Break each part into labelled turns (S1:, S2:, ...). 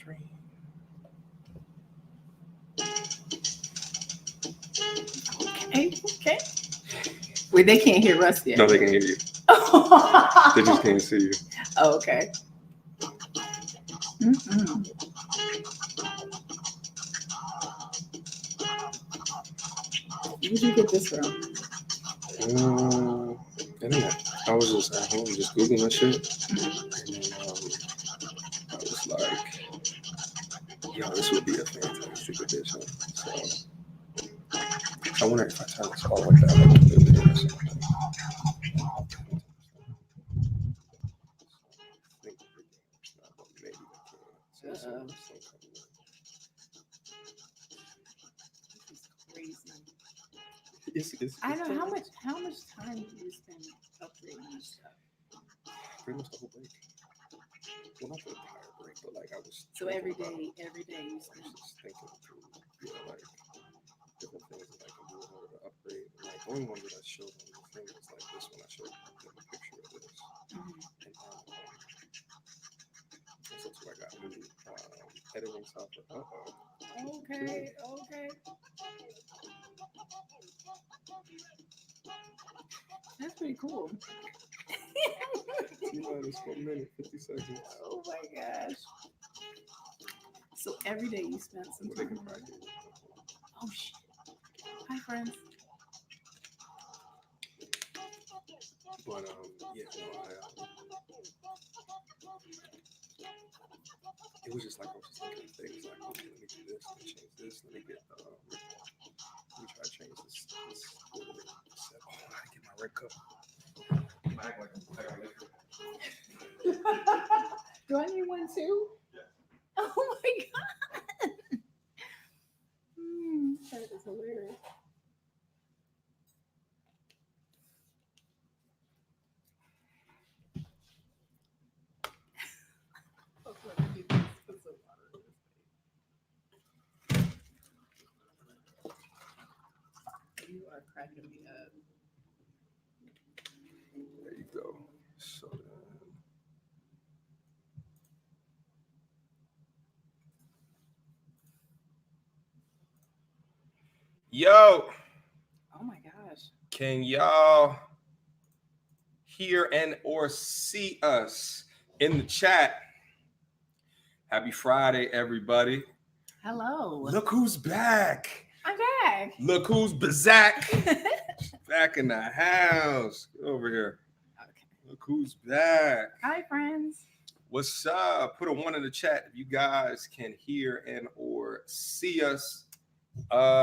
S1: stream.
S2: Okay. Wait, they can't hear us yet.
S1: No, they can hear you. They just can't see you.
S2: Oh, okay. Mm-hmm. Where'd you get this from?
S1: Internet. I was just at home, just Googling that shit. And then I was like, yo, this would be a fantastic addition. So I wonder if I turn this all the way down. It's
S2: I know how much time do you spend upgrading this stuff?
S1: pretty much the whole break. Well, not the entire break, but like I was.
S2: So every day you
S1: I
S2: spend.
S1: was just thinking through, like different things that I can do in order to upgrade. And like the only one that I showed on the thing was like this one. I showed them a picture of this, and so that's what I got new editing software.
S2: Okay. That's pretty cool.
S1: T-minus 1 minute, 50 seconds.
S2: Oh my gosh. So every day you spend some time. Oh shit. Hi friends.
S1: But yeah, no, it was just like I was just looking at things like, okay, let me do this, let me change this, let me get let me try to change this order. Oh, I gotta get my red cup. I act like I'm liquor.
S2: Do I need one too? Yeah. Oh my god. That is hilarious. You are cracking me up.
S1: There you go. So then. Yo.
S2: Oh my gosh.
S1: Can y'all hear and or see us in the chat? Happy Friday, everybody.
S2: Hello.
S1: Look who's back.
S2: I'm back.
S1: Look who's back. Back in the house. Get over here.
S2: Okay.
S1: Look who's back.
S2: Hi, friends.
S1: What's up? Put a 1 in the chat if you guys can hear and or see us.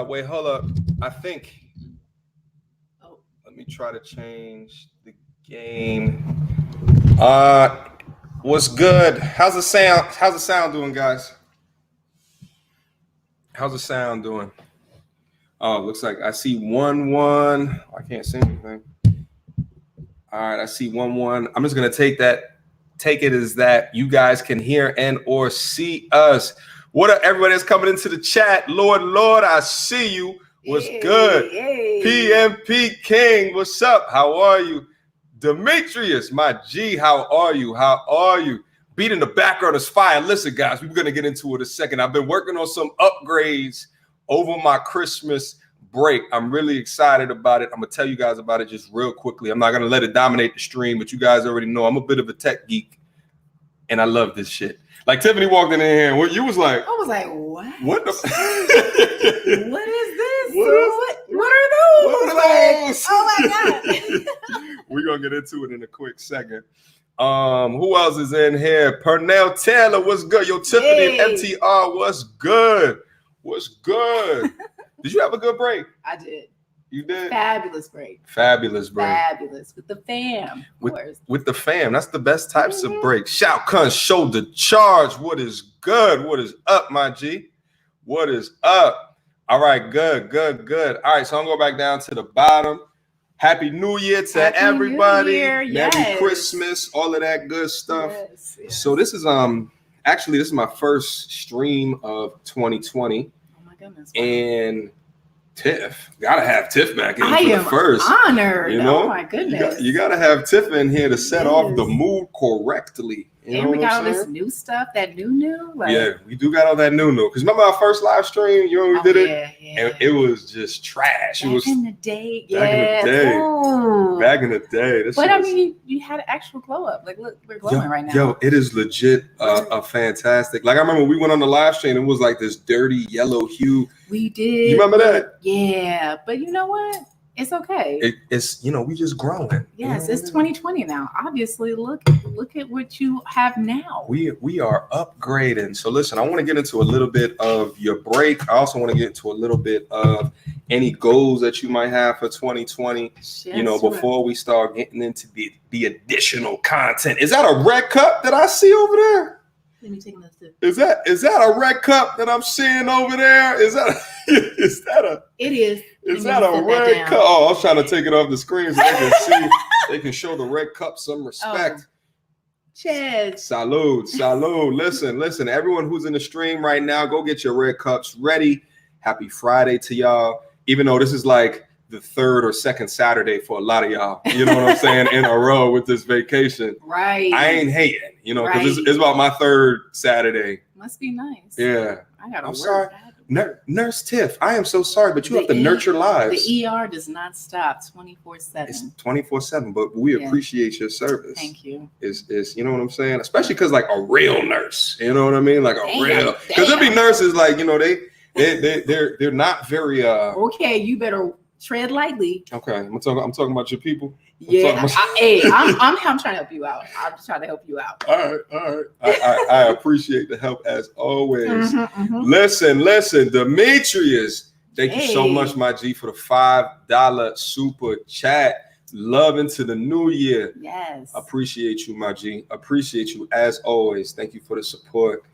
S1: Wait, hold up. I think.
S2: Oh.
S1: Let me try to change the game. What's good? How's the sound doing, guys? How's the sound doing? Oh, looks like I see 1-1. I can't see anything. All right, I see 1-1. I'm just gonna take it as that you guys can hear and or see us. What up, everybody that's coming into the chat? Lord, I see you. What's good? PMP King, what's up? How are you? Demetrius, my G, how are you? Beat in the background is fire. Listen, guys, we're gonna get into it in a second. I've been working on some upgrades over my Christmas break. I'm really excited about it. I'm gonna tell you guys about it just real quickly. I'm not gonna let it dominate the stream, but you guys already know I'm a bit of a tech geek, and I love this shit. Like Tiffany walked in here, and you was like,
S2: I was like, what?
S1: What the?
S2: What is this?
S1: What are those?
S2: Like, oh my god.
S1: We're gonna get into it in a quick second. Who else is in here? Pernell Taylor, what's good? Yo, Tiffany and MTR, what's good? Did you have a good break?
S2: I did.
S1: You did?
S2: Fabulous break.
S1: Fabulous break.
S2: Fabulous. With the fam.
S1: With the fam. That's the best types of breaks. Shout Kun, shoulder charge. What is good? What is up, my G? What is up? All right, good. All right, so I'm going to go back down to the bottom. Happy New Year to everybody.
S2: Yes.
S1: Merry Christmas, all of that good stuff.
S2: Yes.
S1: So this is actually this is my first stream of 2020.
S2: Oh my goodness. Wow.
S1: And Tiff, gotta have Tiff back in
S2: I
S1: for
S2: am
S1: the first.
S2: Honored.
S1: You know,
S2: oh my goodness.
S1: You gotta have Tiff in here to set off the mood correctly You know
S2: And we
S1: what
S2: got
S1: I'm
S2: all this
S1: saying?
S2: new stuff, that new. Like,
S1: Yeah, we do got all that new. Because remember our first live stream? You know, we did it, and it was just trash.
S2: Back
S1: It was
S2: in the day,
S1: back in the day.
S2: Ooh.
S1: Back in the day. This
S2: But
S1: shit
S2: I
S1: was-
S2: mean, you had an actual glow up. Like, look, we're glowing right now.
S1: Yo, it is legit a fantastic. Like I remember we went on the live stream. It was like this dirty yellow hue.
S2: We did.
S1: You remember that?
S2: Yeah, but you know what? It's okay.
S1: It's we just growing.
S2: Yes, it's 2020 now. Obviously, look at what you have now.
S1: We are upgrading. So listen, I want to get into a little bit of your break. I also want to get into a little bit of any goals that you might have for 2020.
S2: Yes,
S1: before we start getting into the additional content. Is that a red cup that I see over there?
S2: Let me take another sip.
S1: Is that a red cup that I'm seeing over there? Is that
S2: It is.
S1: Is that a red cup? Oh, I was trying to take it off the screen so they can see. They can show the red cup some respect.
S2: Cheers.
S1: Salud. Listen. Everyone who's in the stream right now, go get your red cups ready. Happy Friday to y'all. Even though this is like the third or second Saturday for a lot of y'all, you know what I'm saying, in a row with this vacation.
S2: Right.
S1: I ain't hating, because it's about my third Saturday.
S2: Must be nice.
S1: Yeah.
S2: I gotta
S1: I'm
S2: work.
S1: sorry. Nurse Tiff, I am so sorry, but you have to nurture lives.
S2: The ER does not stop 24/7.
S1: It's 24/7, but we appreciate your service.
S2: Thank you.
S1: Is you know what I'm saying? Especially because like a real nurse, you know what I mean? Like real, because there be nurses like they're not very.
S2: Okay, you better tread lightly.
S1: Okay, I'm talking about your people.
S2: I'm trying to help you out. I'm just trying to help you out.
S1: All right. I appreciate the help as always.
S2: Mm-hmm.
S1: Listen, Demetrius, thank you so much, my G, for the $5 super chat. Love into the new year.
S2: Yes.
S1: Appreciate you, my G. Appreciate you as always. Thank you for the support.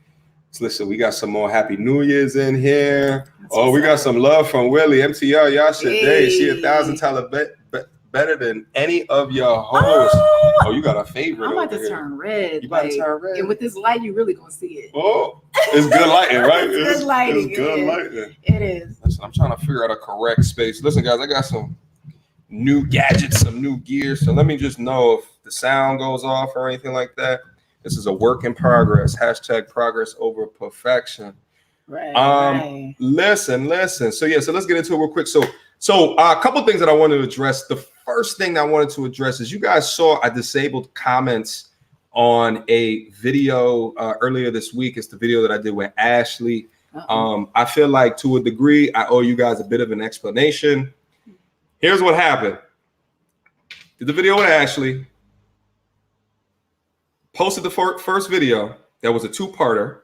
S1: Listen, we got some more Happy New Year's in here. We got some love from Willie. MTR, y'all should date. She $1,000 better than any of your hosts. Oh, you got a favorite.
S2: I'm about to turn red.
S1: You about to turn red?
S2: And with this light, you really gonna see it.
S1: Oh, it's good lighting, right?
S2: It's good lighting.
S1: It's good lighting.
S2: It is.
S1: Listen, I'm trying to figure out a correct space. Listen, guys, I got some new gadgets, some new gear. So let me just know if the sound goes off or anything like that. This is a work in progress. # progress over perfection.
S2: Right.
S1: Listen. So let's get into it real quick. So a couple things that I wanted to address. The first thing that I wanted to address is you guys saw I disabled comments on a video earlier this week. It's the video that I did with Ashley. I feel like to a degree, I owe you guys a bit of an explanation. Here's what happened. Did the video with Ashley. Posted the first video. That was a two-parter.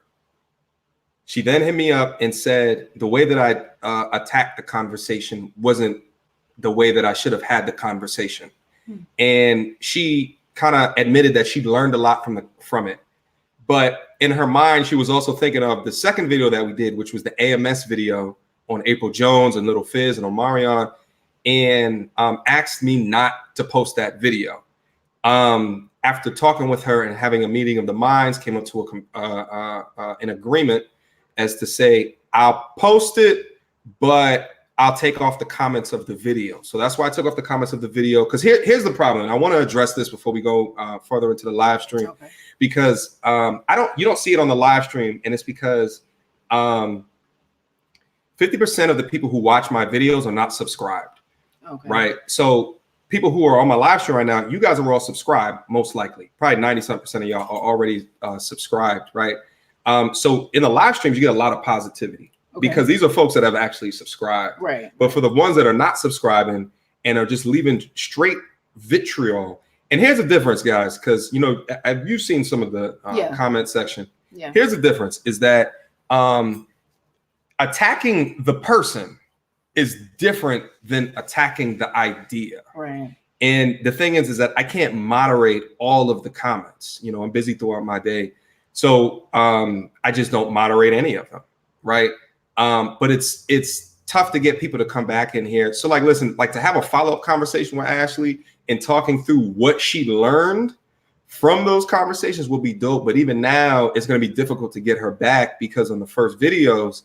S1: She then hit me up and said the way that I attacked the conversation wasn't the way that I should have had the conversation. And she kind of admitted that she learned a lot from it. But in her mind, she was also thinking of the second video that we did, which was the AMS video on April Jones and Little Fizz and Omarion, and asked me not to post that video. After talking with her and having a meeting of the minds, came up to an agreement as to say, I'll post it, but I'll take off the comments of the video. So that's why I took off the comments of the video. Because here's the problem. And I want to address this before we go further into the live stream. Okay. Because you don't see it on the live stream, and it's because 50% of the people who watch my videos are not subscribed. Okay. Right. So people who are on my live stream right now, you guys are all subscribed, most likely. Probably 90% of y'all are already subscribed, right? So in the live streams, you get a lot of positivity because these are folks that have actually subscribed. Right. But for the ones that are not subscribing and are just leaving straight vitriol, and here's the difference, guys, because have you seen some of the comment section? Yeah. Here's the difference: is that attacking the person is different than attacking the idea. Right. And the thing is that I can't moderate all of the comments. I'm busy throughout my day. So I just don't moderate any of them. Right. But it's tough to get people to come back in here. So listen, to have a follow-up conversation with Ashley and talking through what she learned from those conversations will be dope. But even now it's going to be difficult to get her back because on the first videos,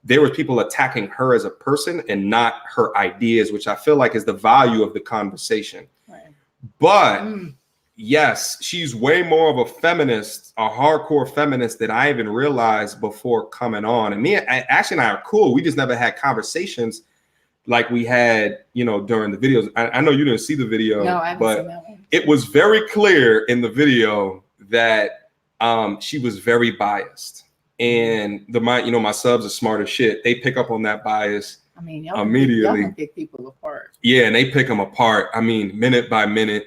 S1: there was people attacking her as a person and not her ideas, which I feel like is the value of the conversation. Right. But yes, she's way more of a feminist, a hardcore feminist than I even realized before coming on. And Ashley and I are cool. We just never had conversations like we had, during the videos. I know you didn't see the video,
S2: No, I haven't
S1: but
S2: seen that one.
S1: it was very clear in the video that she was very biased. And my subs are smart as shit. They pick up on that bias.
S2: I mean, y'all
S1: immediately
S2: can pick people apart.
S1: Yeah, and they pick them apart. I mean, minute by minute,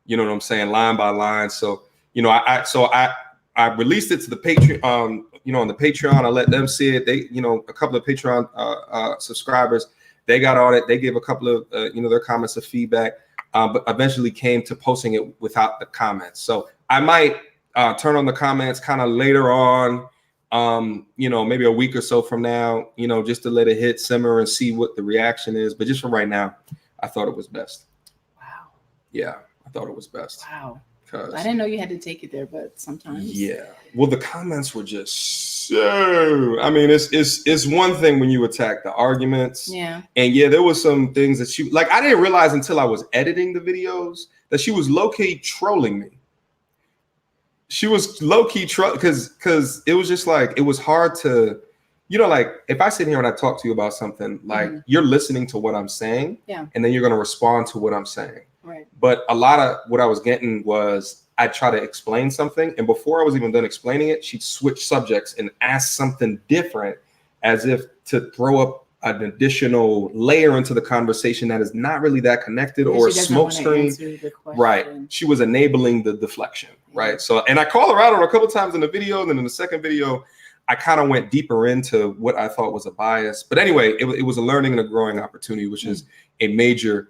S1: you know what I'm saying, line by line. So, I released it to the Patreon, on the Patreon. I let them see it. They, a couple of Patreon subscribers, they got on it. They gave a couple of, their comments of feedback, but eventually came to posting it without the comments. So I might turn on the comments kind of later on, maybe a week or so from now, just to let it hit, simmer, and see what the reaction is. But just for right now, I thought it was best.
S2: Wow.
S1: Yeah, I thought it was best.
S2: Wow. I didn't know you had to take it there, but sometimes.
S1: Yeah. Well, the comments were just so. I mean, it's one thing when you attack the arguments.
S2: Yeah.
S1: And yeah, there was some things that she I didn't realize until I was editing the videos that she was low-key trolling me. She was low-key because it was just like, it was hard to, like if I sit here and I talk to you about something, like you're listening to what I'm saying, and then you're going to respond to what I'm saying.
S2: Right.
S1: But a lot of what I was getting was I try to explain something, and before I was even done explaining it, she'd switch subjects and ask something different, as if to throw up an additional layer into the conversation that is not really that connected, or a smoke screen. Right. She was enabling the deflection. Right. So, and I called her out on a couple of times in the video, and then in the second video, I kind of went deeper into what I thought was a bias. But anyway, it was a learning and a growing opportunity, which is a major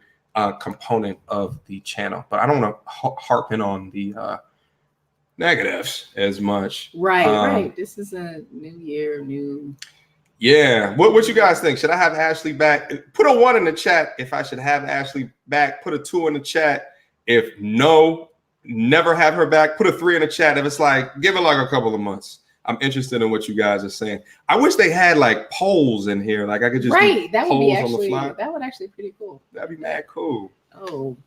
S1: component of the channel. But I don't want to harp in on the negatives as much.
S2: Right, right. This is a new year, new.
S1: Yeah. What you guys think? Should I have Ashley back? Put a 1 in the chat if I should have Ashley back. Put a 2 in the chat if no, never have her back. Put a 3 in the chat if it's like, give it like a couple of months. I'm interested in what you guys are saying. I wish they had like polls in here. Like I could just
S2: that would be actually pretty cool.
S1: That'd be mad cool.
S2: Oh.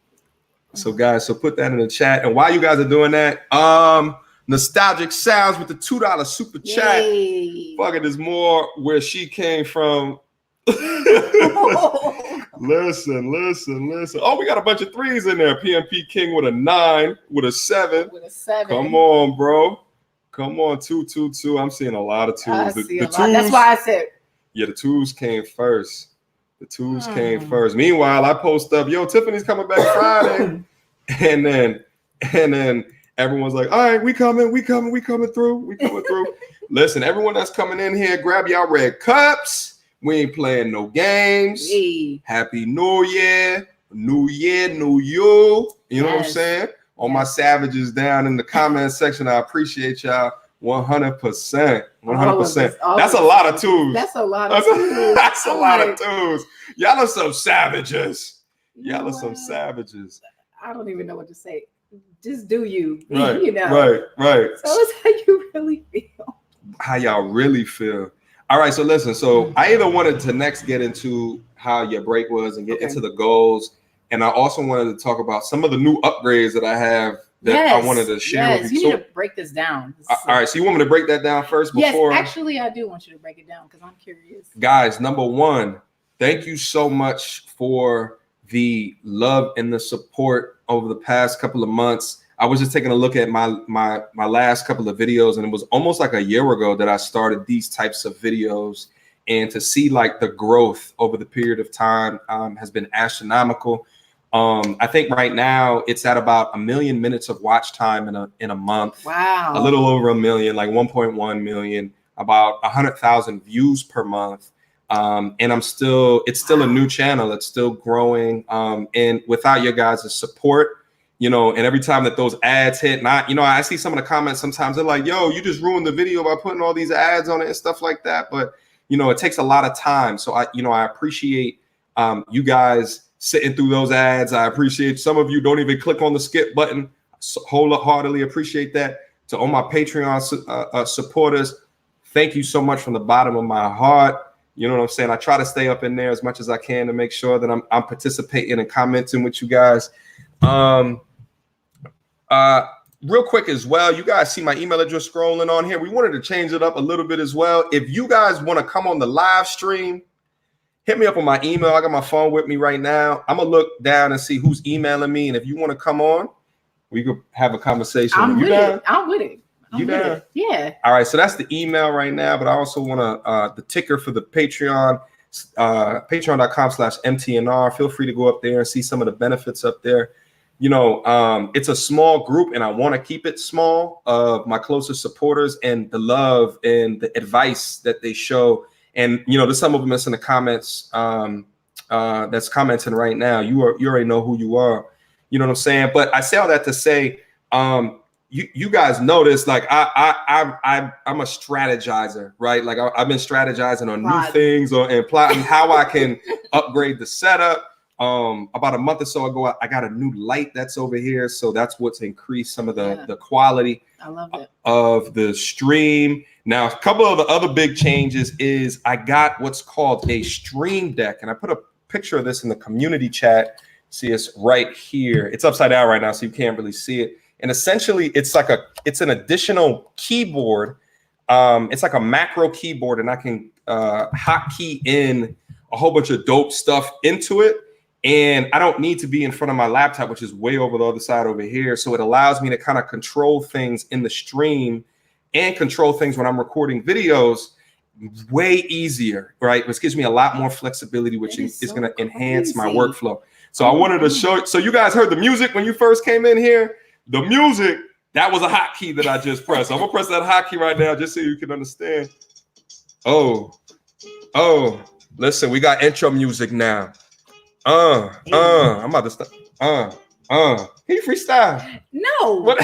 S1: So guys, so put that in the chat. And while you guys are doing that, Nostalgic Sounds with the $2 super chat. Fuck it, is more where she came from. Listen. Oh, we got a bunch of 3s in there. PMP King with a 9, with a 7. Come on, bro. Come on, 2. I'm seeing a lot of 2s.
S2: I see a lot. That's why I said.
S1: Yeah, the 2s came first. Came first. Meanwhile, I post up, yo, Tiffany's coming back Friday. and then everyone's like, all right, we coming through. Listen, everyone that's coming in here, grab y'all red cups. We ain't playing no games.
S2: Hey.
S1: Happy New Year. New you. You know what I'm saying? All my savages down in the comment section, I appreciate y'all 100%. 100%. That's a lot of 2s.
S2: That's a lot of 2s.
S1: That's a lot of 2s. Y'all are some savages. Y'all are some savages.
S2: I don't even know what to say. Just do you.
S1: Right. Right.
S2: So it's how you really feel.
S1: How y'all really feel. All right. So listen. So I either wanted to next get into how your break was and get into the goals. And I also wanted to talk about some of the new upgrades that I have that I wanted to share with you.
S2: You need to break this down.
S1: All right. So you want me to break that down first before?
S2: Yes, actually, I do want you to break it down because I'm curious.
S1: Guys, number one, thank you so much for the love and the support over the past couple of months. I was just taking a look at my last couple of videos, and it was almost like a year ago that I started these types of videos. And to see like the growth over the period of time has been astronomical. I think right now it's at about 1 million minutes of watch time in a month.
S2: Wow.
S1: A little over 1 million, like 1.1 million, about 100,000 views per month. And it's still a new channel. It's still growing. And without your guys' support, and every time that those ads hit, I see some of the comments sometimes, they're like, yo, you just ruined the video by putting all these ads on it and stuff like that. But it takes a lot of time. So I appreciate you guys sitting through those ads. I appreciate some of you don't even click on the skip button. Wholeheartedly appreciate that. To all my Patreon supporters, thank you so much from the bottom of my heart. You know what I'm saying? I try to stay up in there as much as I can to make sure that I'm participating and commenting with you guys. Real quick as well, you guys see my email address scrolling on here. We wanted to change it up a little bit as well. If you guys want to come on the live stream, hit me up on my email. I got my phone with me right now. I'm gonna look down and see who's emailing me, and if you want to come on, we could have a conversation.
S2: I'm with
S1: down?
S2: it. I'm with it.
S1: You down?
S2: Yeah.
S1: All right. So that's the email right now, but I also want to the ticker for the Patreon, patreon.com/mtnr. Feel free to go up there and see some of the benefits up there. You know, it's a small group, and I want to keep it small of my closest supporters and the love and the advice that they show. And you know, there's some of them that's in the comments. That's commenting right now. You already know who you are. You know what I'm saying? But I say all that to say, you guys notice, like I'm a strategizer, right? Like I've been strategizing on new things and plotting how I can upgrade the setup. About a month or so ago, I got a new light that's over here, so that's what's increased some of the quality of the stream. Now, a couple of the other big changes is I got what's called a stream deck, and I put a picture of this in the community chat. See, it's right here. It's upside down right now, so you can't really see it. And essentially, it's an additional keyboard. It's like a macro keyboard, and I can hotkey in a whole bunch of dope stuff into it. And I don't need to be in front of my laptop, which is way over the other side over here. So it allows me to kind of control things in the stream and control things when I'm recording videos way easier, right? Which gives me a lot more flexibility, which is going to enhance my workflow. So I wanted to show. So you guys heard the music when you first came in here. The music, that was a hotkey that I just pressed. I'm gonna press that hotkey right now just so you can understand. Oh, listen, we got intro music now. I'm about to start. Can you freestyle?
S2: No.
S1: What?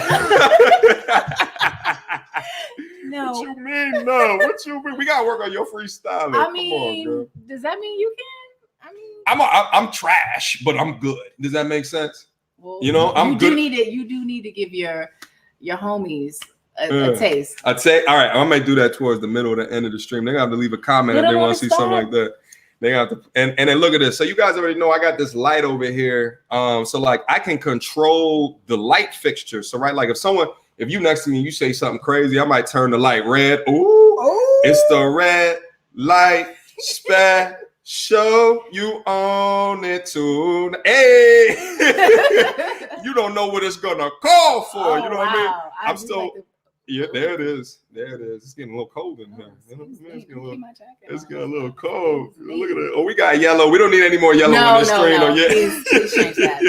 S2: No.
S1: What you mean? No. What you mean? We gotta work on your freestyling.
S2: I mean, come on, girl. Does that mean you can? I mean,
S1: I'm trash, but I'm good. Does that make sense?
S2: Well,
S1: you know, I'm good.
S2: You do need to give your homies a taste.
S1: I'd say, all right, I might do that towards the middle or the end of the stream. They're gonna have to leave a comment if they want to see something like that. They have to, and then look at this. So you guys already know I got this light over here. So like I can control the light fixture. So right, like if you next to me, you say something crazy, I might turn the light red. Ooh. It's the red light special. You own it too. Hey, you don't know what it's gonna call for. You know what I mean? I'm still. Yeah, there it is. There it is. It's getting a little cold in here. It's getting a little cold. Look at it. Oh, we got yellow. We don't need any more yellow on the screen.
S2: No. Please change that.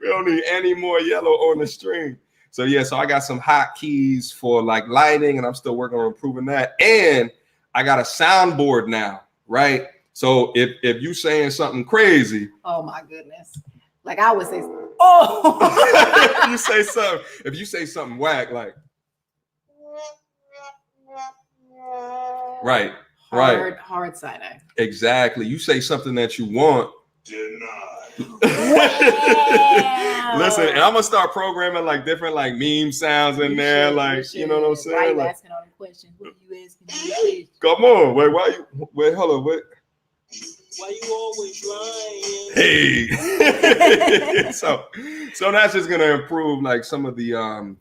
S1: We don't need any more yellow on the stream. So yeah, so I got some hotkeys for like lighting, and I'm still working on improving that. And I got a soundboard now, right? So if you saying something crazy,
S2: oh my goodness, like I would say, oh,
S1: you say something. If you say something whack, like. Right.
S2: Hard side eye.
S1: Exactly. You say something that you want. Listen, and I'm gonna start programming like different like meme sounds in there, like you know what I'm saying.
S2: Why you
S1: like,
S2: asking all the questions? What are you asking?
S1: Come on, wait, hold on, wait.
S3: Why you always lying?
S1: Hey. so that's just gonna improve like some of the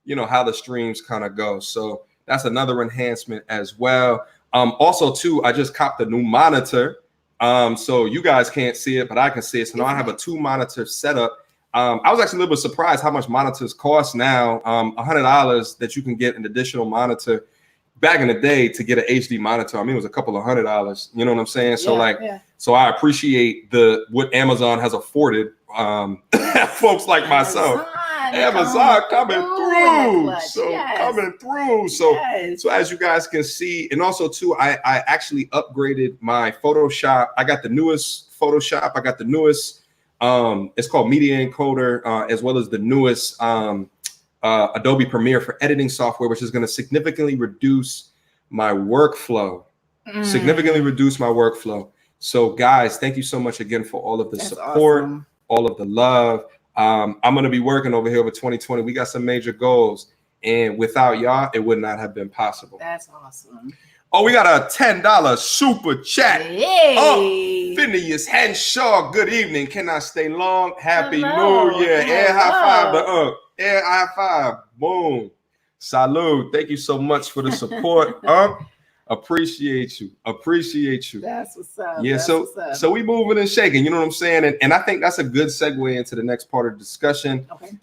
S1: you know how the streams kind of go. So that's another enhancement as well. Also too, I just copped a new monitor. So you guys can't see it, but I can see it. So now I have a 2-monitor setup. I was actually a little bit surprised how much monitors cost now. $100 that you can get an additional monitor. Back in the day, to get an HD monitor, I mean, it was a couple of $100. You know what I'm saying? So so I appreciate what Amazon has afforded folks like myself. Amazon coming through. So as you guys can see, and also too, I actually upgraded my Photoshop. I got the newest Photoshop. I got the newest. It's called Media Encoder, as well as the newest Adobe Premiere for editing software, which is going to significantly reduce my workflow. So guys, thank you so much again for all of the support, all of the love. I'm going to be working over here over 2020. We got some major goals. And without y'all, it would not have been possible.
S2: That's awesome.
S1: Oh, we got a $10 super chat.
S2: Hey.
S1: Oh, Phineas Henshaw, good evening. Can I stay long? Happy
S2: Hello.
S1: New Year. Air high five to
S2: Hello.
S1: Air high five. Boom. Salud. Thank you so much for the support. Appreciate you.
S2: That's what's up.
S1: Yeah,
S2: That's what's up.
S1: so we moving and shaking, you know what I'm saying? And I think that's a good segue into the next part of the discussion.
S2: Okay.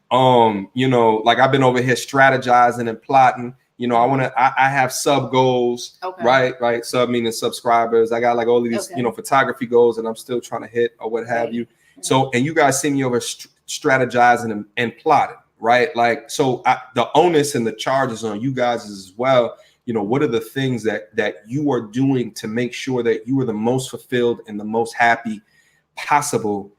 S1: You know, like I've been over here strategizing and plotting. You know, I have sub goals,
S2: Okay.
S1: right? Sub meaning subscribers. I got like all of these,
S2: Okay.
S1: you know, photography goals that I'm still trying to hit or what have you. So, and you guys see me over strategizing and plotting, right? Like, so the onus and the charge is on you guys as well. You know, what are the things that you are doing to make sure that you are the most fulfilled and the most happy possible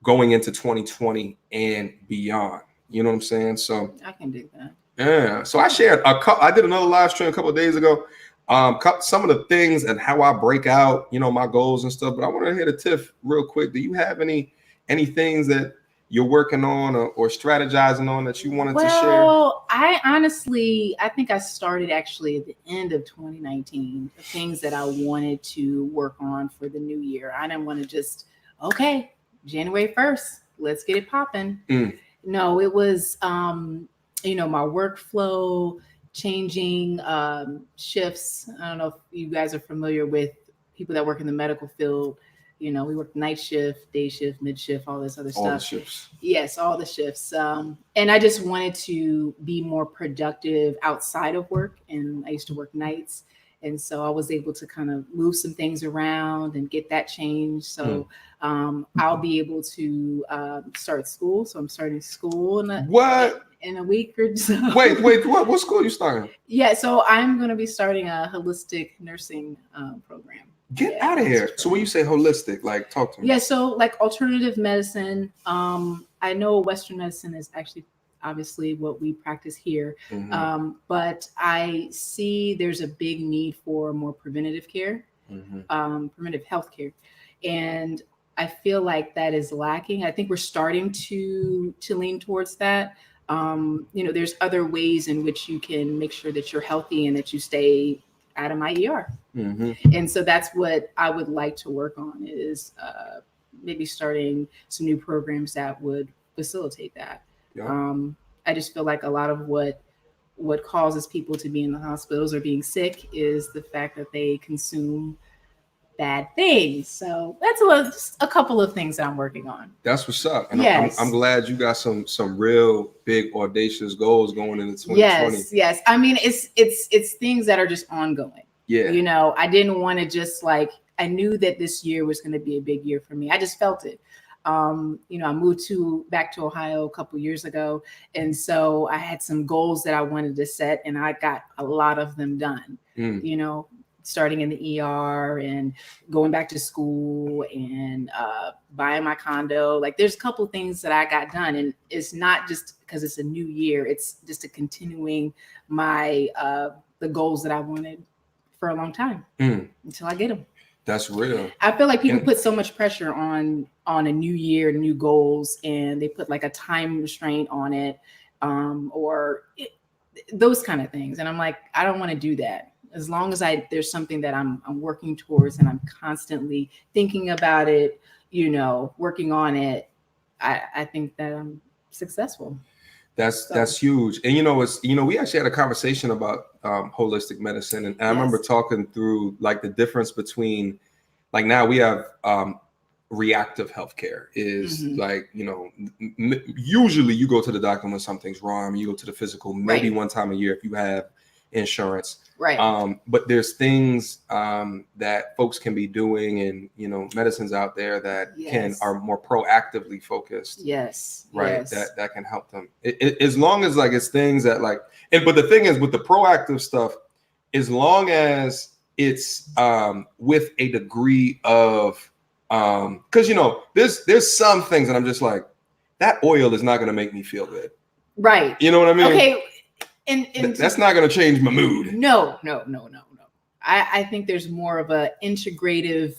S1: going into 2020 and beyond? You know what I'm saying? So
S2: I can do that.
S1: Yeah. So I shared I did another live stream a couple of days ago. Some of the things and how I break out, you know, my goals and stuff. But I want to hear the Tiff real quick. Do you have any things that you're working on or strategizing on that you wanted to share?
S2: Well, I think I started actually at the end of 2019, the things that I wanted to work on for the new year. I didn't want to just, okay, January 1st, let's get it popping. No, it was, you know, my workflow, changing shifts. I don't know if you guys are familiar with people that work in the medical field. You know, we work night shift, day shift, mid shift, all this other stuff.
S1: All the shifts.
S2: Yes, all the shifts. And I just wanted to be more productive outside of work. And I used to work nights. And so I was able to kind of move some things around and get that changed. So I'll be able to start school. So I'm starting school in a week or so.
S1: Wait, what school are you starting?
S2: Yeah, so I'm going to be starting a holistic nursing program.
S1: Get out of here. So when you say holistic, like talk to me.
S2: Yeah, so like alternative medicine. I know Western medicine is actually obviously what we practice here. But I see there's a big need for more preventative care, preventative health care. And I feel like that is lacking. I think we're starting to lean towards that. You know, there's other ways in which you can make sure that you're healthy and that you stay out of my ER. And so that's what I would like to work on is maybe starting some new programs that would facilitate that. I just feel like a lot of what causes people to be in the hospitals or being sick is the fact that they consume bad things. So that's just a couple of things that I'm working on.
S1: That's what's up. And
S2: yes.
S1: I'm glad you got some real big audacious goals going into 2020.
S2: Yes. I mean, it's things that are just ongoing.
S1: Yeah.
S2: You know, I didn't want to just like, I knew that this year was going to be a big year for me. I just felt it. You know, I moved back to Ohio a couple years ago. And so I had some goals that I wanted to set and I got a lot of them done, you know, starting in the ER and going back to school and buying my condo. Like there's a couple of things that I got done, and it's not just because it's a new year. It's just a continuing my the goals that I wanted for a long time until I get them.
S1: That's real.
S2: I feel like people put so much pressure on a new year, new goals, and they put like a time restraint on it, those kind of things. And I'm like, I don't want to do that. As long as there's something that I'm working towards and I'm constantly thinking about it, you know, working on it, I think that I'm successful.
S1: That's huge. And we actually had a conversation about holistic medicine, and I remember talking through like the difference between like now we have reactive healthcare is like, you know, usually you go to the doctor when something's wrong, you go to the physical maybe one time a year if you have insurance.
S2: Right.
S1: But there's things that folks can be doing, and you know, medicines out there that are more proactively focused.
S2: Yes.
S1: Right. That can help them. As long as like it's things that like, but the thing is with the proactive stuff, as long as it's with a degree of because you know, there's some things that I'm just like, that oil is not going to make me feel good.
S2: Right.
S1: You know what I mean?
S2: Okay. And
S1: that's not going to change my mood.
S2: No. I think there's more of a integrative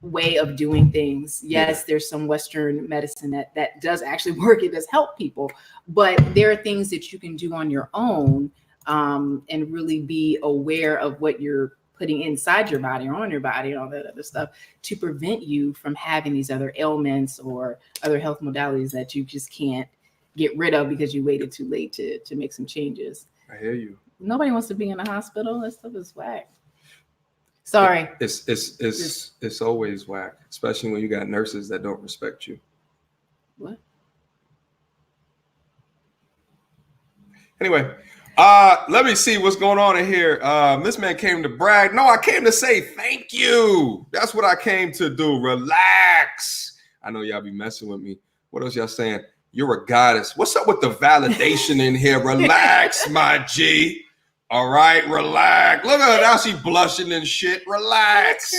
S2: way of doing things. Yes, there's some Western medicine that does actually work. It does help people, but there are things that you can do on your own, and really be aware of what you're putting inside your body or on your body and all that other stuff to prevent you from having these other ailments or other health modalities that you just can't get rid of because you waited too late to make some changes.
S1: I hear you.
S2: Nobody wants to be in a hospital. That stuff is whack. Sorry.
S1: It's always whack, especially when you got nurses that don't respect you.
S2: What?
S1: Anyway, let me see what's going on in here. This man came to brag. No, I came to say thank you. That's what I came to do. Relax. I know y'all be messing with me. What else y'all saying? You're a goddess. What's up with the validation in here? Relax, my G. All right, relax. Look at her now. She blushing and shit. Relax.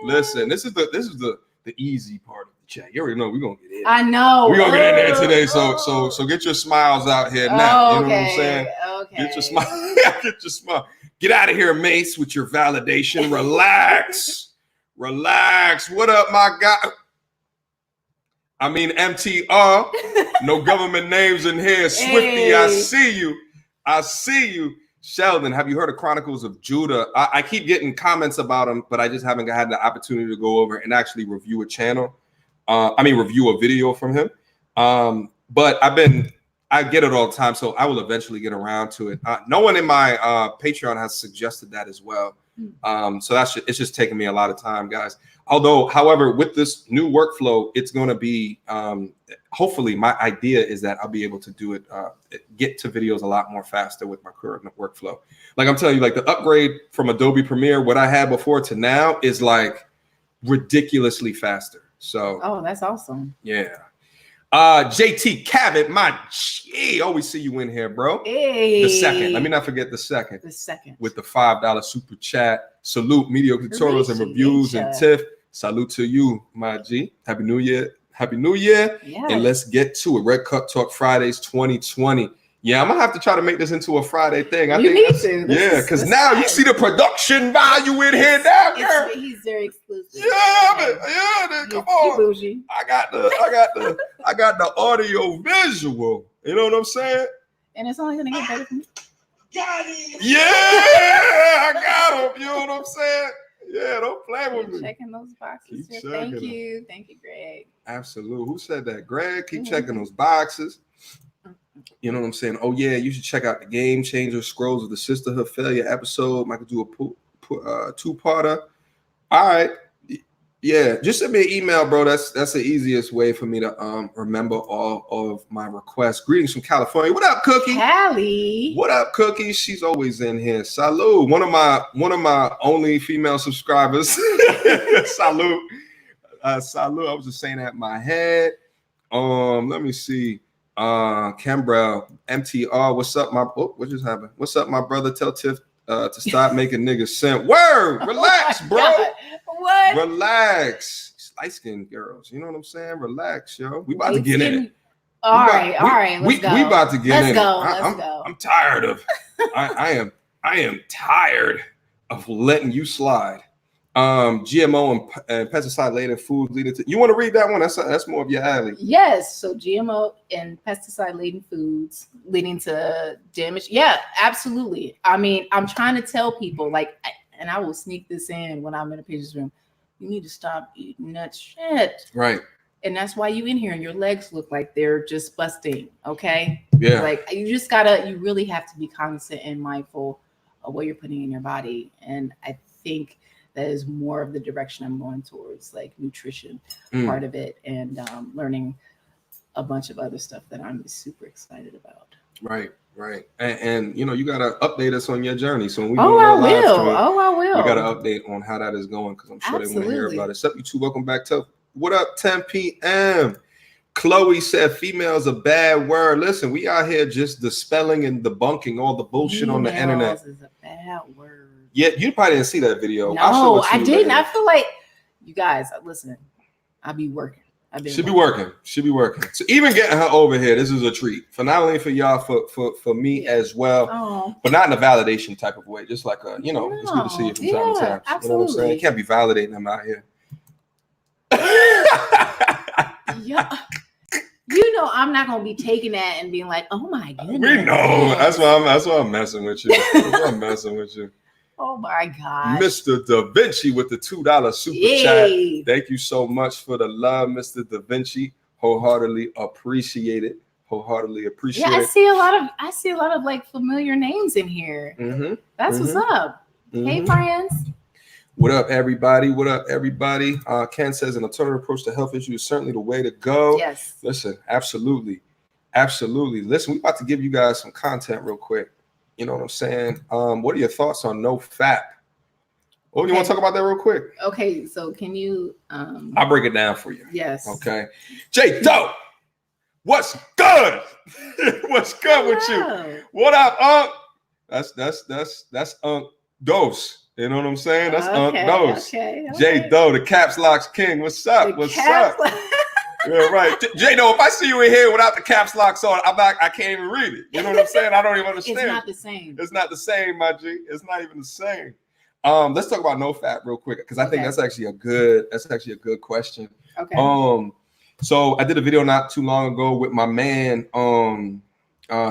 S1: Listen, this is the easy part of the chat. You already know we're gonna get in.
S2: I know.
S1: We're gonna get in there today. So get your smiles out here now. You know what I'm saying?
S2: Okay.
S1: Get your smile. Get your smile. Get out of here, Mace, with your validation. Relax. Relax. What up, my guy? I mean, MTR. No government names in here. Swifty,
S2: Hey.
S1: I see you. I see you. Sheldon, have you heard of Chronicles of Judah? I keep getting comments about them, but I just haven't had the opportunity to go over and actually review a channel. Review a video from him. But I get it all the time, so I will eventually get around to it. No one in my Patreon has suggested that as well. So it's just taking me a lot of time, guys. However, with this new workflow, it's going to be, hopefully my idea is that I'll be able to do it, get to videos a lot more faster with my current workflow. Like I'm telling you, like the upgrade from Adobe Premiere, what I had before to now is like ridiculously faster. So,
S2: Oh, that's awesome.
S1: yeah. JT Cabot, my G, always see you in here, bro.
S2: Hey.
S1: The second, let me not forget the second.
S2: The second.
S1: With the $5 super chat. Salute mediocre tutorials and reviews and Tiff. Salute to you, my G. Happy New Year. Happy New Year.
S2: Yes.
S1: And let's get to it. Red Cup Talk Fridays 2020. Yeah, I'm gonna have to try to make this into a Friday thing.
S2: You need to.
S1: Yeah, because now you see the production value in here now, girl.
S2: He's very exclusive.
S1: Yeah, come on.
S2: Bougie.
S1: I got the audio visual. You know what I'm saying?
S2: And it's only gonna get better from me.
S3: Got him.
S1: Yeah, I got him. You know what I'm saying? Yeah, don't play with me.
S2: Checking those boxes.
S1: Keep
S2: Thank
S1: checking
S2: you. Thank you, Greg.
S1: Absolutely. Who said that? Greg, keep
S2: Mhm.
S1: checking those boxes. You know what I'm saying? Oh, yeah, you should check out the Game Changer Scrolls of the Sisterhood Failure episode. I could do a two-parter. All right. Yeah, just send me an email, bro. That's the easiest way for me to remember all of my requests. Greetings from California. What up, Cookie?
S2: Callie.
S1: What up, Cookie? She's always in here. Salute. One of my only female subscribers. Salute. Salute. I was just saying that in my head. Let me see. Cambrell, MTR. What's up, what just happened? What's up, my brother? Tell Tiff to stop making niggas simp. Word. Relax,
S2: Oh my
S1: bro.
S2: God. What?
S1: Relax. Light-skinned girls. You know what I'm saying? Relax, yo. We about to get in it.
S2: All right. Let's go.
S1: We about to get in it.
S2: Let's go.
S1: I'm tired of. I am tired of letting you slide. GMO and pesticide-laden foods leading to. You want to read that one? That's more of your alley.
S2: Yes. So GMO and pesticide-laden foods leading to damage. Yeah, absolutely. I mean, I'm trying to tell people, like, and I will sneak this in when I'm in a patient's room. You need to stop eating that shit.
S1: Right.
S2: And that's why you in here and your legs look like they're just busting. Okay.
S1: Yeah.
S2: Like you really have to be cognizant and mindful of what you're putting in your body. And I think that is more of the direction I'm going towards, like nutrition part of it, and learning a bunch of other stuff that I'm super excited about.
S1: Right. And you know, you gotta update us on your journey. So when we
S2: I will.
S1: We gotta update on how that is going, because I'm sure they want to hear about it. Sup, you two, welcome back to What Up 10 p.m. Chloe said female's a bad word. Listen, we out here just dispelling and debunking all the bullshit on the internet.
S2: Is a bad word.
S1: Yeah, you probably didn't see that video.
S2: No, I didn't. I feel like you guys listen. I'll be working. Should be working. So even getting her over here, this is a treat for not only for y'all, for me as well, but not in a validation type of way. Just like it's good to see you from time to time. Absolutely.
S1: You know what I'm saying? You can't be validating them out here.
S2: Yeah. You know, I'm not gonna be taking that and being like, "Oh my goodness."
S1: We know. That's why I'm messing with you. That's why I'm messing with you.
S2: Oh my God.
S1: Mr. Da Vinci with the $2 super
S2: Yay.
S1: chat. Thank you so much for the love, Mr. Da Vinci. Wholeheartedly appreciate it.
S2: Yeah, I see a lot of like familiar names in here.
S1: Mm-hmm.
S2: That's what's up. Hey, friends.
S1: What up, everybody? Ken says an alternative approach to health issues is certainly the way to go.
S2: Yes.
S1: Listen, absolutely. Listen, we're about to give you guys some content real quick. You know what I'm saying? What are your thoughts on no fap? Oh, you want to talk about that real quick?
S2: Okay, so can you
S1: I'll break it down for you.
S2: Yes.
S1: Okay. J Doe, what's good? What's good with you? What up, Unc? That's Unc Dose. You know what I'm saying? That's Unc Dose.
S2: Okay.
S1: J Doe, the Caps Locks King. What's up? Yeah, right. J Doe, if I see you in here without the caps locks on, I can't even read it. You know what I'm saying? I don't even understand.
S2: It's not the same.
S1: It's not the same, my G. It's not even the same. Let's talk about no fat real quick because I think that's actually a good question.
S2: Okay.
S1: So I did a video not too long ago with my man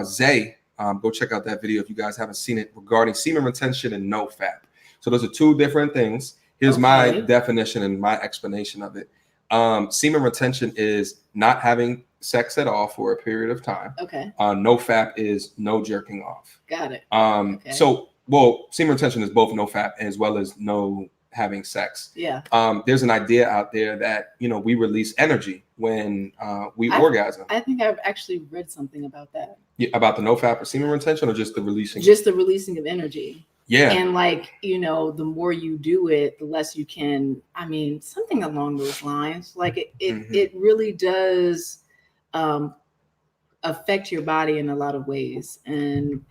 S1: Zay. Go check out that video if you guys haven't seen it regarding semen retention and no fat. So those are two different things. Here's my definition and my explanation of it. Semen retention is not having sex at all for a period of time.
S2: Okay.
S1: No fap is no jerking off.
S2: Got it.
S1: So, semen retention is both no fap as well as no having sex.
S2: Yeah.
S1: There's an idea out there that, we release energy when we orgasm.
S2: I think I've actually read something about that.
S1: Yeah, about the no fap or semen retention, or just the releasing?
S2: Just the releasing of energy.
S1: Yeah.
S2: And the more you do it, the less you can, something along those lines. Like it really does affect your body in a lot of ways. And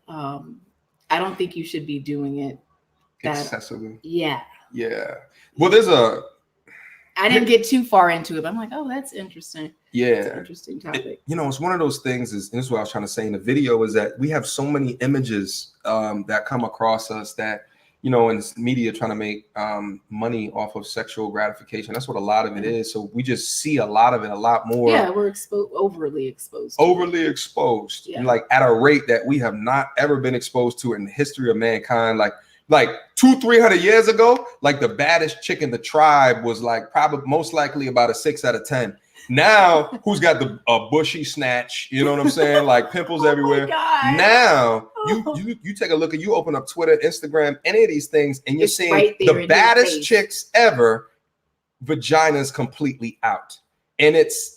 S2: I don't think you should be doing it
S1: excessively.
S2: Yeah.
S1: Yeah. Well,
S2: I didn't get too far into it, but I'm like, oh, that's interesting.
S1: Yeah.
S2: It's an interesting topic.
S1: It's one of those things and this is what I was trying to say in the video is that we have so many images that come across us that, in this media trying to make money off of sexual gratification. That's what a lot of it is. So we just see a lot of it, a lot more.
S2: Yeah, we're overly exposed.
S1: Yeah. Like at a rate that we have not ever been exposed to in the history of mankind. Like 200-300 years ago, like the baddest chick in the tribe was like probably most likely about a 6 out of 10. Now, who's got the bushy snatch? You know what I'm saying? Like pimples everywhere. Now, you take a look you open up Twitter, Instagram, any of these things, and you're seeing the baddest chicks ever, vaginas completely out. And it's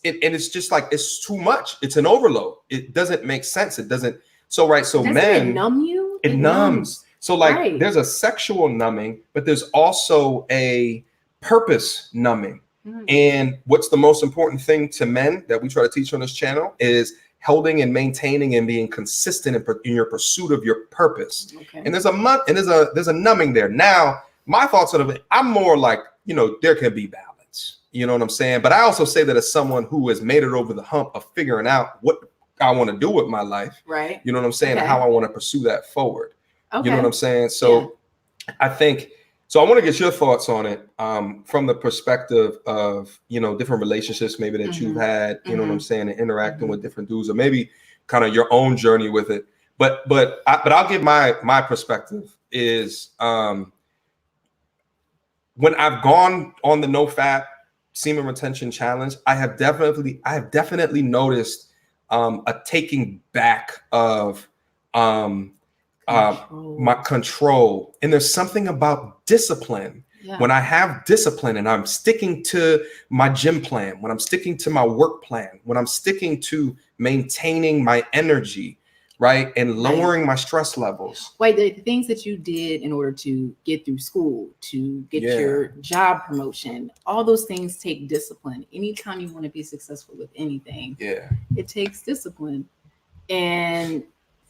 S1: just like it's too much. It's an overload. It doesn't make sense. It doesn't. So
S2: doesn't
S1: men,
S2: it numb you?
S1: It numbs. So there's a sexual numbing, but there's also a purpose numbing. And what's the most important thing to men that we try to teach on this channel is holding and maintaining and being consistent in your pursuit of your purpose. And there's a numbing there. Now, my thoughts on it, I'm more like, there can be balance. You know what I'm saying? But I also say that as someone who has made it over the hump of figuring out what I want to do with my life.
S2: Right.
S1: You know what I'm saying? And how I want to pursue that forward. You know what I'm saying? So I think, so I want to get your thoughts on it from the perspective of, different relationships maybe that you've had, you know what I'm saying, and interacting with different dudes, or maybe kind of your own journey with it. But I'll give my perspective is when I've gone on the no fat semen retention challenge, I have definitely noticed a taking back of my control. And there's something about discipline. When I have discipline and I'm sticking to my gym plan, when I'm sticking to my work plan, when I'm sticking to maintaining my energy, right, and lowering my stress levels.
S2: The things that you did in order to get through school, to get your job promotion, all those things take discipline. Anytime you want to be successful with anything, it takes discipline. And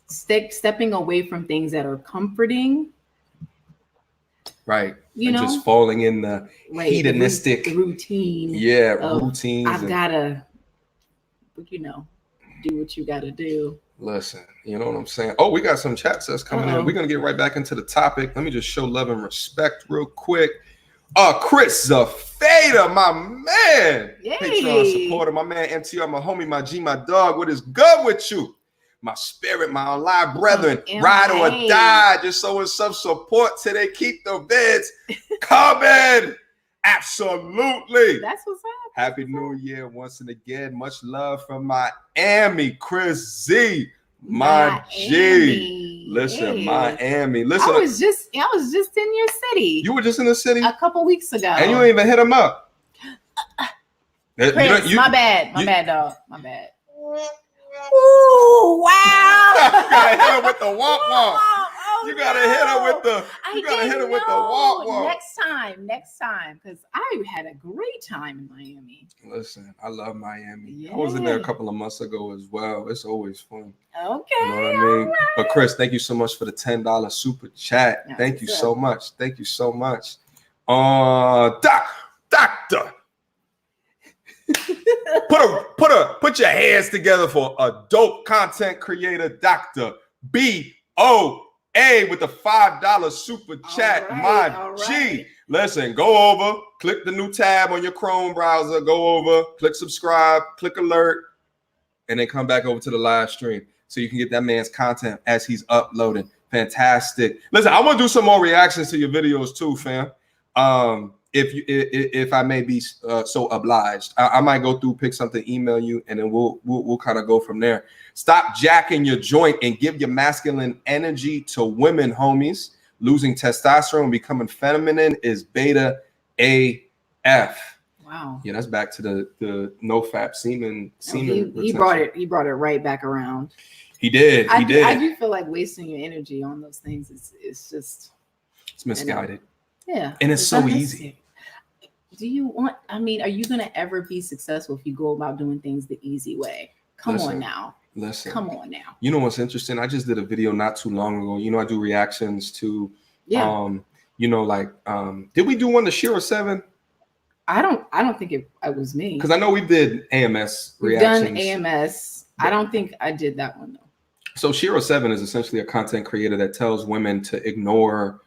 S2: stepping away from things that are comforting,
S1: right? Just falling in the hedonistic
S2: routine.
S1: Routines.
S2: I've gotta, do what you gotta do.
S1: Listen, you know what I'm saying? Oh, we got some chat that's coming in. We're gonna get right back into the topic. Let me just show love and respect real quick. Chris Zafeda, my man.
S2: Yay.
S1: Patreon supporter, my man MTR, my homie, my G, my dog. What is good with you? My spirit, my online brethren, ride or die. Just showing some support till they keep the vids coming. Absolutely.
S2: That's what's up.
S1: Happy New Year once and again. Much love from Miami, Chris Z, my G. Listen,
S2: hey.
S1: Miami. Listen,
S2: I was just in your city.
S1: You were just in the city
S2: a couple weeks ago,
S1: and you ain't even hit him up.
S2: Chris, my bad, dog. My bad. Ooh, wow!
S1: You gotta hit him with the walk.
S2: Oh,
S1: you gotta hit him with the. You gotta hit him with the walk.
S2: Next time, because I had a great time in Miami.
S1: Listen, I love Miami.
S2: Yeah.
S1: I was in there a couple of months ago as well. It's always fun.
S2: Okay,
S1: you know what I mean. Right. But Chris, thank you so much for the $10 super chat.
S2: That's
S1: thank you
S2: good.
S1: so much. Thank you so much. Doctor. Put your hands together for a dope content creator, Dr. BOA with the $5 super chat. My G. Listen, go over, click the new tab on your Chrome browser, go over, click subscribe, click alert, and then come back over to the live stream so you can get that man's content as he's uploading. Fantastic. Listen, I want to do some more reactions to your videos too, fam. If I may be so obliged, I might go through, pick something, email you, and then we'll kind of go from there. Stop jacking your joint and give your masculine energy to women, homies. Losing testosterone, becoming feminine is beta AF.
S2: Wow.
S1: Yeah, that's back to the no fap semen.
S2: He brought it right back around.
S1: He did.
S2: I do feel like wasting your energy on those things it's
S1: misguided.
S2: Yeah.
S1: And it's so easy.
S2: Do you want, are you going to ever be successful if you go about doing things the easy way? Come on now. Come on now.
S1: You know what's interesting? I just did a video not too long ago. You know, I do reactions to, did we do one to Shiro 7?
S2: I don't think it was me.
S1: Because I know we did AMS reactions.
S2: We've done AMS. I don't think I did that one though. So
S1: Shiro 7 is essentially a content creator that tells women to ignore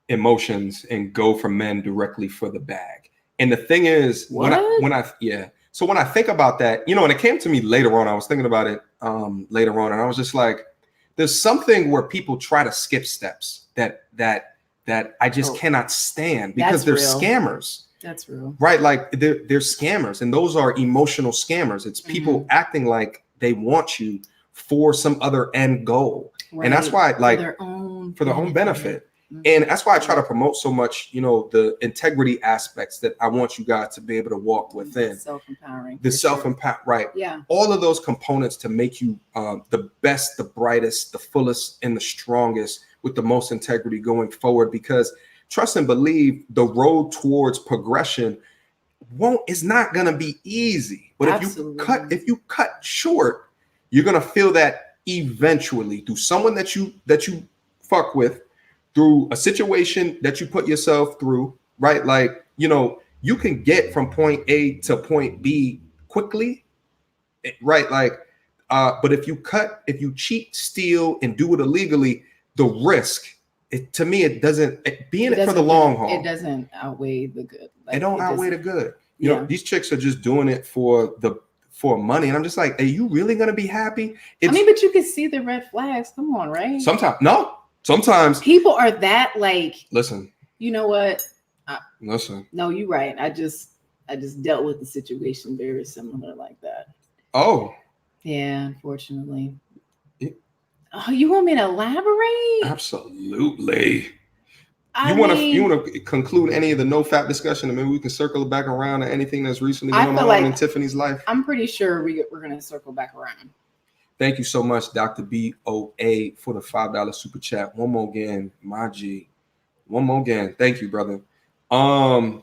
S1: emotions and go for men directly for the bag. And the thing is, when I think about that, you know, and it came to me later on, I was thinking about it later on, and I was just like, there's something where people try to skip steps that I just cannot stand because they're scammers.
S2: That's real.
S1: Right. Like they're scammers, and those are emotional scammers. It's people acting like they want you for some other end goal. Right. And that's why, like, for their own benefit. And that's why I try to promote so much, you know, the integrity aspects that I want you guys to be able to walk within.
S2: Self-empowering.
S1: The self-empower, right.
S2: Yeah.
S1: All of those components to make you the best, the brightest, the fullest, and the strongest with the most integrity going forward. Because trust and believe, the road towards progression is not going to be easy. But if you cut short, you're going to feel that eventually through someone that you fuck with, through a situation that you put yourself through, right? Like, you know, you can get from point A to point B quickly, right? Like, but if you cheat, steal, and do it illegally, the risk, to me, it doesn't for the long haul.
S2: It doesn't outweigh the good.
S1: Like, it don't outweigh the good. You know, these chicks are just doing it for money. And I'm just like, are you really going to be happy?
S2: But you can see the red flags. Come on, right?
S1: Sometimes
S2: people are that like,
S1: listen,
S2: you know what?
S1: Listen.
S2: No, you're right. I just dealt with the situation very similar like that.
S1: Oh.
S2: Yeah, unfortunately. Oh, you want me to elaborate?
S1: Absolutely. You want to conclude any of the no fap discussion, and maybe we can circle back around to anything that's recently going on in Tiffany's life.
S2: I'm pretty sure we're going to circle back around.
S1: Thank you so much, Dr. BOA, for the $5 super chat. One more again, my G. One more again. Thank you, brother.
S2: No,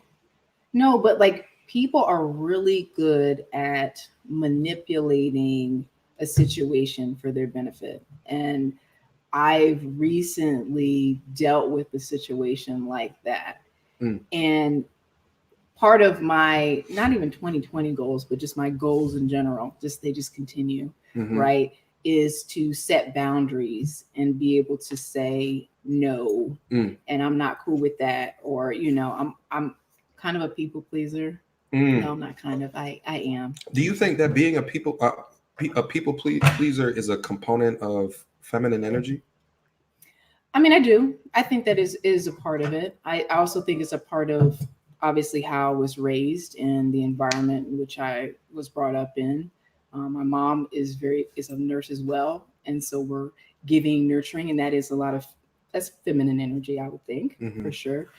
S2: but like people are really good at manipulating a situation for their benefit. And I've recently dealt with a situation like that. And part of my, not even 2020 goals, but just my goals in general, they just continue, right, is to set boundaries and be able to say, no,
S1: Mm.
S2: and I'm not cool with that, or I'm kind of a people pleaser. No, I'm not kind of. I am.
S1: Do you think that being a people pleaser is a component of feminine energy?
S2: I mean, I do. I think that is a part of it. I also think it's a part of obviously how I was raised and the environment in which I was brought up in. My mom is a nurse as well, and so we're giving, nurturing, and that is a lot of that's feminine energy, I would think,
S1: Mhm.
S2: for sure.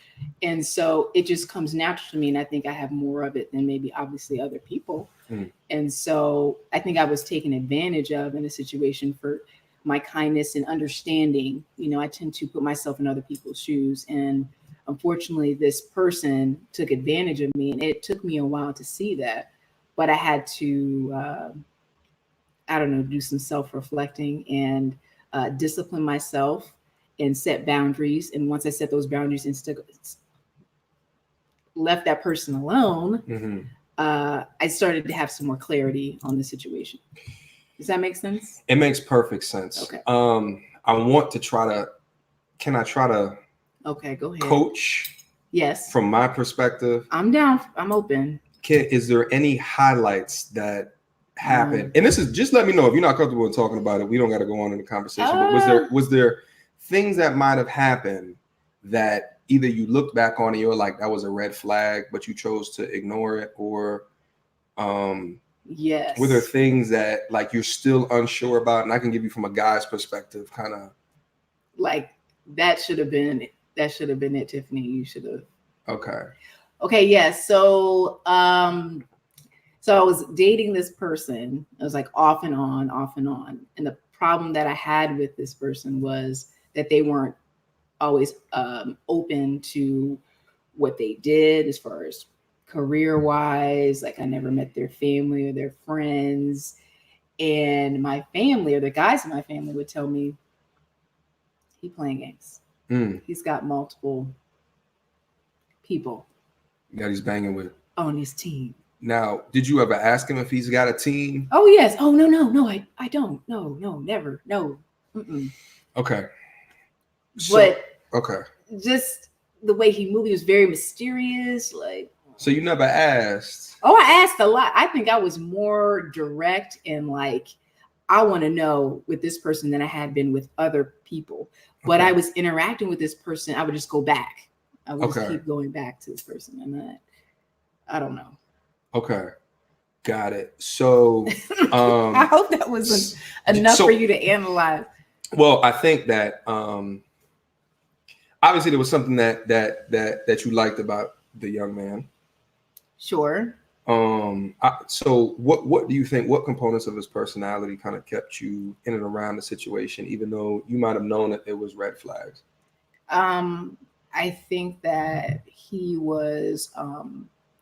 S2: And so it just comes natural to me, and I think I have more of it than maybe obviously other people.
S1: Mm.
S2: And so I think I was taken advantage of in a situation for my kindness and understanding. I tend to put myself in other people's shoes. And unfortunately, this person took advantage of me. And it took me a while to see that. But I had to, I don't know, do some self reflecting and discipline myself and set boundaries. And once I set those boundaries and left that person alone,
S1: Mm-hmm.
S2: I started to have some more clarity on the situation. Does that make sense?
S1: It makes perfect sense.
S2: Okay.
S1: I want to try to. Can I try to?
S2: Okay, go ahead.
S1: Coach.
S2: Yes.
S1: From my perspective,
S2: I'm down. I'm open.
S1: Is there any highlights that happened? And this is just let me know if you're not comfortable with talking about it. We don't got to go on in the conversation. But was there things that might have happened that either you looked back on and you're like that was a red flag, but you chose to ignore it, or
S2: yes,
S1: were there things that like you're still unsure about? And I can give you from a guy's perspective, kind of
S2: like that should have been it, Tiffany. You should have. Okay. Yes. So so I was dating this person. I was like off and on. And the problem that I had with this person was that they weren't always open to what they did as far as career wise. Like I never met their family or their friends. And my family or the guys in my family would tell me, he playing games. He's got multiple people
S1: that he's banging with
S2: on his team.
S1: Now, did you ever ask him if he's got a team?
S2: Oh, yes. Oh, no, I don't. No, never. No. Mm-mm.
S1: Okay.
S2: But
S1: okay.
S2: Just the way he moved, he was very mysterious. Like,
S1: so you never asked?
S2: Oh, I asked a lot. I think I was more direct and like, I want to know with this person than I had been with other people. But I was interacting with this person. I would just go back. I would just keep going back to this person. And I don't know.
S1: Okay. Got it. So
S2: I hope that was enough for you to analyze.
S1: Well, I think that obviously there was something that you liked about the young man.
S2: Sure.
S1: So what do you think, what components of his personality kind of kept you in and around the situation, even though you might have known that there was red flags?
S2: I think that he was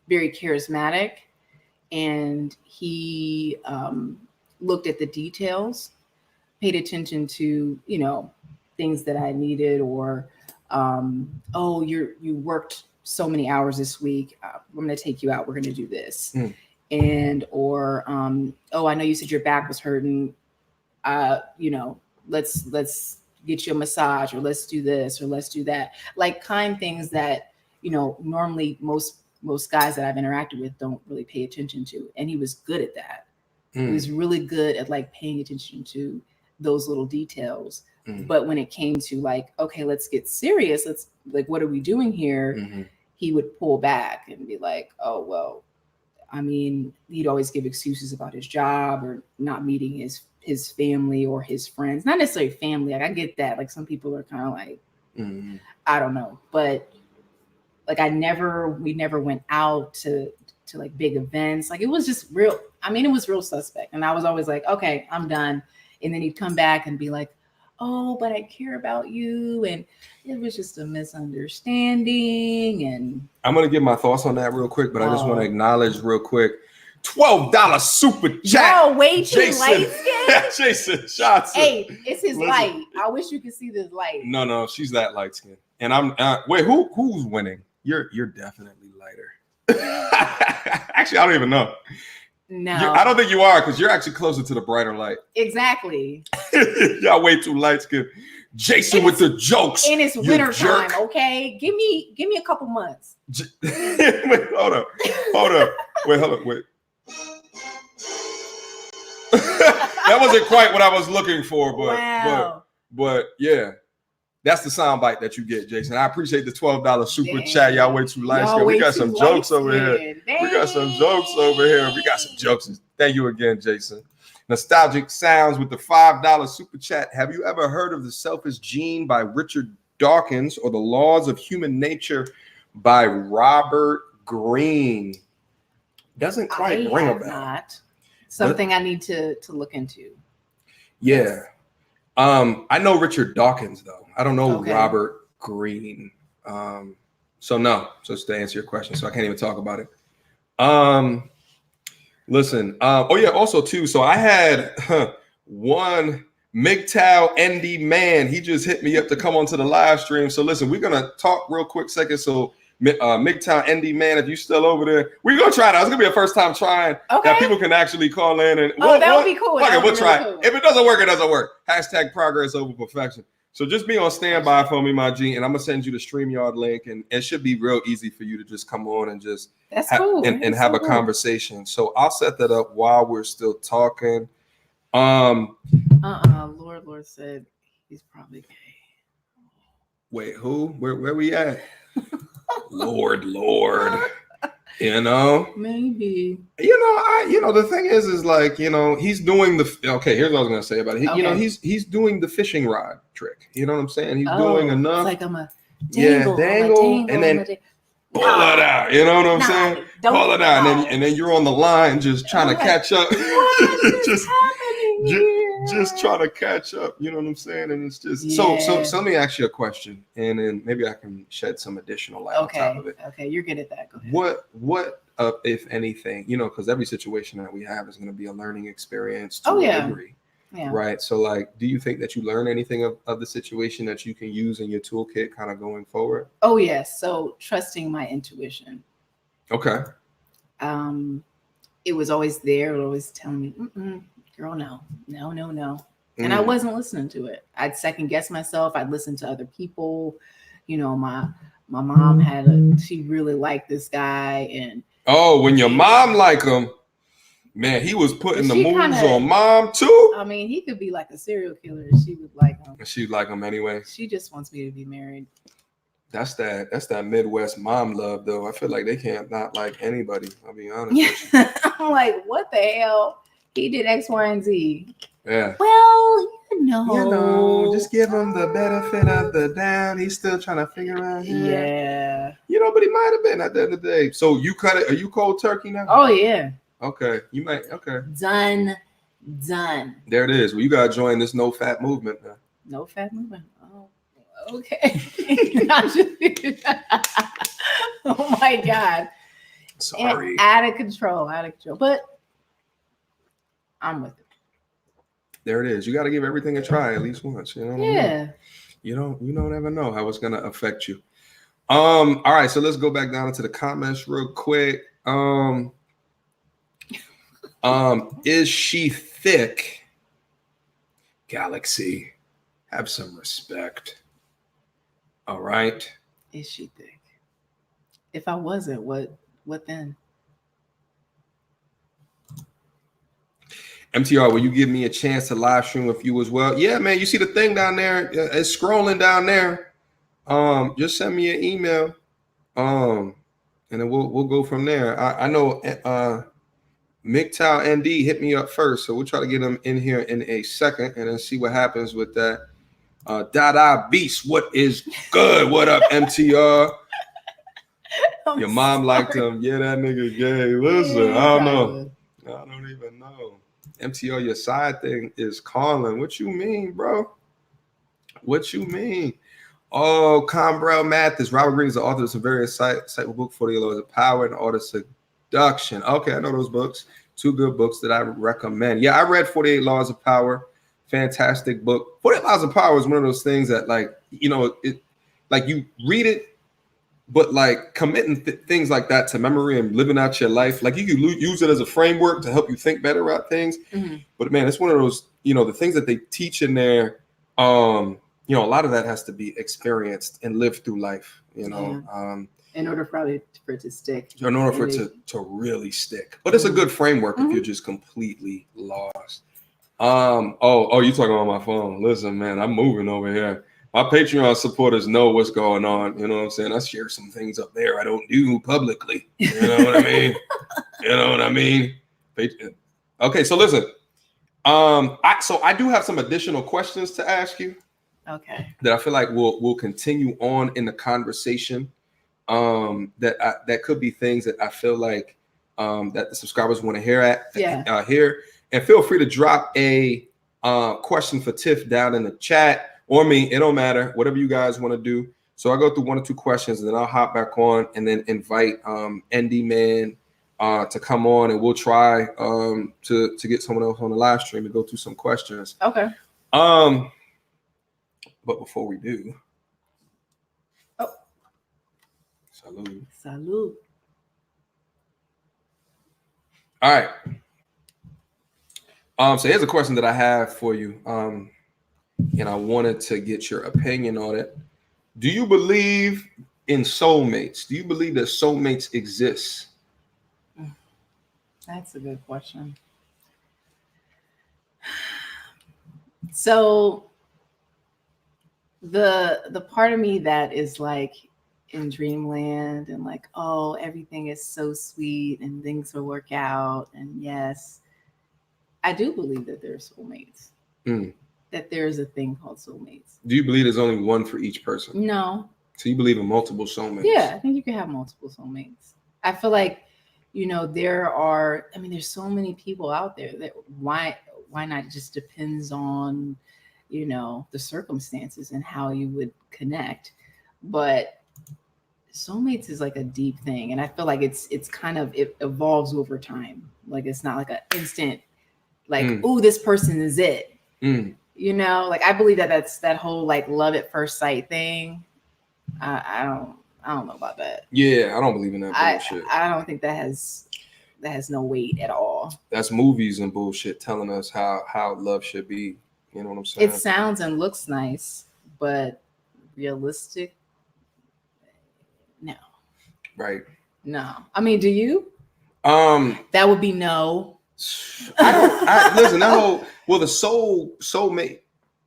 S2: very charismatic, and he looked at the details, paid attention to, things that I needed, or, you worked so many hours this week. I'm going to take you out. We're going to do this. And, or, I know you said your back was hurting. Let's get you a massage, or let's do this, or let's do that. Like kind things that, normally most guys that I've interacted with don't really pay attention to. And he was good at that. He was really good at like paying attention to those little details. But when it came to like, okay, let's get serious. Let's like, what are we doing here? He would pull back and be like, oh, well, I mean, he'd always give excuses about his job or not meeting his family or his friends. Not necessarily family. Like I get that. Like some people are kind of like, I don't know. But like we never went out to like big events. Like it was just real. I mean, it was real suspect. And I was always like, okay, I'm done. And then he'd come back and be like, oh, but I care about you. And it was just a misunderstanding. And
S1: I'm going to give my thoughts on that real quick, but I just want to acknowledge real quick, $12 super chat.
S2: Yo, way too light skin.
S1: Jason Johnson.
S2: Hey, it's his light. I wish you could see this light.
S1: No, she's that light skin. And I'm wait, who's winning? You're definitely lighter. Actually, I don't even know.
S2: No,
S1: I don't think you are, because you're actually closer to the brighter light.
S2: Exactly.
S1: Y'all way too light skinned. Jason with the jokes.
S2: And it's
S1: you
S2: winter
S1: jerk.
S2: time, okay? Give me a couple months.
S1: Wait, hold up. Wait. That wasn't quite what I was looking for, but yeah. That's the soundbite that you get, Jason. I appreciate the $12 super chat. Y'all way too light. We got some jokes over here. We got some jokes over here. We got some jokes. Thank you again, Jason. Nostalgic Sounds with the $5 super chat. Have you ever heard of The Selfish Gene by Richard Dawkins or The Laws of Human Nature by Robert Greene? Doesn't quite ring a bell.
S2: Not. Something I need to look into.
S1: Yeah. I know Richard Dawkins though. I don't know Robert Greene. So just to answer your question, so I can't even talk about it. Listen. Also too. So I had one MGTOW ND man. He just hit me up to come onto the live stream. So listen, we're gonna talk real quick second. So MGTOW ND man, if you still over there, we're gonna try it out. It's gonna be a first time trying that people can actually call in and
S2: that would be cool.
S1: We'll try it. Cool. If it doesn't work, it doesn't work. # progress over perfection. So just be on standby for me, my G, and I'm gonna send you the StreamYard link, and it should be real easy for you to just come on and just and have a conversation. So I'll set that up while we're still talking.
S2: Lord said he's probably gay.
S1: Wait, who? Where we at? Lord. Maybe. The thing is like, he's doing here's what I was gonna say about it. He's doing the fishing rod trick. You know what I'm saying? He's doing enough.
S2: It's like I'm a dangle,
S1: and then pull it out. You know what I'm saying? Pull it out, and then you're on the line just trying to catch up. just trying to catch up. You know what I'm saying? And it's just so let me ask you a question, and then maybe I can shed some additional light on top of it. Okay, you're good at that. Go ahead. What if anything, because every situation that we have is going to be a learning experience to a degree. Yeah. Right. So like, do you think that you learn anything of the situation that you can use in your toolkit kind of going forward? Oh, yes. So trusting my intuition. Okay. It was always there. It was always telling me, girl, no. And I wasn't listening to it. I'd second guess myself. I'd listen to other people. My mom she really liked this guy. And when your mom liked him, man, he was putting the moves on mom too. I mean, he could be like a serial killer. She would like him. She'd like him anyway. She just wants me to be married. That's that Midwest mom love, though. I feel like they can't not like anybody. I'll be honest with you. I'm like, what the hell? He did X, Y, and Z. Yeah. Well, just give him the benefit of the doubt. He's still trying to figure out. Yeah. But he might have been at the end of the day. So you cut it. Are you cold turkey now? Oh yeah. Okay. You might. Okay. Done. There it is. Well, you gotta join this no fat movement now. No fat movement. Oh. Okay. Oh my God. Sorry. Out of control. But I'm with it. There it is. You got to give everything a try at least once. You know. Yeah. You don't ever know how it's gonna affect you. All right. So let's go back down into the comments real quick. Is she thick? Galaxy, have some respect. All right. Is she thick? If I wasn't, what then? MTR, will you give me a chance to live stream with you as well? Yeah, man. You see the thing down there? It's scrolling down there. Just send me an email. And then we'll go from there. I know MGTOW ND hit me up first, so we'll try to get him in here in a second and then see what happens with that. Dada Beast, what is good? What up, MTR? Your mom liked him. Yeah, that nigga gay. Listen, I don't know. I don't even know. MTR, your side thing is calling. What you mean, bro? What you mean? Oh, Combrell Mathis. Robert Greene is the author of some very insightful book, 48 Laws of Power and the Art of Seduction. Okay, I know those books. 2 good books that I recommend. Yeah, I read 48 Laws of Power. Fantastic book. 48 Laws of Power is one of those things that, you read it, but like committing things like that to memory and living out your life, like you can use it as a framework to help you think better about things. Mm-hmm. But man, it's one of those, the things that they teach in there, you know, a lot of that has to be experienced and lived through life, you know.
S2: In order for it to stick.
S1: In order for it to really stick. But it's a good framework if you're just completely lost. You talking on my phone. Listen, man, I'm moving over here. My Patreon supporters know what's going on. You know what I'm saying? I share some things up there I don't do publicly. You know what I mean? You know what I mean? Okay, so listen. I do have some additional questions to ask you.
S2: Okay.
S1: That I feel like we'll continue on in the conversation. That could be things that I feel like that the subscribers want to hear here. And feel free to drop a question for Tiff down in the chat or me. It don't matter, whatever you guys want to do. So I'll go through 1 or 2 questions and then I'll hop back on and then invite ND Man to come on, and we'll try to get someone else on the live stream to go through some questions.
S2: Okay.
S1: But before we do, salute.
S2: Salute.
S1: All right. So here's a question that I have for you. And I wanted to get your opinion on it. Do you believe in soulmates? Do you believe that soulmates exist?
S2: That's a good question. So the part of me that is like in dreamland and like, oh, everything is so sweet and things will work out. And yes, I do believe that there are soulmates. That there is a thing called soulmates.
S1: Do you believe there's only one for each person?
S2: No.
S1: So you believe in multiple soulmates?
S2: Yeah, I think you can have multiple soulmates. I feel like, you know, there's so many people out there that why not? It just depends on, you know, the circumstances and how you would connect. But soulmates is like a deep thing. And I feel like it evolves over time. Like it's not like an instant, like, oh, this person is it. You know, like I believe that's that whole like love at first sight thing. I don't know about that.
S1: Yeah, I don't believe in that bullshit.
S2: I don't think that has no weight at all.
S1: That's movies and bullshit telling us how love should be. You know what I'm saying?
S2: It sounds and looks nice, but realistic? No.
S1: Right.
S2: No. I mean, do you? That would be no.
S1: Listen, the soulmate.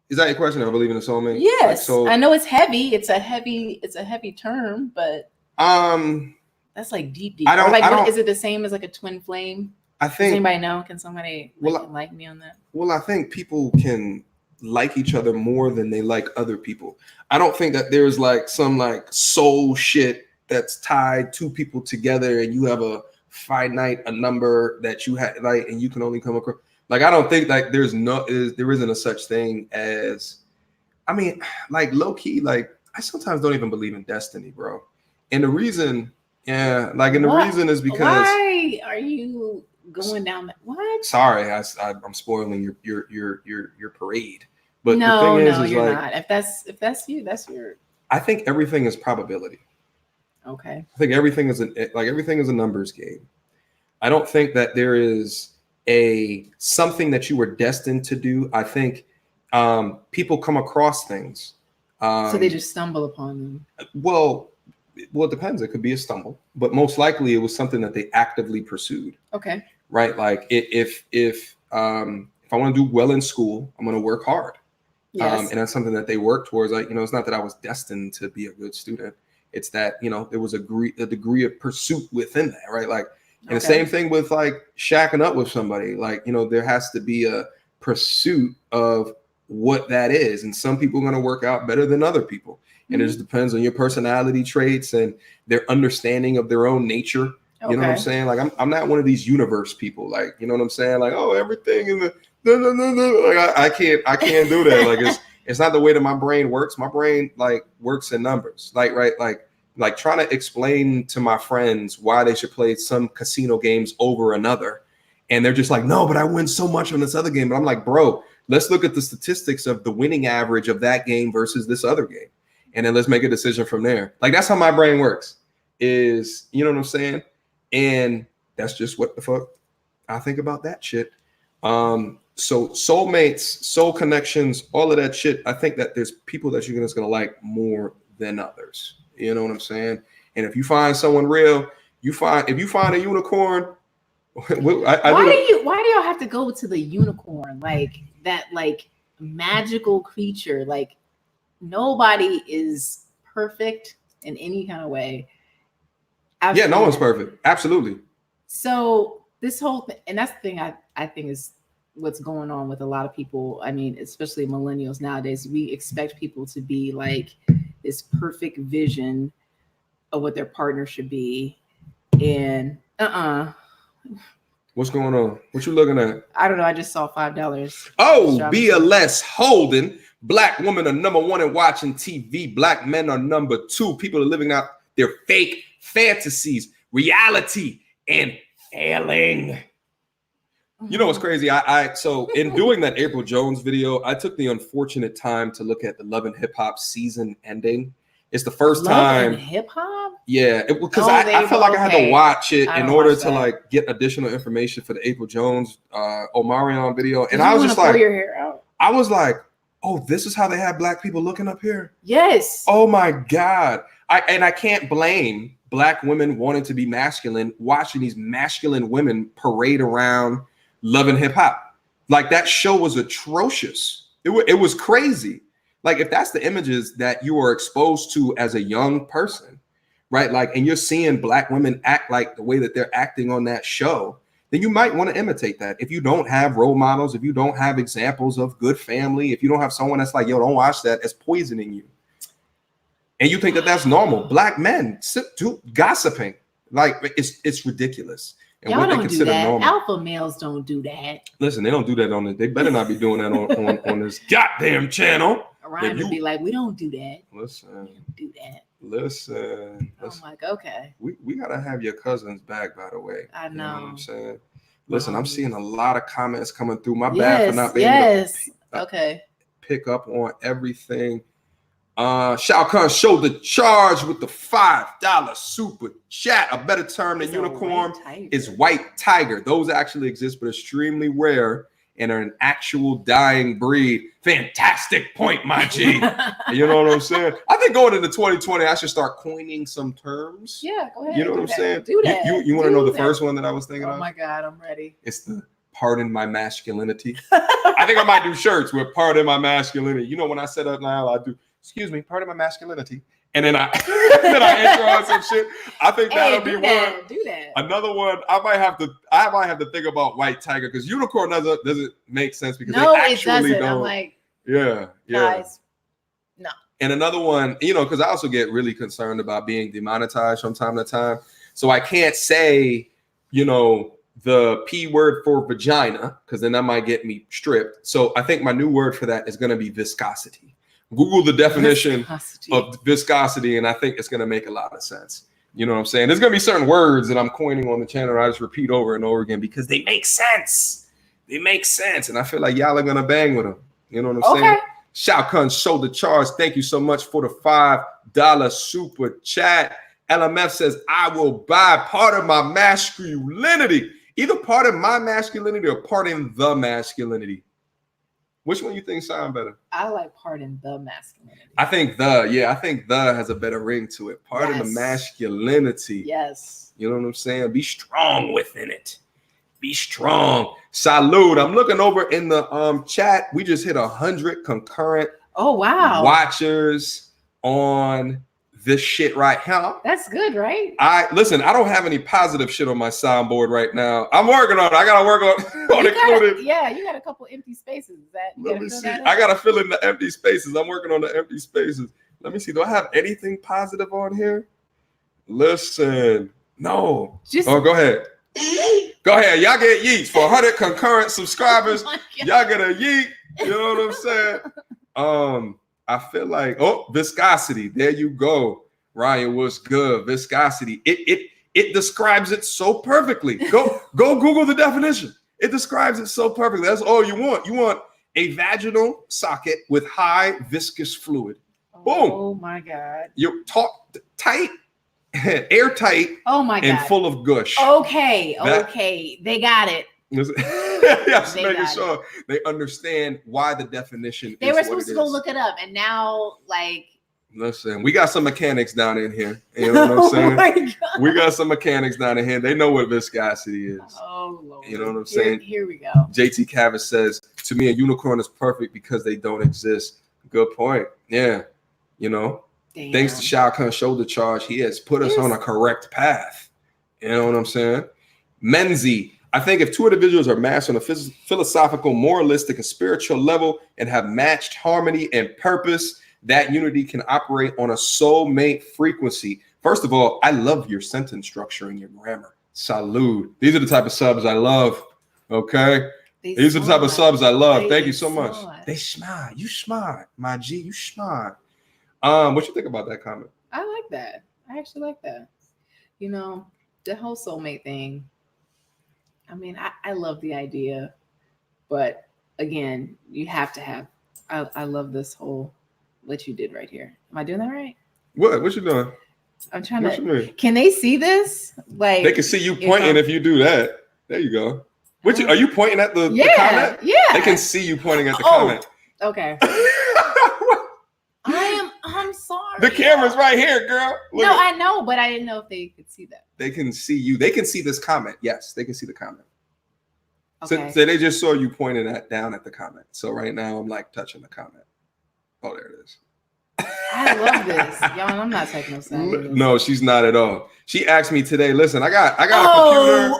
S1: Is that your question? I believe in a soulmate?
S2: Yes. Like, I know it's heavy. It's a heavy term, but that's like deep. Is it the same as like a twin flame?
S1: I think.
S2: Does anybody know? Can somebody like me on that?
S1: Well, I think people can like each other more than they like other people. I don't think that there's like some like soul shit that's tied two people together and you have a number that you have, like, and you can only come across. Like, I don't think like there isn't a such thing as, I mean, like low key, like I sometimes don't even believe in destiny, bro. And the reason, reason is because
S2: why are you going down that? What?
S1: Sorry, I'm spoiling your parade. But
S2: no,
S1: the thing is
S2: you're
S1: like,
S2: not. If that's you, that's your.
S1: I think everything is probability.
S2: Okay.
S1: I think everything is a numbers game. I don't think that there is something that you were destined to do. I think people come across things.
S2: So they just stumble upon them. Well,
S1: it depends. It could be a stumble, but most likely it was something that they actively pursued.
S2: Okay.
S1: Right. Like if I want to do well in school, I'm going to work hard.
S2: Yes.
S1: And that's something that they work towards. Like, it's not that I was destined to be a good student. It's that, there was a degree of pursuit within that. Right. Like, and the same thing with like shacking up with somebody. Like, there has to be a pursuit of what that is. And some people are going to work out better than other people. And it just depends on your personality traits and their understanding of their own nature. You know what I'm saying? Like, I'm not one of these universe people. Like, you know what I'm saying? Like, oh, everything in the like I can't do that. Like, it's not the way that my brain works. My brain like works in numbers. Like trying to explain to my friends why they should play some casino games over another. And they're just like, no, but I win so much on this other game. But I'm like, bro, let's look at the statistics of the winning average of that game versus this other game. And then let's make a decision from there. Like, that's how my brain works, is, you know what I'm saying? And that's just what the fuck I think about that shit. So soulmates, soul connections, all of that shit. I think that there's people that you're just gonna like more than others. You know what I'm saying? And if you find someone real, if you find a unicorn,
S2: why do y'all have to go to the unicorn, like that, like magical creature? Like nobody is perfect in any kind of way.
S1: Yeah, no one's perfect. Absolutely.
S2: So this whole thing, and that's the thing I think is what's going on with a lot of people. I mean, especially millennials nowadays, we expect people to be like this perfect vision of what their partner should be. And
S1: what's going on? What you looking at?
S2: I don't know. I just saw $5.
S1: Oh, BLS Holden. Black women are number one in watching TV. Black men are number two. People are living out their fake fantasies, reality, and failing. You know what's crazy? So in doing that April Jones video, I took the unfortunate time to look at the Love and Hip Hop season ending. It's the first time.
S2: Hip hop?
S1: Yeah, because I felt like I had to watch it in order to like get additional information for the April Jones Omarion video, and I was just like,
S2: your hair out?
S1: I was like, oh, this is how they have black people looking up here.
S2: Yes.
S1: Oh my God. I can't blame black women wanting to be masculine, watching these masculine women parade around Love and Hip Hop. Like that show was atrocious. It was crazy. Like if that's the images that you are exposed to as a young person, right? Like, and you're seeing black women act like the way that they're acting on that show, then you might want to imitate that. If you don't have role models, if you don't have examples of good family, if you don't have someone that's like, yo, don't watch that, it's poisoning you. And you think that that's normal. Black men gossiping, like it's ridiculous. And
S2: y'all
S1: what
S2: don't
S1: they consider
S2: do that.
S1: normal.
S2: Alpha males don't do that.
S1: Listen, they don't do that on it. They better not be doing that on this goddamn channel.
S2: Ryan would be like, we don't do that.
S1: Listen,
S2: we don't do that.
S1: Listen.
S2: I'm like, okay.
S1: We gotta have your cousins back, by the way.
S2: I know.
S1: You know what I'm saying? Listen, I'm seeing a lot of comments coming through. My bad for not being able to pick up on everything. Shao Kahn showed the charge with the $5 super chat. A better term than unicorn is white tiger. Those actually exist, but extremely rare and are an actual dying breed. Fantastic point, my G. You know what I'm saying? I think going into 2020, I should start coining some terms.
S2: Yeah, go ahead.
S1: You know what I'm saying?
S2: Do that.
S1: You want to know the first one that I was thinking of?
S2: Oh my God, I'm ready.
S1: It's the pardon my masculinity. I think I might do shirts with pardon my masculinity. You know, when I set up now, I do, excuse me, pardon my masculinity. And then I intro on some shit. I think that'll be one.
S2: Do that.
S1: Another one. I might have to think about white tiger because unicorn doesn't make sense because
S2: no,
S1: they actually
S2: it doesn't.
S1: don't.
S2: I'm like,
S1: yeah.
S2: Guys, no.
S1: And another one, you know, because I also get really concerned about being demonetized from time to time. So I can't say, you know, the P word for vagina because then that might get me stripped. So I think my new word for that is going to be viscosity. Google the definition of viscosity, and I think it's going to make a lot of sense. You know what I'm saying? There's going to be certain words that I'm coining on the channel I just repeat over and over again because they make sense. They make sense, and I feel like y'all are going to bang with them. You know what I'm saying? Shao Kahn show the charge. Thank you so much for the $5 super chat. LMF says, I will buy part of my masculinity. Either part of my masculinity or part in the masculinity. Which one you think sound better?
S2: I like pardon the masculinity.
S1: I think the has a better ring to it. Pardon the masculinity.
S2: Yes.
S1: You know what I'm saying? Be strong within it. Be strong. Salute. I'm looking over in the chat. We just hit 100 concurrent watchers on this shit right here.
S2: That's good, right?
S1: I don't have any positive shit on my soundboard right now. I'm working on it. I gotta work on including.
S2: Yeah, you got a couple empty spaces.
S1: Let me see. I gotta fill in the empty spaces. I'm working on the empty spaces. Let me see. Do I have anything positive on here? Listen, no. Go ahead. Go ahead. Y'all get yeets for 100 concurrent subscribers. Y'all get a yeet. You know what I'm saying? I feel like, viscosity. There you go. Ryan, what's good? Viscosity. It describes it so perfectly. Go Google the definition. It describes it so perfectly. That's all you want. You want a vaginal socket with high viscous fluid. Boom.
S2: Oh my God.
S1: You're tight, airtight.
S2: Oh my God.
S1: And full of gush.
S2: Okay. They got it.
S1: Yeah, just
S2: They
S1: making
S2: got
S1: sure they understand why the definition
S2: They
S1: is
S2: were
S1: what
S2: supposed
S1: it
S2: to go
S1: is.
S2: look it up, and now like.
S1: Listen, we got some mechanics down in here. You know what I'm saying?
S2: Oh my God.
S1: We got some mechanics down in here. They know what viscosity is.
S2: Oh Lord.
S1: You know what I'm saying?
S2: Here we go.
S1: JT Cavitt says, to me, a unicorn is perfect because they don't exist. Good point. Yeah. You know,
S2: Damn.
S1: thanks to Shao Kahn's shoulder charge, he has put us on a correct path. You know what I'm saying? Menzie, I think if two individuals are matched on a philosophical, moralistic, and spiritual level and have matched harmony and purpose, that unity can operate on a soulmate frequency. First of all, I love your sentence structure and your grammar. Salud. These are the type of subs I love. Okay. These are the type of subs I love. Thank you so much. They smart. You smart, my G. You smart. What you think about that comment?
S2: I like that. I actually like that. You know, the whole soulmate thing. I mean, I love the idea, but again, you have to have. I love this whole what you did right here. Am I doing that right?
S1: What you doing?
S2: I'm trying
S1: What
S2: to.
S1: you mean?
S2: Can they see this? Like
S1: they can see you pointing if you do that. There you go. Are you pointing at the comment?
S2: Yeah.
S1: They can see you pointing at the comment.
S2: Okay. I'm sorry.
S1: The camera's right here, girl. Look
S2: I know, but I didn't know if they could see that.
S1: They can see you. They can see this comment. Yes, they can see the comment.
S2: Okay.
S1: So they just saw you pointing down at the comment. So right now I'm like touching the comment. Oh, there it is.
S2: I love this. Y'all, I'm not taking no side.
S1: No, she's not at all. She asked me today, listen, I got a computer.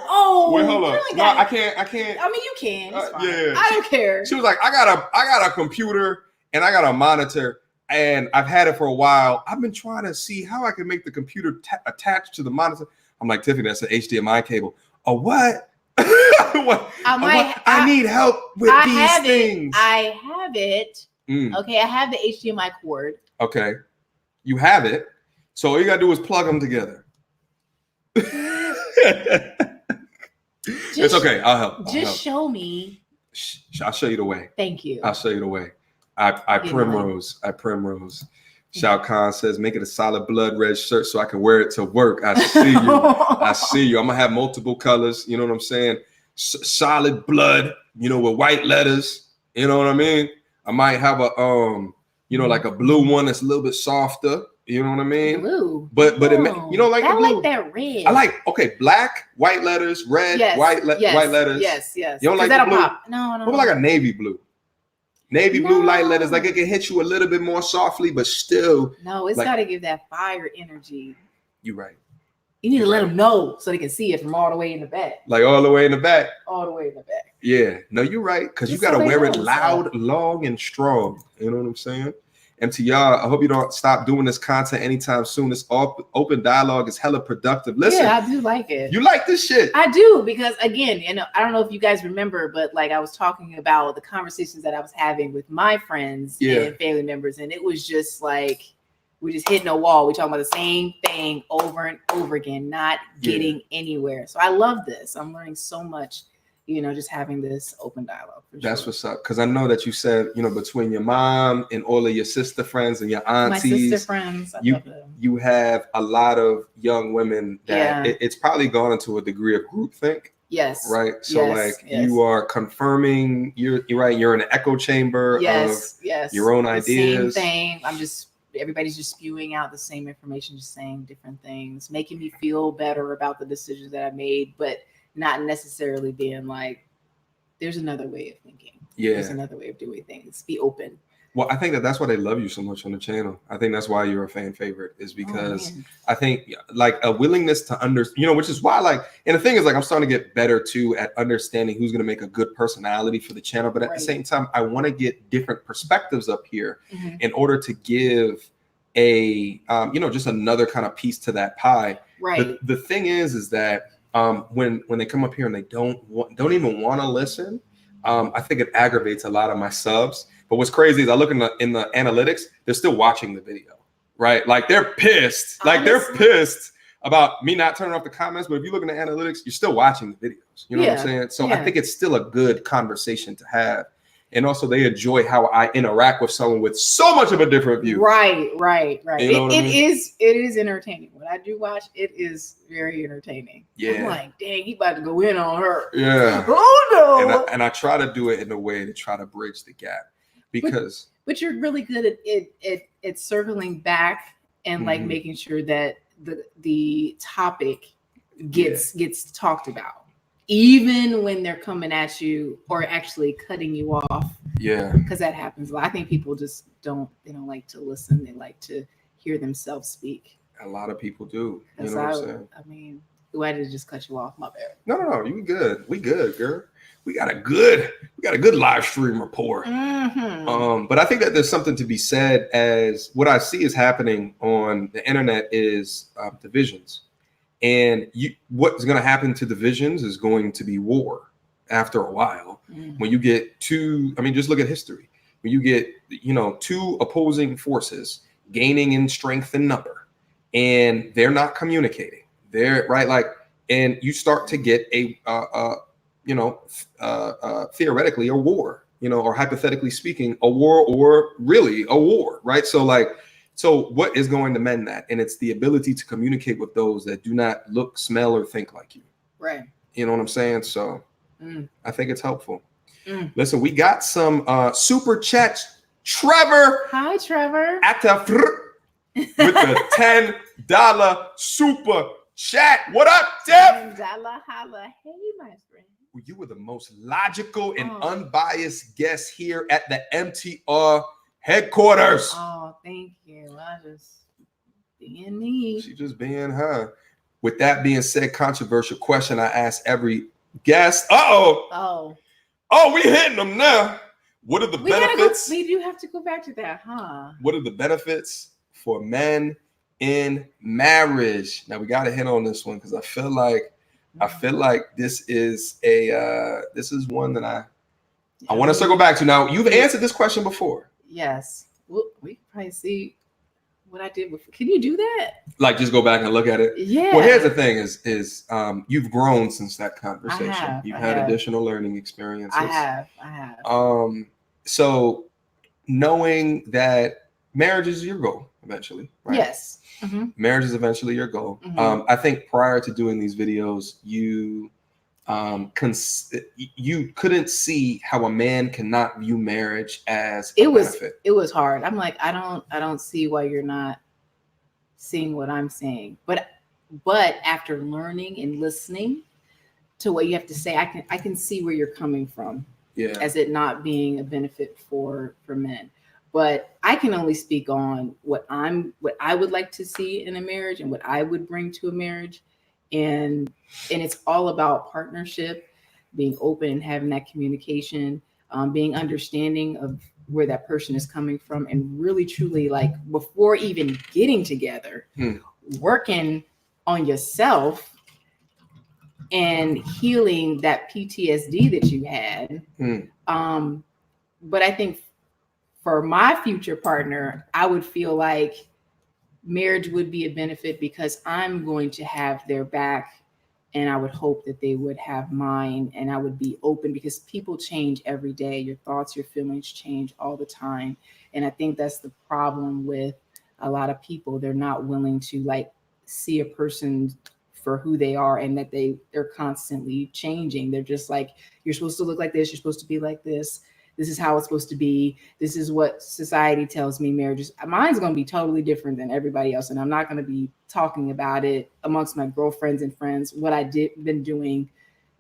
S1: Wait, hold up. No, I can't.
S2: I mean, you can. It's fine.
S1: Yeah.
S2: I don't care.
S1: She was like, I got a computer and I got a monitor and I've had it for a while. I've been trying to see how I can make the computer attached to the monitor. I'm like, Tiffany, that's an HDMI cable. A what? I need help with these things.
S2: I have it. Okay, I have the HDMI cord.
S1: Okay, you have it. So all you gotta do is plug them together. It's okay. I'll help.
S2: Show me.
S1: I'll show you the way.
S2: Thank you.
S1: I'll show you the way. I primrose. Shao Kahn says, make it a solid blood red shirt so I can wear it to work. I see you. I see you. I'm gonna have multiple colors. You know what I'm saying? Solid blood, with white letters. You know what I mean? I might have a like a blue one that's a little bit softer. You know what I mean?
S2: Blue.
S1: But like
S2: I
S1: the blue.
S2: like that red.
S1: I like black, white letters, red, white letters.
S2: Yes.
S1: You don't like
S2: that'll
S1: the blue?
S2: pop. No.
S1: What about like a navy blue? Navy blue light letters, like it can hit you a little bit more softly, but still.
S2: No, it's got to give that fire energy.
S1: You're right.
S2: You need to let them know so they can see it from all the way in the back.
S1: Like all the way in the back.
S2: All the way in the back.
S1: Yeah. No, you're right. Because you got to wear it loud, long, and strong. You know what I'm saying? And to y'all, I hope you don't stop doing this content anytime soon. This open dialogue is hella productive. Listen.
S2: Yeah, I do like it.
S1: You like this shit.
S2: I do, because again, I don't know if you guys remember, but like I was talking about the conversations that I was having with my friends and family members, and it was just like we just hitting a wall. We talking about the same thing over and over again, not getting anywhere. So I love this. I'm learning so much, just having this open dialogue.
S1: That's what's up. Because I know that you said, between your mom and all of your sister friends and your aunties,
S2: my sister friends,
S1: you have a lot of young women that it's probably gone into a degree of groupthink.
S2: Yes.
S1: Right. So you are confirming you're right. You're in an echo chamber of your own ideas.
S2: Same thing. Everybody's just spewing out the same information, just saying different things, making me feel better about the decisions that I made, but not necessarily being like, there's another way of thinking. Yeah. There's another way of doing things. Be open.
S1: Well, I think that's why they love you so much on the channel. I think that's why you're a fan favorite, is because I think like a willingness to understand, which is why and the thing is I'm starting to get better too at understanding who's going to make a good personality for the channel. But at the same time, I want to get different perspectives up here in order to give a, just another kind of piece to that pie.
S2: Right.
S1: The thing is that when they come up here and they don't even want to listen, I think it aggravates a lot of my subs. But what's crazy is I look in the analytics, they're still watching the video, right? Like they're pissed. Like they're pissed about me not turning off the comments. But if you look in the analytics, you're still watching the videos. You know what I'm saying? So I think it's still a good conversation to have. and also they enjoy how I interact with someone with so much of a different view.
S2: Right.
S1: You know what I mean?
S2: It is entertaining. When I do watch, it is very entertaining.
S1: Yeah.
S2: I'm like, dang, he about to go in on her.
S1: Yeah.
S2: Oh no.
S1: And I try to do it in a way to try to bridge the gap because.
S2: But you're really good at it circling back and like
S1: Mhm.
S2: making sure that the topic gets talked about, even when they're coming at you or actually cutting you off.
S1: Yeah.
S2: Because that happens a lot. I think people just don't like to listen. They like to hear themselves speak.
S1: A lot of people do. You know what I'm saying?
S2: I mean, why did I just cut you off? My bad.
S1: No. You good. We good, girl. We got a good live stream rapport.
S2: Mm-hmm.
S1: But I think that there's something to be said as what I see is happening on the internet is divisions. And what's going to happen to divisions is going to be war after a while.
S2: Mm-hmm.
S1: When you get just look at history. When you get, two opposing forces gaining in strength and number, and they're not communicating. They're right, like, and you start to get theoretically a war, or hypothetically speaking, a war, or really a war, right? So what is going to mend that? And it's the ability to communicate with those that do not look, smell, or think like you.
S2: Right.
S1: You know what I'm saying? So I think it's helpful. Listen, we got some super chats. Trevor.
S2: Hi, Trevor.
S1: With the $10 super chat. What up, Tiff?
S2: $10 holla. Hey, my friend.
S1: You were the most logical and unbiased guest here at the MTR headquarters.
S2: Oh, thank you. I just being me.
S1: She just being her. With that being said, controversial question I ask every guest. Oh, we hitting them now. What are the benefits?
S2: We do have to go back to that, huh?
S1: What are the benefits for men in marriage? Now we got to hit on this one because I feel like this is one that I want to circle back to. Now you've answered this question before.
S2: Yes, we can probably see what I did before. Can you do that? Like
S1: just go back and look at it.
S2: Yeah.
S1: Well, here's the thing: is you've grown since that conversation. You've had additional learning experiences.
S2: I have.
S1: So knowing that marriage is your goal eventually, right?
S2: Yes. Mm-hmm.
S1: Marriage is eventually your goal. Mm-hmm. I think prior to doing these videos, you couldn't see how a man cannot view marriage as a benefit.
S2: It was hard. I'm like, I don't see why you're not seeing what I'm saying. But after learning and listening to what you have to say, I can see where you're coming from.
S1: Yeah.
S2: As it not being a benefit for men. But I can only speak on what I would like to see in a marriage and what I would bring to a marriage. And it's all about partnership, being open and having that communication, being understanding of where that person is coming from, and really truly, like, before even getting together, working on yourself and healing that PTSD that you had. But I think for my future partner, I would feel like marriage would be a benefit because I'm going to have their back, and I would hope that they would have mine, and I would be open because people change every day. Your thoughts, your feelings change all the time. And I think that's the problem with a lot of people. They're not willing to like see a person for who they are, and that they're constantly changing. They're just like, you're supposed to look like this. You're supposed to be like this. This is how it's supposed to be. This is what society tells me marriage is. Mine's going to be totally different than everybody else. And I'm not going to be talking about it amongst my girlfriends and friends, what I been doing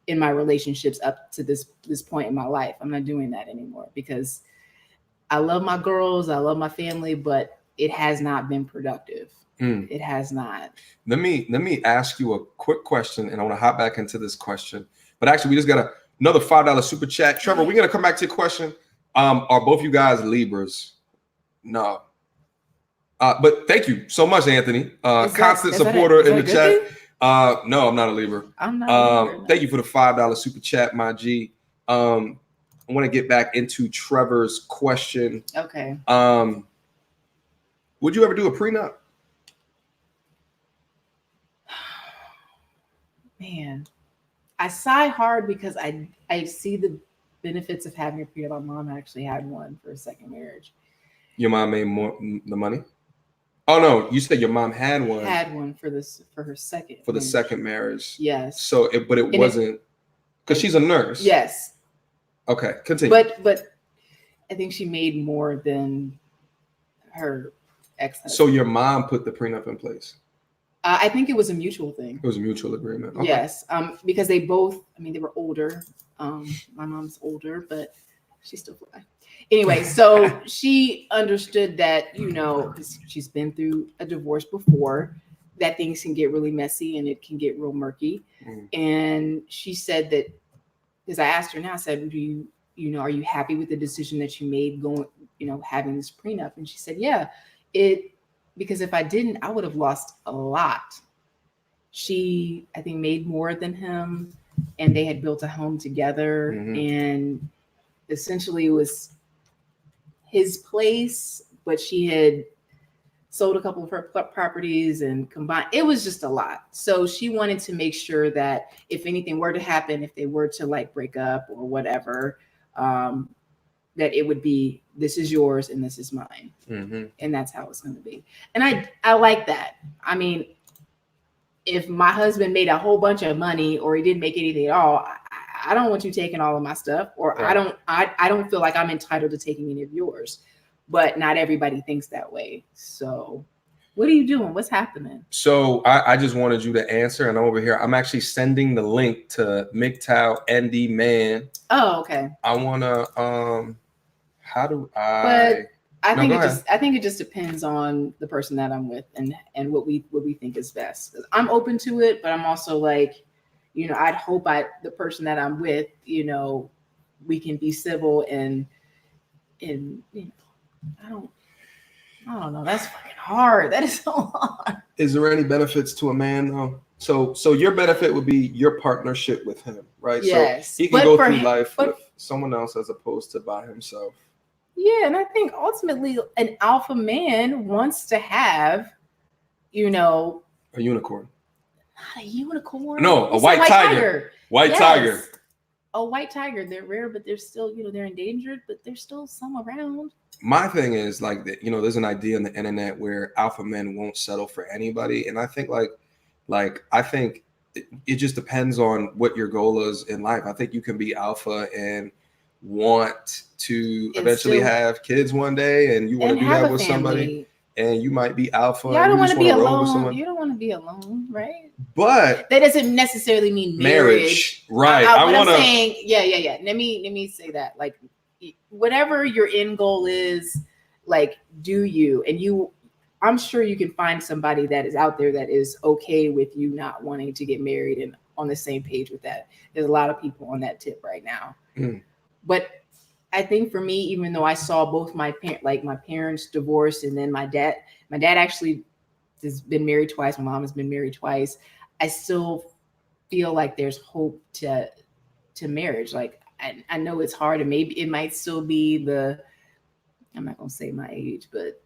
S2: in my relationships up to this point in my life. I'm not doing that anymore because I love my girls. I love my family, but it has not been productive. It has not.
S1: Let me ask you a quick question, and I want to hop back into this question. But actually, we just got another $5 super chat. Trevor, we're gonna come back to your question. Are both you guys Libras? No. But thank you so much, Anthony. Constant supporter in the chat. No, I'm not a Libra.
S2: I'm not. No.
S1: Thank you for the $5 super chat, my G. I want to get back into Trevor's question.
S2: Okay.
S1: Would you ever do a prenup?
S2: Man, I sigh hard because I see the benefits of having a prenup. My mom actually had one for a second marriage.
S1: Your mom made more the money? Oh no, you said your mom had one.
S2: Had one for her second.
S1: For the
S2: marriage.
S1: second marriage.
S2: Yes.
S1: So it wasn't because she's a nurse.
S2: Yes.
S1: Okay, continue.
S2: But I think she made more than her ex-husband.
S1: So your mom put the prenup in place?
S2: I think it was a mutual thing.
S1: It was a mutual agreement. Okay.
S2: Yes. Because they both, they were older. My mom's older, but she's still fly. Anyway, so she understood that, because she's been through a divorce before, that things can get really messy and it can get real murky. And she said that, because I asked her now, I said, are you happy with the decision that you made going, having this prenup? And she said, yeah, because if I didn't, I would have lost a lot. She, I think, made more than him, and they had built a home together. And essentially it was his place, but she had sold a couple of her properties and combined. It was just a lot. So she wanted to make sure that if anything were to happen, if they were to like break up or whatever, that it would be, this is yours and this is mine. And that's how it's going to be. And I like that. If my husband made a whole bunch of money or he didn't make anything at all, I don't want you taking all of my stuff, or right. I don't feel like I'm entitled to taking any of yours. But not everybody thinks that way. So what are you doing? What's happening?
S1: So I just wanted you to answer, and over here I'm actually sending the link to MGTOW ND Man.
S2: Oh, okay.
S1: I wanna how do I?
S2: But I think it just depends on the person that I'm with and what we think is best. I'm open to it, but I'm also like, I'd hope the person that I'm with, we can be civil and I don't know. That's fucking hard. That is so hard.
S1: Is there any benefits to a man though? So your benefit would be your partnership with him, right?
S2: Yes.
S1: So he can go through life with someone else as opposed to by himself.
S2: Yeah, and I think ultimately an alpha man wants to have,
S1: a unicorn.
S2: Not a unicorn.
S1: No, a white tiger. White tiger.
S2: A white tiger. They're rare, but they're still, they're endangered, but there's still some around.
S1: My thing is like that, there's an idea on the internet where alpha men won't settle for anybody. And I think I think it just depends on what your goal is in life. I think you can be alpha and want to eventually have kids one day, and you want to do that with somebody, and you might be alpha.
S2: Yeah, I don't want to be alone. You don't want to be alone, right?
S1: But
S2: that doesn't necessarily mean marriage.
S1: Right.
S2: I'm saying, yeah. Let me say that. Like, whatever your end goal is, like, do you, and I'm sure you can find somebody that is out there that is okay with you not wanting to get married and on the same page with that. There's a lot of people on that tip right now. But I think for me, even though I saw both my parents divorce, and then my dad actually has been married twice. My mom has been married twice. I still feel like there's hope to marriage. Like, I know it's hard, and maybe it might still be I'm not going to say my age, but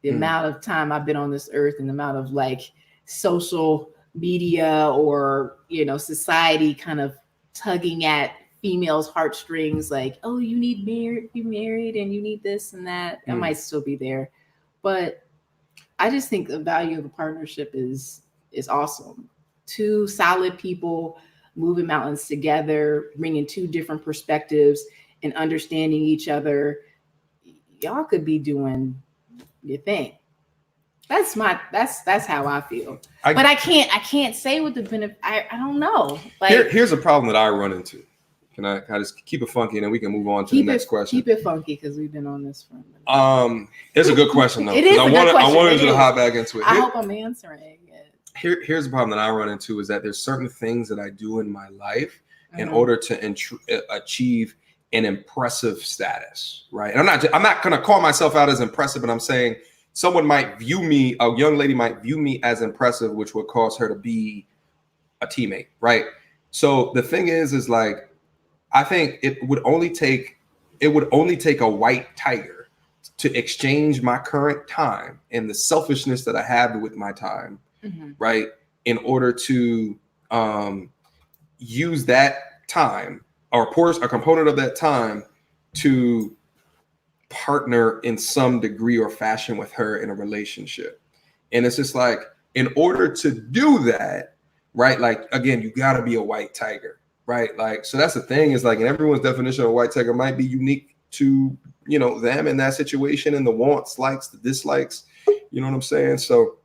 S2: the amount of time I've been on this earth and the amount of like social media or, society kind of tugging at females' heartstrings, like, oh, you need be married and you need this and that. It might still be there. But I just think the value of a partnership is awesome. Two solid people moving mountains together, bringing two different perspectives and understanding each other. Y'all could be doing your thing. That's how I feel. But I can't say what the benefit. I don't know. Like,
S1: here's a problem that I run into. Can I just keep it funky, and then we can move on to the next question?
S2: Keep it funky, because we've been on this for a minute.
S1: It's a good question though.
S2: It is a good question.
S1: I wanted you to hop back into it.
S2: I hope I'm answering it.
S1: Here's the problem that I run into is that there's certain things that I do in my life in order to achieve an impressive status, right? And I'm not going to call myself out as impressive, but I'm saying someone might view me, a young lady might view me as impressive, which would cause her to be a teammate, right? So the thing is like, I think it would only take a white tiger to exchange my current time and the selfishness that I have with my time, right, in order to use that time or a component of that time to partner in some degree or fashion with her in a relationship. And it's just like, in order to do that, right? Like, again, you got to be a white tiger, right? Like, so that's the thing, is like, and everyone's definition of a white tiger might be unique to, you know, them in that situation, and the wants, likes, the dislikes, you know what I'm saying? So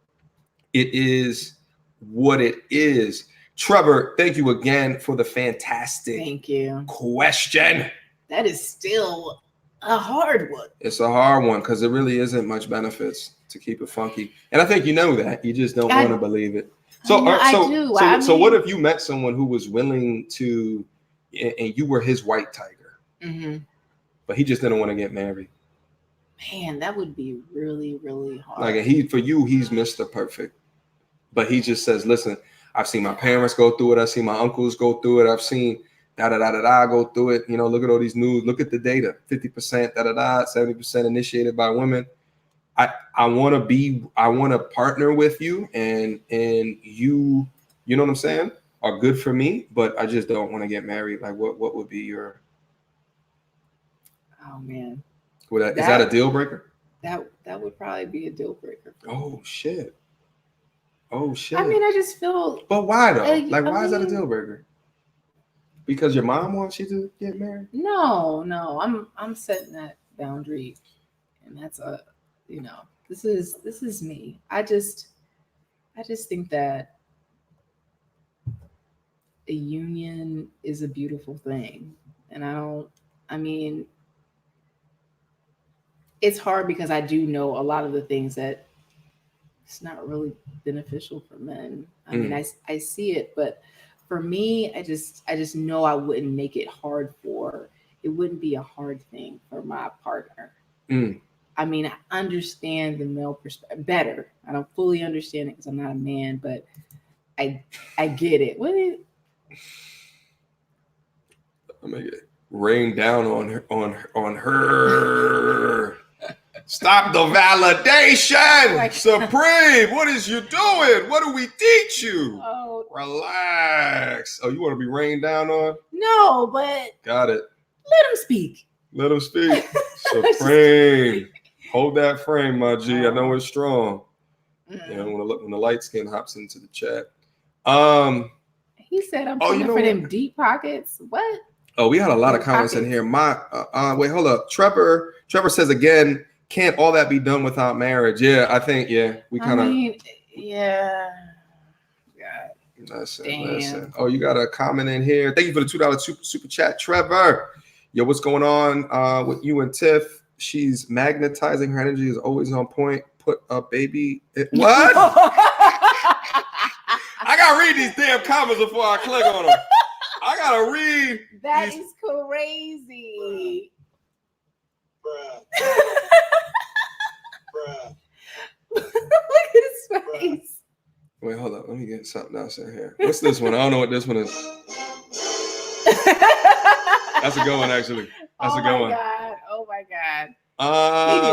S1: it is what it is. Trevor, thank you again for the fantastic question.
S2: That is still a hard one.
S1: It's a hard one because there really isn't much benefits to keep it funky. And I think you know that. You just don't want to believe it. So, so what if you met someone who was willing to, and you were his white tiger, but he just didn't want to get married?
S2: Man, that would be really, really hard.
S1: Like, for you, he's Mr. Perfect. But he just says, listen, I've seen my parents go through it. I've seen my uncles go through it. I've seen da-da-da-da-da go through it. You know, look at all these news. Look at the data. 50% da-da-da, 70% initiated by women. I want to partner with you, and you know what I'm saying, are good for me, but I just don't want to get married. Like, what would be your...
S2: Oh, man.
S1: Is that a deal breaker?
S2: That would probably be a deal breaker.
S1: Oh, shit. Oh, shit.
S2: I mean, I just feel...
S1: But why, though? Why is that a deal breaker? Because your mom wants you to get married?
S2: No. I'm setting that boundary, and that's this is me. I just think that a union is a beautiful thing, and it's hard because I do know a lot of the things that it's not really beneficial for men. I mean, I see it, but for me, I just know I wouldn't make it hard it wouldn't be a hard thing for my partner. I mean, I understand the male perspective better. I don't fully understand it because I'm not a man, but I get it.
S1: I'll make it rain down on her. Stop the validation, Supreme. What is you doing? What do we teach you?
S2: Oh,
S1: relax. Oh, you want to be rained down on?
S2: No, but
S1: got it.
S2: Let him speak.
S1: Let him speak. Supreme. Hold that frame, my G. I know it's strong. You know, when the light skin hops into the chat.
S2: He said, "I'm coming for them deep pockets." What?
S1: Oh, we had a lot of comments in here. Wait, hold up. Trevor says again, can't all that be done without marriage? Yeah, I think, we kind of.
S2: Yeah.
S1: Listen. Oh, you got a comment in here. Thank you for the $2 super chat, Trevor. Yo, what's going on with you and Tiff? She's magnetizing. Her energy is always on point. Put a baby. What? I gotta read these damn comments before I click on them. I gotta read.
S2: That is crazy.
S3: Bruh. Bruh.
S2: Look at his face.
S1: Wait, hold up. Let me get something else in here. What's this one? I don't know what this one is. That's a good one, actually. That's a good one.
S2: Oh my God.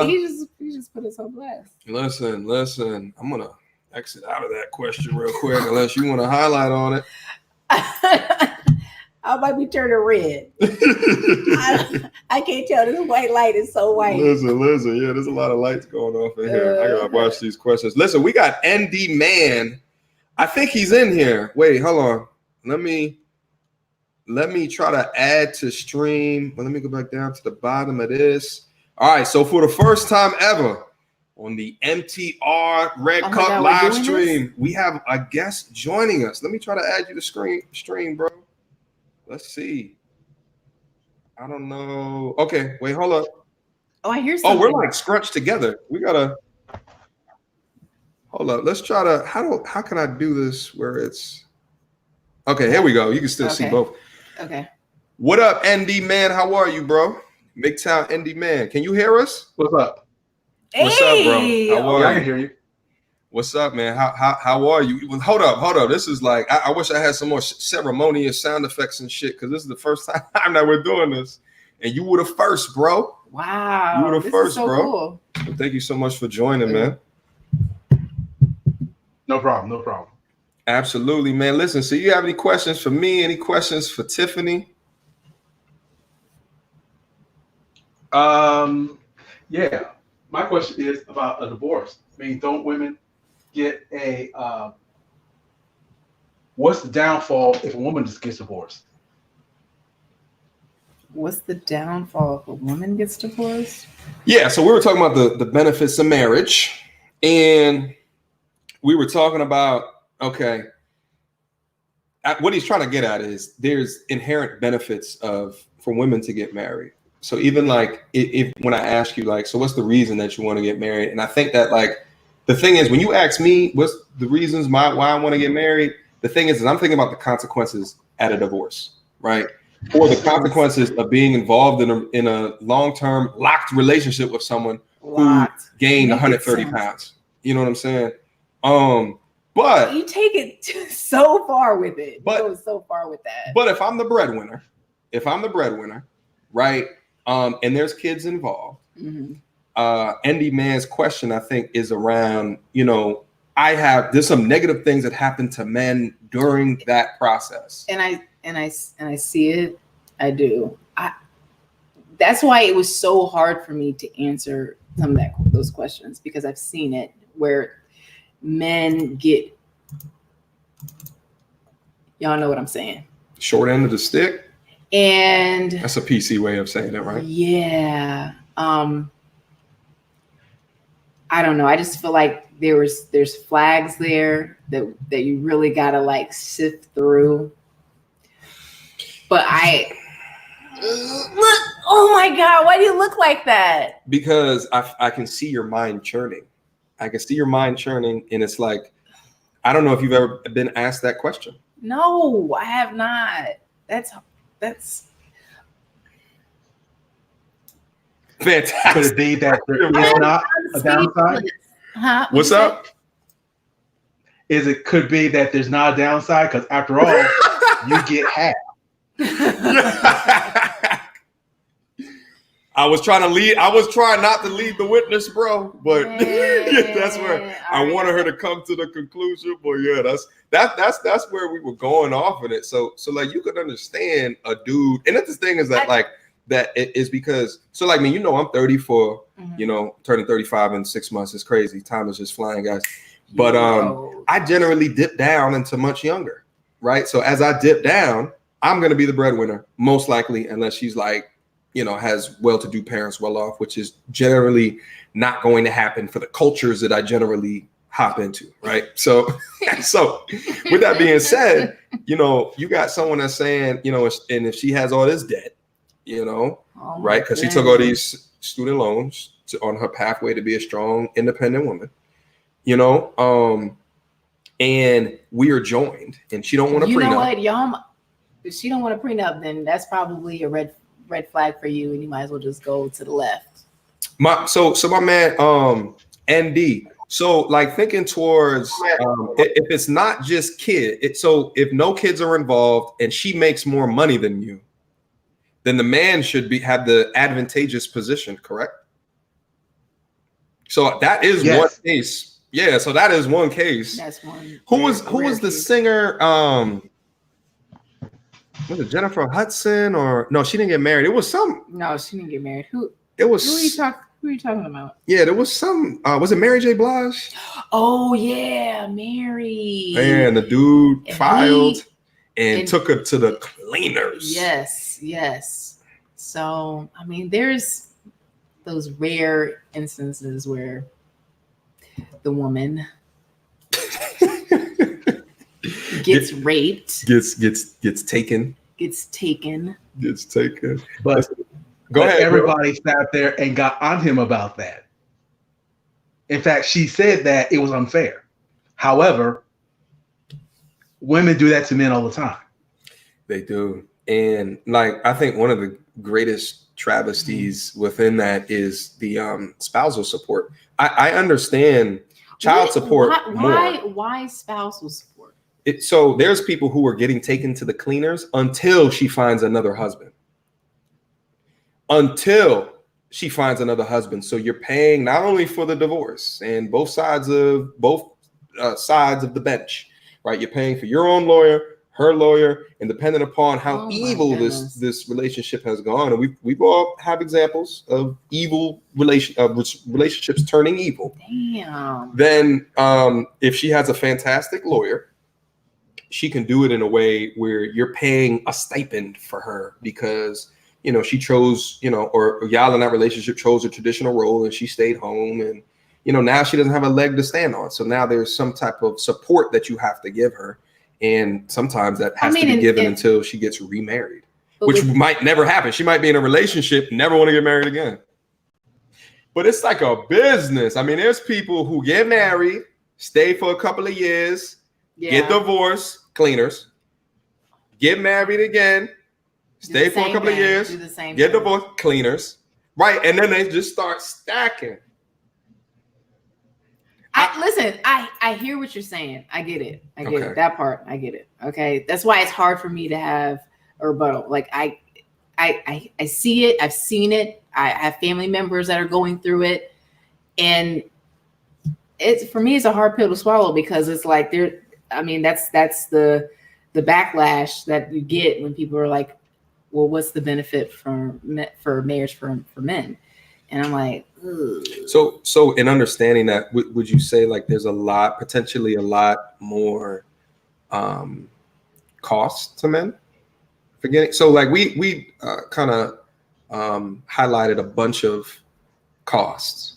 S2: He just put us on blast.
S1: Listen. I'm gonna exit out of that question real quick, unless you want to highlight on it.
S2: I might be turning red. I can't tell. This white light is so white.
S1: Listen. Yeah, there's a lot of lights going off in here. I gotta watch these questions. Listen, we got ND Man. I think he's in here. Wait, hold on. Let me try to add to stream. Well, let me go back down to the bottom of this. All right, so for the first time ever on the MTR Red Cup live stream, we have a guest joining us. Let me try to add you to stream, bro. Let's see. I don't know. Okay, wait, hold up.
S2: Oh, I hear something.
S1: Oh, we're like scrunched together. We gotta hold up. Let's try to. How can I do this where it's okay? Here we go. You can still see both.
S2: Okay.
S1: What up, ND Man? How are you, bro? MGTOWN ND Man. Can you hear us?
S4: What's up?
S2: Hey.
S1: What's up, bro? How are you?
S4: I can hear you.
S1: What's up, man? How are you? Hold up. This is like, I wish I had some more ceremonious sound effects and shit, because this is the first time that we're doing this. And you were the first, bro.
S2: Wow.
S1: You were the first, bro.
S2: Cool.
S1: So thank you so much for joining, man.
S4: No problem.
S1: Absolutely, man. Listen, so you have any questions for me? Any questions for Tiffany?
S4: Yeah. My question is about a divorce. I mean, don't women get a what's the downfall if a woman just gets divorced?
S2: What's the downfall if a woman gets divorced?
S1: Yeah, so we were talking about the benefits of marriage, and we were talking about, okay, what he's trying to get at is there's inherent benefits for women to get married. So even like if when I ask you like, so what's the reason that you want to get married? And I think that like the thing is when you ask me what's the reasons why I want to get married, the thing is I'm thinking about the consequences at a divorce, right? Or the consequences of being involved in a long-term locked relationship with someone who gained 130 pounds. You know what I'm saying? But
S2: you take it so far with it.
S1: But
S2: you go so far with that.
S1: But if I'm the breadwinner, right? And there's kids involved. Andy Mann's question, I think, is around, there's some negative things that happen to men during that process.
S2: And I see it. I do. That's why it was so hard for me to answer some of those questions, because I've seen it where men get, y'all know what I'm saying,
S1: short end of the stick.
S2: And
S1: that's a PC way of saying it, right?
S2: Yeah. I don't know. I just feel like there's flags there that you really gotta like sift through. But look, oh my God, why do you look like that?
S1: Because I can see your mind churning. I can see your mind churning, and it's like, I don't know if you've ever been asked that question.
S2: No, I have not. That's
S1: fantastic.
S4: Could it be that there is not a downside?
S2: Huh?
S1: What's up?
S4: Could be that there's not a downside, because after all, you get half.
S1: I was trying not to lead the witness, bro, but that's where I wanted her to come to the conclusion. But yeah, that's where we were going off of it. So like you could understand a dude, and that's the thing is that that it is because like me, I'm 34, turning 35 in 6 months. It's crazy. Time is just flying, guys. But I generally dip down into much younger, right? So as I dip down, I'm gonna be the breadwinner, most likely, unless she's like, has well-to-do parents well off, which is generally not going to happen for the cultures that I generally hop into, right? So with that being said, you got someone that's saying, and if she has all this debt, right? Because she took all these student loans on her pathway to be a strong, independent woman, and we are joined, and she don't want to prenup.
S2: You know what, y'all? If she don't want a prenup, then that's probably a red flag for you, and you might as well just go to the left.
S1: My man, ND. So like thinking towards if it's not just so if no kids are involved and she makes more money than you, then the man should have the advantageous position, correct? So that is one case. Yeah, so that is one case.
S2: That's one.
S1: Who was the singer? Was it Jennifer Hudson or no? She didn't get married. It was some.
S2: No, she didn't get married. Who
S1: are
S2: you talking about?
S1: Yeah, there was some. Was it Mary J. Blige?
S2: Oh yeah, Mary.
S1: And the dude filed and took her to the cleaners.
S2: Yes. So I mean, there's those rare instances where the woman gets raped,
S1: gets taken.
S4: But
S1: go ahead.
S4: Everybody sat there and got on him about that. In fact, she said that it was unfair. However, women do that to men all the time.
S1: They do. And like, I think one of the greatest travesties within that is the spousal support. I understand child support.
S2: Why spousal support?
S1: So there's people who are getting taken to the cleaners until she finds another husband. So you're paying not only for the divorce and both sides of the bench, right? You're paying for your own lawyer, her lawyer, and depending upon how
S2: Oh my
S1: evil
S2: goodness.
S1: this relationship has gone, and we've all have examples of evil relationships turning evil.
S2: Damn.
S1: Then if she has a fantastic lawyer, she can do it in a way where you're paying a stipend for her because, you know, she chose, you know, or y'all in that relationship chose a traditional role and she stayed home, and, you know, now she doesn't have a leg to stand on. So now there's some type of support that you have to give her. And sometimes that has to be given until she gets remarried, which might never happen. She might be in a relationship, never want to get married again. But it's like a business. I mean, there's people who get married, stay for a couple of years, get divorced, cleaners, get married again, stay for a couple of years, get divorced, cleaners, right? And then they just start stacking.
S2: I hear what you're saying. I get it. I get it. That part, I get it. Okay. That's why it's hard for me to have a rebuttal. Like I see it. I've seen it. I have family members that are going through it. And it's, for me, it's a hard pill to swallow because it's like that's the backlash that you get when people are like, well, what's the benefit for marriage for men? And I'm like, ugh.
S1: So in understanding that, would you say like there's potentially a lot more cost to men for getting? So like we kind of highlighted a bunch of costs,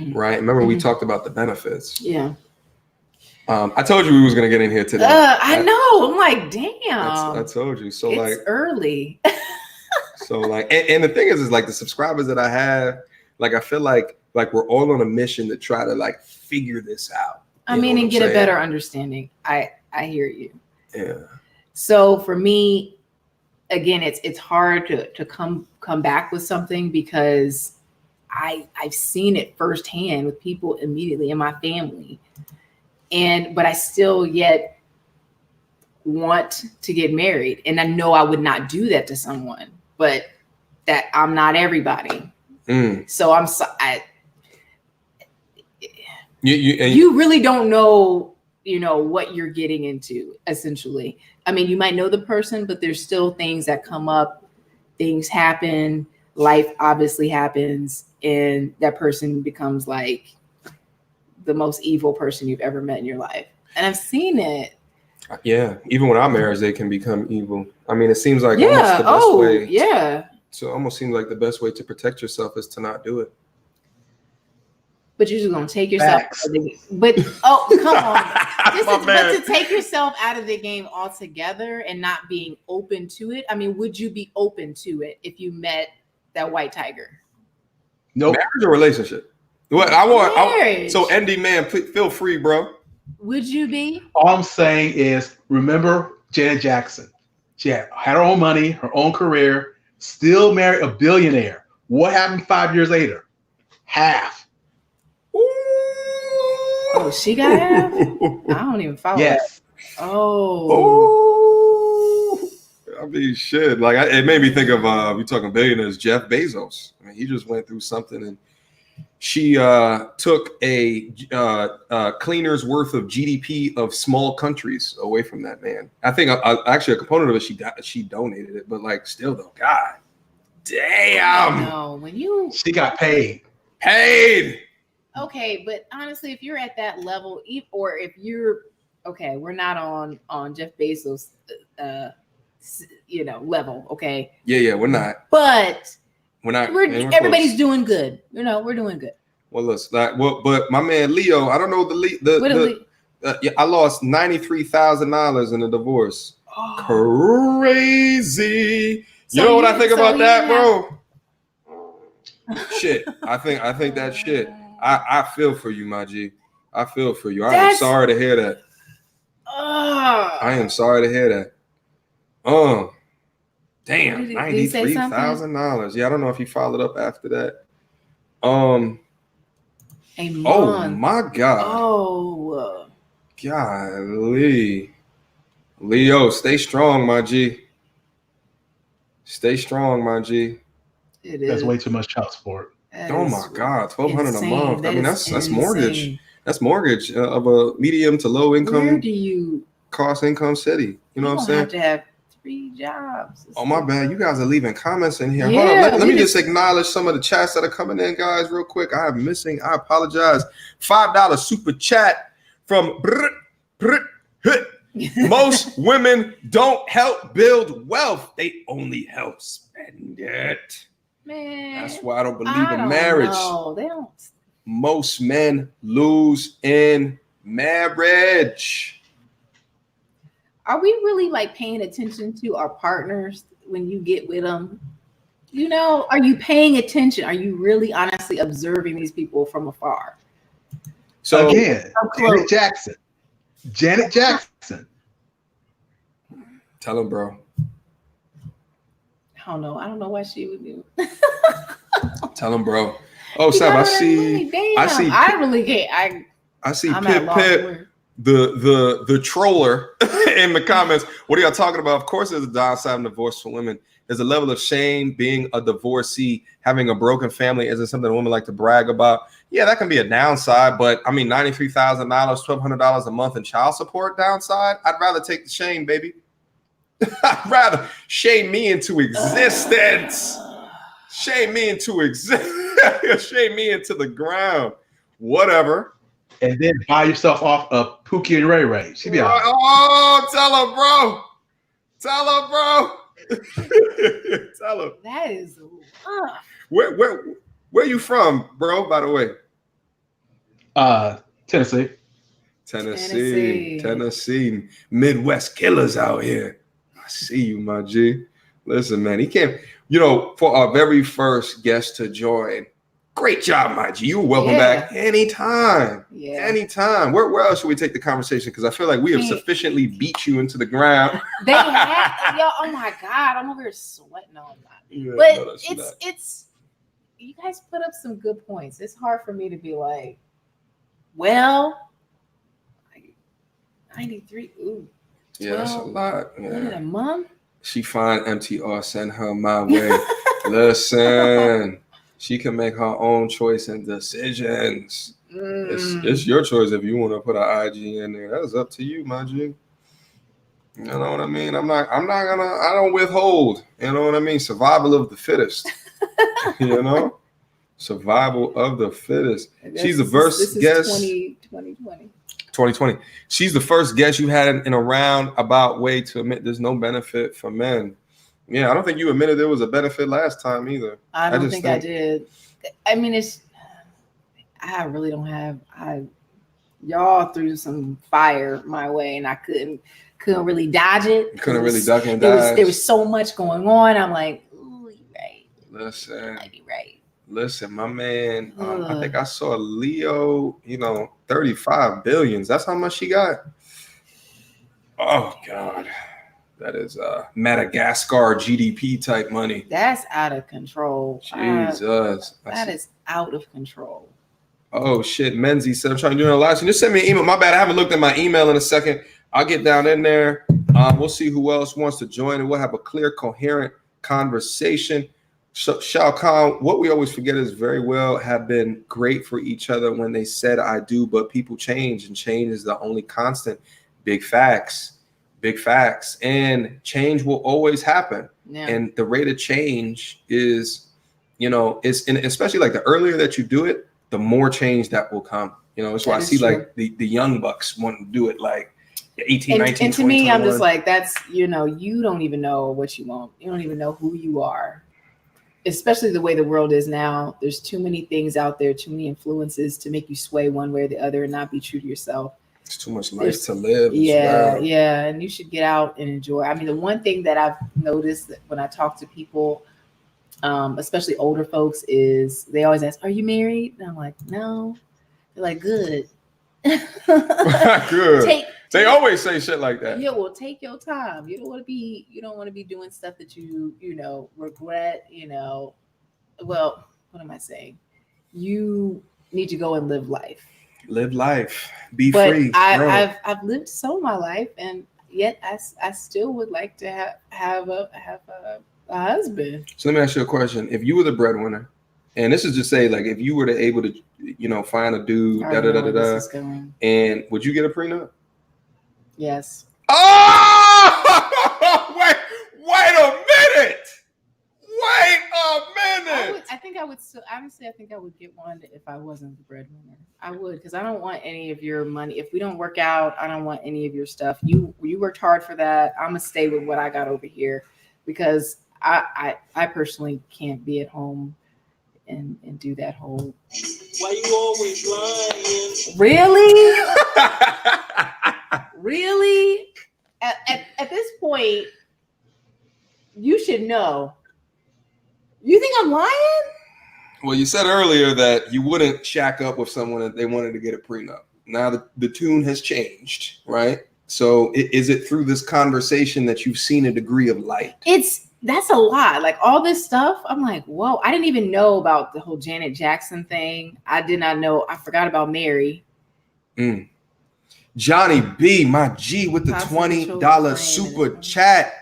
S1: right? Remember we talked about the benefits.
S2: Yeah.
S1: I told you we was gonna get in here today.
S2: I know. I'm like, damn.
S1: I told you. So
S2: it's
S1: like
S2: early.
S1: So like, and the thing is like the subscribers that I have, like I feel like we're all on a mission to try to like figure this out.
S2: I mean, and get a better understanding. I hear you.
S1: Yeah.
S2: So for me, again, it's hard to come back with something because I've seen it firsthand with people immediately in my family, but I still yet want to get married, and I know I would not do that to someone. But that I'm not everybody. So you really don't know, you know, what you're getting into, essentially. I mean, you might know the person, but there's still things that come up, things happen, life obviously happens, and that person becomes like the most evil person you've ever met in your life. And I've seen it.
S1: Yeah, even when our marriage, they can become evil. I mean, it seems like almost the best way.
S2: Yeah.
S1: So it almost seems like the best way to protect yourself is to not do it.
S2: But you're just gonna take yourself. But come on, but to take yourself out of the game altogether and not being open to it. I mean, would you be open to it if you met that white tiger?
S4: No.
S1: Marriage or relationship? What I want.
S2: Marriage.
S1: So, ND man, feel free, bro.
S2: Would you be?
S4: All I'm saying is, remember Janet Jackson. She had her own money, her own career, still married a billionaire. What happened 5 years later? Half.
S1: Ooh.
S2: Oh, she got half? I don't even follow that.
S1: Oh. I mean, shit. Like, it made me think of, you talking billionaires, Jeff Bezos. I mean, he just went through something, and she took a cleaner's worth of GDP of small countries away from that man. I think actually a component of it, she donated it, but like still though, God damn.
S2: No,
S4: she got paid.
S2: Okay, but honestly, if you're at that level, or if you're okay, we're not on Jeff Bezos, level. Okay.
S1: Yeah, we're not.
S2: But
S1: we're not.
S2: Everybody's close. Doing good. We're doing good.
S1: Well, listen, but my man Leo, I don't know I lost $93,000 in a divorce. Oh. Crazy. So you know what I think about that, bro? Shit. I think that shit. I feel for you, my G. I feel for you. I am sorry to hear that. I am sorry to hear that. Damn, $93,000. Yeah, I don't know if he followed up after that. Oh my God.
S2: Oh.
S1: Golly. Leo, stay strong, my G. Stay strong, my G.
S2: It is.
S4: That's way too much child support.
S1: Oh my God, $1,200 a month. I mean, that's mortgage. That's mortgage of a medium to low income cost income city. You know what I'm saying?
S2: Have to have 3 jobs.
S1: Oh, my bad. You guys are leaving comments in here.
S2: Yeah,
S1: Hold on. Let me just acknowledge some of the chats that are coming in, guys, real quick. I am missing. I apologize. $5 super chat from most women don't help build wealth. They only help spend it.
S2: Man,
S1: that's why I don't believe in marriage.
S2: No, they don't.
S1: Most men lose in marriage.
S2: Are we really like paying attention to our partners when you get with them? You know, are you paying attention? Are you really honestly observing these people from afar?
S1: So
S4: again, Janet Jackson.
S1: Tell him, bro.
S2: I don't know why she would do.
S1: Tell him, bro. Oh, Sam, I see.
S2: I really can't.
S1: I see Pip, the troller in the comments. What are y'all talking about? Of course, there's a downside in divorce for women. There's a level of shame being a divorcee, having a broken family isn't something women like to brag about. Yeah, that can be a downside, but I mean, $93,000, $1,200 a month in child support downside. I'd rather take the shame, baby. I'd rather shame me into existence. Shame me into existence. Shame me into the ground. Whatever.
S4: And then buy yourself off of Pookie and Ray Ray. She'd be all right.
S1: Oh, tell her, bro. Tell her, bro. Tell her.
S2: That is
S1: Where you from, bro, by the way? Tennessee. Midwest killers out here. I see you, my G. Listen, man, he came, for our very first guest to join. Great job, my G. You were welcome back anytime. Yeah. Anytime. Where else should we take the conversation? Because I feel like we have sufficiently beat you into the ground.
S2: They have, oh my God, I'm over here sweating on that. Yeah, but it's you guys put up some good points. It's hard for me to be like, well, 93. Ooh. 12,
S1: yeah, that's a lot. Yeah.
S2: A month.
S1: She find MTR, send her my way. Listen, she can make her own choice and decisions. It's your choice if you want to put an IG in there. That's up to you, my G. You know what I mean? I don't withhold. You know what I mean? Survival of the fittest. Survival of the fittest. She's the first guest. 2020. She's the first guest you had in a roundabout way to admit there's no benefit for men. Yeah, I don't think you admitted there was a benefit last time either.
S2: I don't think I did. I mean, I really don't have. Y'all threw some fire my way, and I couldn't really dodge it.
S1: Couldn't really duck and dodge.
S2: There was so much going on. I'm like, ooh, you're right.
S1: Listen,
S2: you're right.
S1: Listen, my man. I think I saw Leo. 35 billions. That's how much she got. Oh God, that is Madagascar GDP type money.
S2: That's out of control.
S1: Jesus,
S2: that is out of control.
S1: Oh shit, Menzie said I'm trying to do it live. So just send me an email. My bad, I haven't looked at my email in a second. I'll get down in there. We'll see who else wants to join, and we'll have a clear, coherent conversation. Shao Kahn, what we always forget is very well have been great for each other when they said I do, but people change, and change is the only constant. Big facts. And change will always happen. Yeah. And the rate of change is, and especially like the earlier that you do it, the more change that will come. That's why I see true. Like the young bucks want to do it like 18, 19,
S2: and to
S1: 20,
S2: me,
S1: 21.
S2: I'm just like, that's, you don't even know what you want. You don't even know who you are. Especially the way the world is now, there's too many things out there, too many influences to make you sway one way or the other and not be true to yourself.
S1: It's too much life to live.
S2: Yeah, and you should get out and enjoy. I mean, the one thing that I've noticed that when I talk to people, especially older folks, is they always ask, "Are you married?" And I'm like, "No." They're like, "Good."
S1: Good. They always say shit like that.
S2: Yeah, well, take your time. You don't want to be doing stuff that you regret. Well, what am I saying? You need to go and live life.
S1: Live life. Be free.
S2: I've lived so my life, and yet I still would like to have a husband.
S1: So let me ask you a question. If you were the breadwinner, and this is just say like if you were able to find a dude, and would you get a prenup?
S2: Yes.
S1: Oh, wait a minute. Wait a minute.
S2: I think I would still, honestly, I think I would get one if I wasn't the breadwinner. I would, because I don't want any of your money. If we don't work out, I don't want any of your stuff. You worked hard for that. I'm gonna stay with what I got over here, because I personally can't be at home and do that whole.
S3: Why you always lying?
S2: Really? Really? At this point, you should know. You think I'm lying?
S1: Well, you said earlier that you wouldn't shack up with someone if they wanted to get a prenup. Now the tune has changed, right? So is it through this conversation that you've seen a degree of light?
S2: That's a lot. Like all this stuff, I'm like, whoa, I didn't even know about the whole Janet Jackson thing. I did not know. I forgot about Mary.
S1: Johnny B, my G, with the $20 super chat.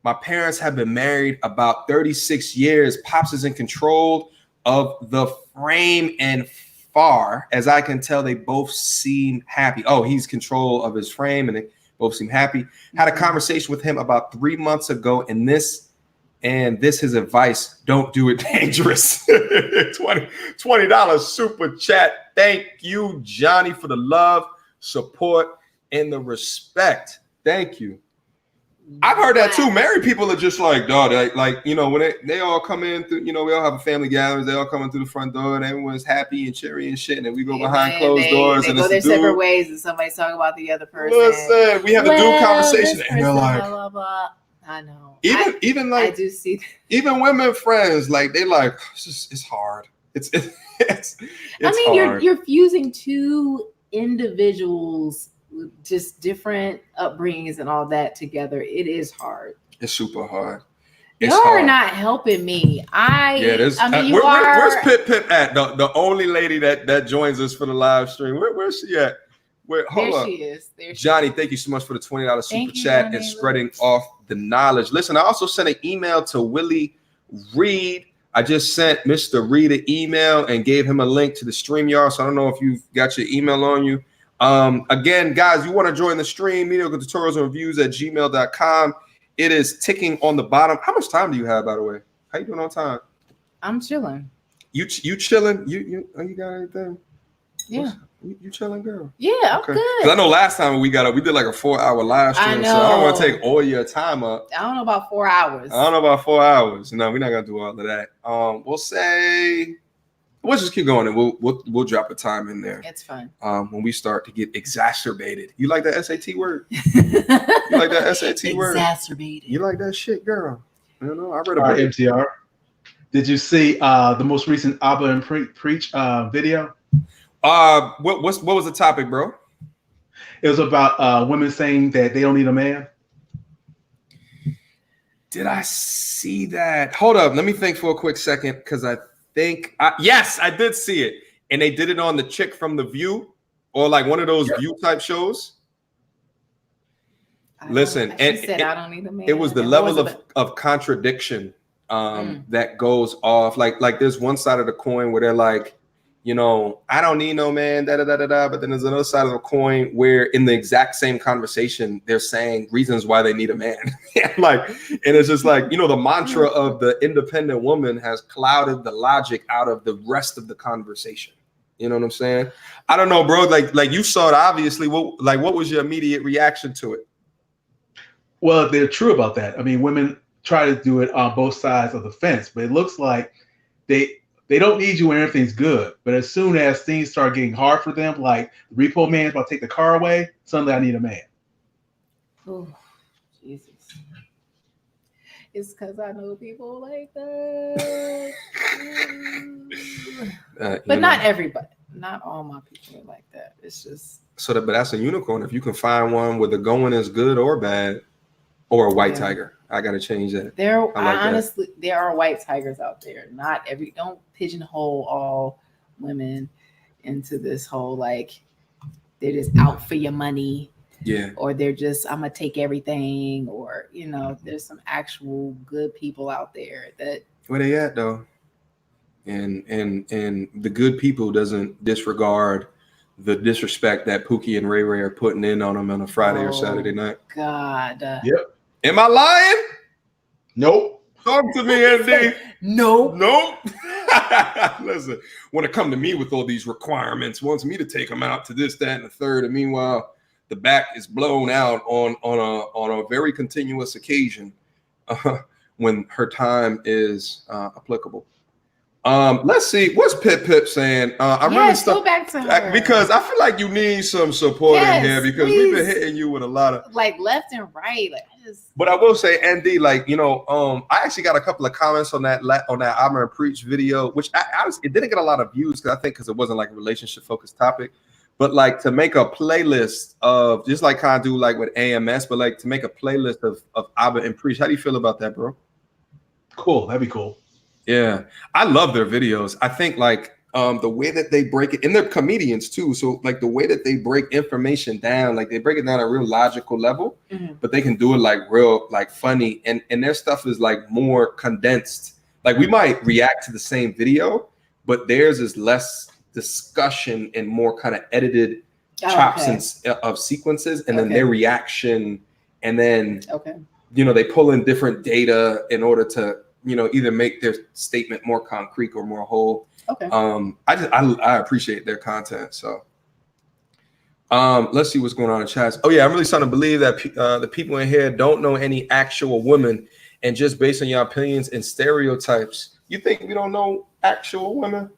S1: My parents have been married about 36 years. Pops is in control of the frame, and far as I can tell, they both seem happy. Oh, he's control of his frame and they both seem happy. Had a conversation with him about 3 months ago, and this his advice: don't do it dangerous. $20 super chat. Thank you, Johnny, for the love, support, and the respect. Thank you. I've heard that too. Married people are just like, dog, like you know, when they all come in through, you know, we all have a family gatherings, they all come in through the front door and everyone's happy and cheery and shit, and then we go behind closed doors
S2: they
S1: and
S2: go
S1: it's
S2: their
S1: the dude.
S2: separate ways, and somebody's talking about the other person.
S1: Listen, we have a dude conversation and they're like,
S2: blah, blah, blah. I know.
S1: Even like
S2: I do see that.
S1: Even women friends, like they like it's hard. It's
S2: I mean,
S1: hard.
S2: you're fusing two individuals with just different upbringings and all that together. It is hard.
S1: It's super hard.
S2: Y'all are not helping me. I mean,
S1: where's Pip at? The only lady that joins us for the live stream. Where's she at? Hold up.
S2: She is.
S1: Johnny, thank you so much for the $20 super chat and spreading off the knowledge. Listen, I also sent an email to Willie Reed. I just sent Mr. Reed an email and gave him a link to the StreamYard. So I don't know if you've got your email on you. Again, guys, you want to join the stream, mediocre tutorials and reviews at gmail.com. It is ticking on the bottom. How much time do you have, by the way? How you doing on time?
S2: I'm chilling.
S1: You chilling? You got anything?
S2: Yeah.
S1: You chilling, girl?
S2: Yeah, I'm good.
S1: Because I know last time we did like a 4-hour live stream. So I don't want to take all your time up.
S2: I don't know about 4 hours.
S1: I don't know about 4 hours. No, we're not gonna do all of that. We'll just keep going and we'll drop a time in there.
S2: It's fun.
S1: When we start to get exacerbated. You like that SAT word? You like that SAT word?
S2: Exacerbated.
S1: You like that shit, girl? You know, I read a
S4: book. MTR. Did you see the most recent Abba and Preach video?
S1: What was the topic, bro?
S4: It was about women saying that they don't need a man.
S1: Did I see that? Hold up, let me think for a quick second, because I think yes, I did see it, and they did it on the chick from The View, or like one of those View type shows. Listen, and
S2: said, I don't need a man.
S1: It was the level of contradiction that goes off. Like there's one side of the coin where they're like, you know, I don't need no man, da da da da da. But then there's another side of the coin where in the exact same conversation, they're saying reasons why they need a man. And it's just like, you know, the mantra of the independent woman has clouded the logic out of the rest of the conversation. You know what I'm saying? I don't know, bro. Like you saw it, obviously. What was your immediate reaction to it?
S4: Well, they're true about that. I mean, women try to do it on both sides of the fence, but it looks like they don't need you when everything's good. But as soon as things start getting hard for them, like the repo man's about to take the car away, suddenly I need a man.
S2: Oh, Jesus. It's because I know people like that. But not everybody. Not all my people are like that. It's just.
S1: But that's a unicorn. If you can find one where the going is good or bad, or a white tiger. I got to change that.
S2: Honestly, there are white tigers out there. Don't pigeonhole all women into this whole, like, they're just out for your money.
S1: Yeah. Or
S2: they're just, I'm going to take everything. Or, you know, there's some actual good people out there that.
S1: Where they at, though? And the good people doesn't disregard the disrespect that Pookie and Ray Ray are putting in on them on a Friday or Saturday night.
S2: God.
S4: Yep.
S1: Am I lying?
S4: Nope.
S1: Talk to me, Andy.
S2: No.
S1: Nope. Listen, want to come to me with all these requirements, wants me to take them out to this, that, and the third. And meanwhile, the back is blown out on a very continuous occasion when her time is applicable. Let's see. What's Pip saying?
S2: Go back to her.
S1: Because I feel like you need some support in here because
S2: please.
S1: we've been hitting you with a lot of
S2: like left and right.
S1: But I will say, Andy, like, you know, I actually got a couple of comments on that I'm and Preach video, which it didn't get a lot of views because it wasn't like a relationship focused topic. But like to make a playlist of just like kind of do like with AMS, but like to make a playlist of Abba and Preach. How do you feel about that, bro?
S4: Cool. That'd be cool.
S1: Yeah, I love their videos. I think like the way that they break it, and they're comedians too. So like the way that they break information down, like they break it down at a real logical level, but they can do it like real, like funny. And their stuff is like more condensed. Like we might react to the same video, but theirs is less discussion and more kind of edited chops of sequences, and then their reaction, and then you know they pull in different data in order to either make their statement more concrete or more whole. I appreciate their content. So let's see what's going on in chats. Oh yeah, I'm really starting to believe that the people in here don't know any actual women, and just based on your opinions and stereotypes, you think we don't know actual women?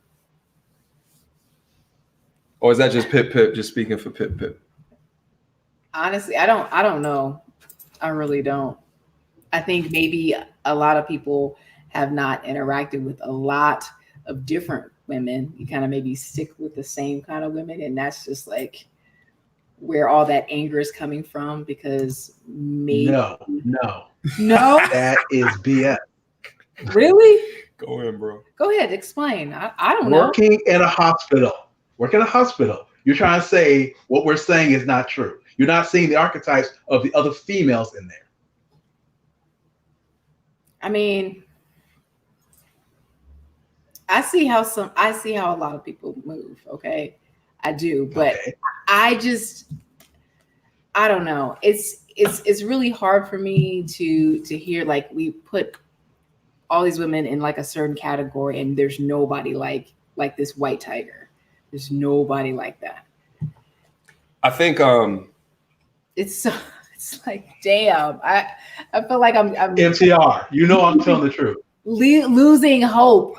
S1: Or is that just Pip just speaking for Pip?
S2: Honestly, I don't know. I really don't. I think maybe a lot of people have not interacted with a lot of different women. You kind of maybe stick with the same kind of women, and that's just like where all that anger is coming from. Because maybe
S4: no, that is BS.
S2: Really?
S1: Go ahead, bro.
S2: Go ahead, explain. I don't know.
S4: Working in a hospital. You're trying to say what we're saying is not true. You're not seeing the archetypes of the other females in there.
S2: I mean, I see how a lot of people move. Okay, I do, but I don't know. It's really hard for me to hear like we put all these women in like a certain category, and there's nobody like this white tiger. There's nobody like that.
S1: I think
S2: it's like damn. I feel like I'm
S4: MTR. I'm telling the truth.
S2: Losing hope.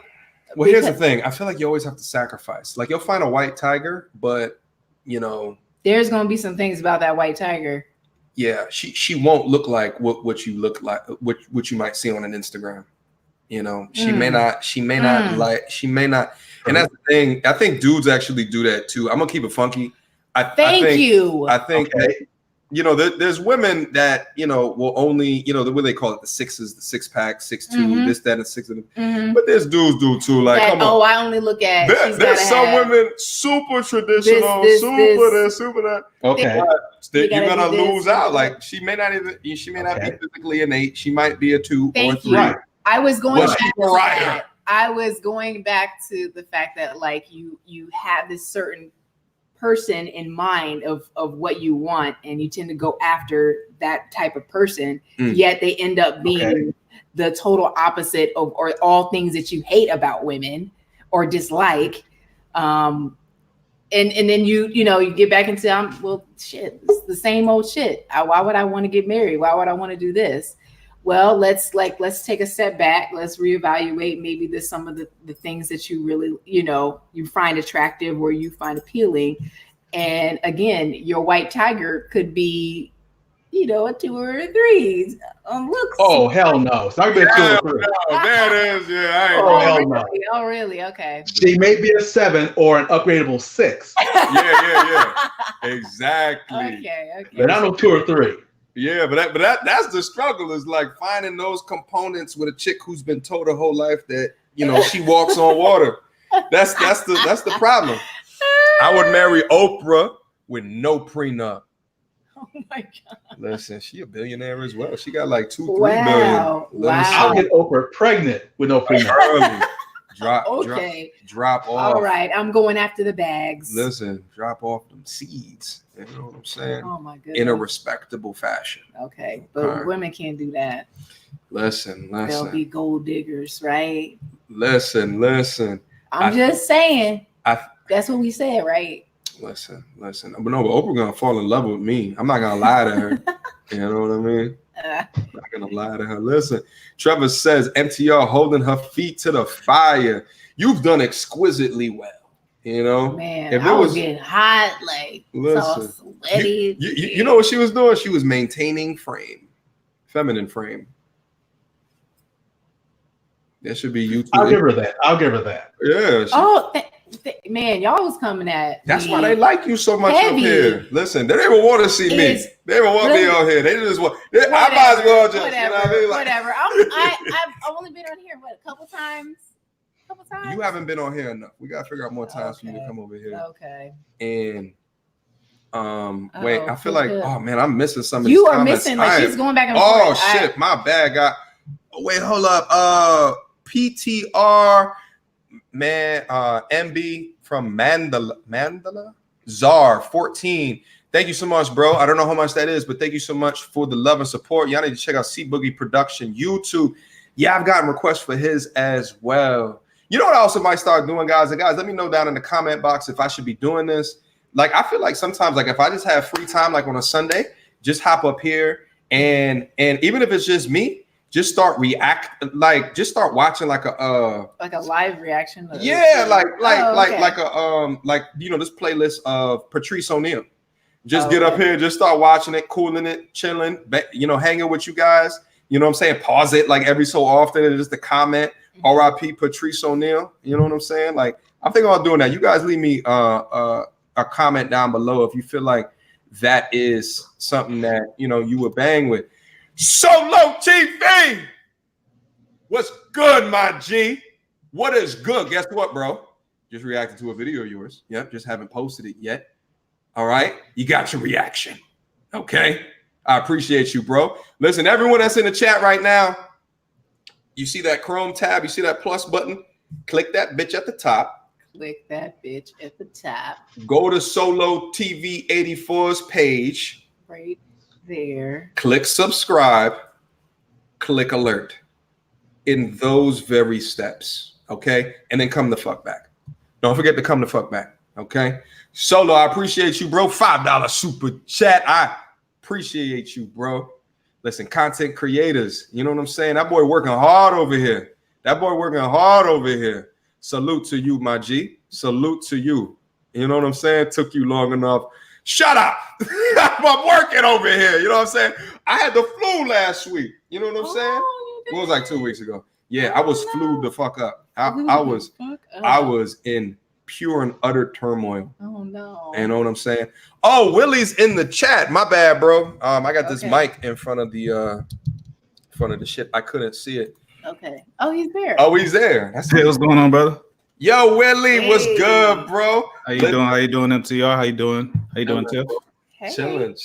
S1: Well, here's the thing. I feel like you always have to sacrifice. Like you'll find a white tiger, but
S2: there's gonna be some things about that white tiger.
S1: Yeah, she won't look like what you look like, what you might see on an Instagram. She may not. And that's the thing. I think dudes actually do that too. I'm gonna keep it funky. I think there's women that will only the way they call it, the sixes, the 6-pack, 6'2", this, that, and 6 of them. But there's dudes do too. Like, come on.
S2: I only look at.
S1: There's some women super traditional, super that.
S4: Okay,
S1: you're gonna lose out. Like she may not be physically innate. She might be a 2 or 3.
S4: Right.
S2: I was going back to that. I was going back to the fact that like you have this certain person in mind of what you want, and you tend to go after that type of person, yet they end up being the total opposite of or all things that you hate about women or dislike. And then you get back into shit, it's the same old shit. Why would I want to get married? Why would I want to do this? Well, let's take a step back. Let's reevaluate maybe there's some of the things that you really, you find attractive or you find appealing. And again, your white tiger could be, a 2 or a 3 on looks.
S4: Oh, hell no. It's not going to be a 2 or 3.
S1: No, there it is. Yeah.
S4: Hell no.
S2: Oh, really? Okay.
S4: She may be a 7 or an upgradable 6.
S1: Yeah. Exactly.
S2: Okay.
S4: But I know 2 or 3.
S1: Yeah, but that's the struggle, is like finding those components with a chick who's been told her whole life that she walks on water. That's the problem. I would marry Oprah with no prenup.
S2: Oh my God.
S1: Listen, she a billionaire as well. She got like 2-3
S2: wow.
S1: billion.
S2: Wow.
S4: I'll get Oprah pregnant with no prenup.
S1: Drop off.
S2: All right, I'm going after the bags.
S1: Listen, drop off them seeds. You know what I'm saying?
S2: Oh my goodness.
S1: In a respectable fashion.
S2: Okay, but women can't do that.
S1: Listen.
S2: They'll be gold diggers, right?
S1: Listen.
S2: I'm just saying. That's what we said, right?
S1: Listen. But Oprah gonna fall in love with me. I'm not gonna lie to her. You know what I mean? I'm not gonna lie to her. Listen, Trevor says MTR holding her feet to the fire. You've done exquisitely well. You know,
S2: man, if I was getting hot, like so sweaty.
S1: You know what she was doing? She was maintaining feminine frame. That should be YouTube.
S4: I'll give her that.
S1: Yeah.
S2: Man, y'all was coming at.
S1: That's why they like you so much up here. Listen, they don't even want to see me. They don't want me on here. They just want. I might as well just.
S2: Whatever.
S1: You know what I mean? Like,
S2: whatever. I've only been on here a couple times.
S1: You haven't been on here enough. We gotta figure out more times for you to come over here.
S2: Okay.
S1: And wait, I feel like man, I'm missing some of these
S2: You are
S1: comments.
S2: missing. Like she's going back and forth.
S1: Oh shit, my bad, guy. Wait, hold up. PTR. Man, MB from Mandala Czar 14. Thank you so much, bro. I don't know how much that is, but thank you so much for the love and support. Y'all need to check out C Boogie Production YouTube. Yeah, I've gotten requests for his as well. You know what I also might start doing, guys? And guys, let me know down in the comment box if I should be doing this. Like, I feel like sometimes, like if I just have free time, like on a Sunday, just hop up here and even if it's just me, just start watching like a
S2: live reaction.
S1: Like you know, this playlist of Patrice O'Neal. Just get up here, just start watching it, cooling it, chilling, you know, hanging with you guys. You know what I'm saying? Pause it like every so often and just a comment. R.I.P. Patrice O'Neal. You know what I'm saying? Like, I think I'm doing that. You guys leave me a comment down below if you feel like that is something that, you know, you would bang with. Solo TV. What's good, my G? What is good? Guess what, bro? Just reacted to a video of yours. Yep, just haven't posted it yet. All right, you got your reaction. Okay, I appreciate you, bro. Listen, everyone that's in the chat right now, you see that Chrome tab? You see that plus button? Click that bitch at the top.
S2: Click that bitch at the top.
S1: Go to Solo TV 84's page.
S2: Right there.
S1: Click subscribe. Click alert. In those very steps, okay? And then come the fuck back. Don't forget to come the fuck back, okay? Solo, I appreciate you, bro. $5 super chat. I appreciate you, bro. Listen, content creators, you know what I'm saying? That boy working hard over here. Salute to you, my G. Salute to you. You know what I'm saying? Took you long enough. Shut up. I'm working over here. You know what I'm saying? I had the flu last week. You know what I'm saying? It was like 2 weeks ago. Yeah, I was flued the fuck up. I was in pure and utter turmoil.
S2: Oh no.
S1: You know what I'm saying? Oh, Willie's in the chat. My bad, bro. I got this mic in front of the shit. I couldn't see it.
S2: Okay. Oh, he's there.
S1: Oh, he's there.
S5: That's what's going on, brother?
S1: Yo, Willie, what's good, bro?
S5: How you doing? How you doing, MTR? How you doing? How you doing, Tiff?
S2: Hey.
S1: Chilling.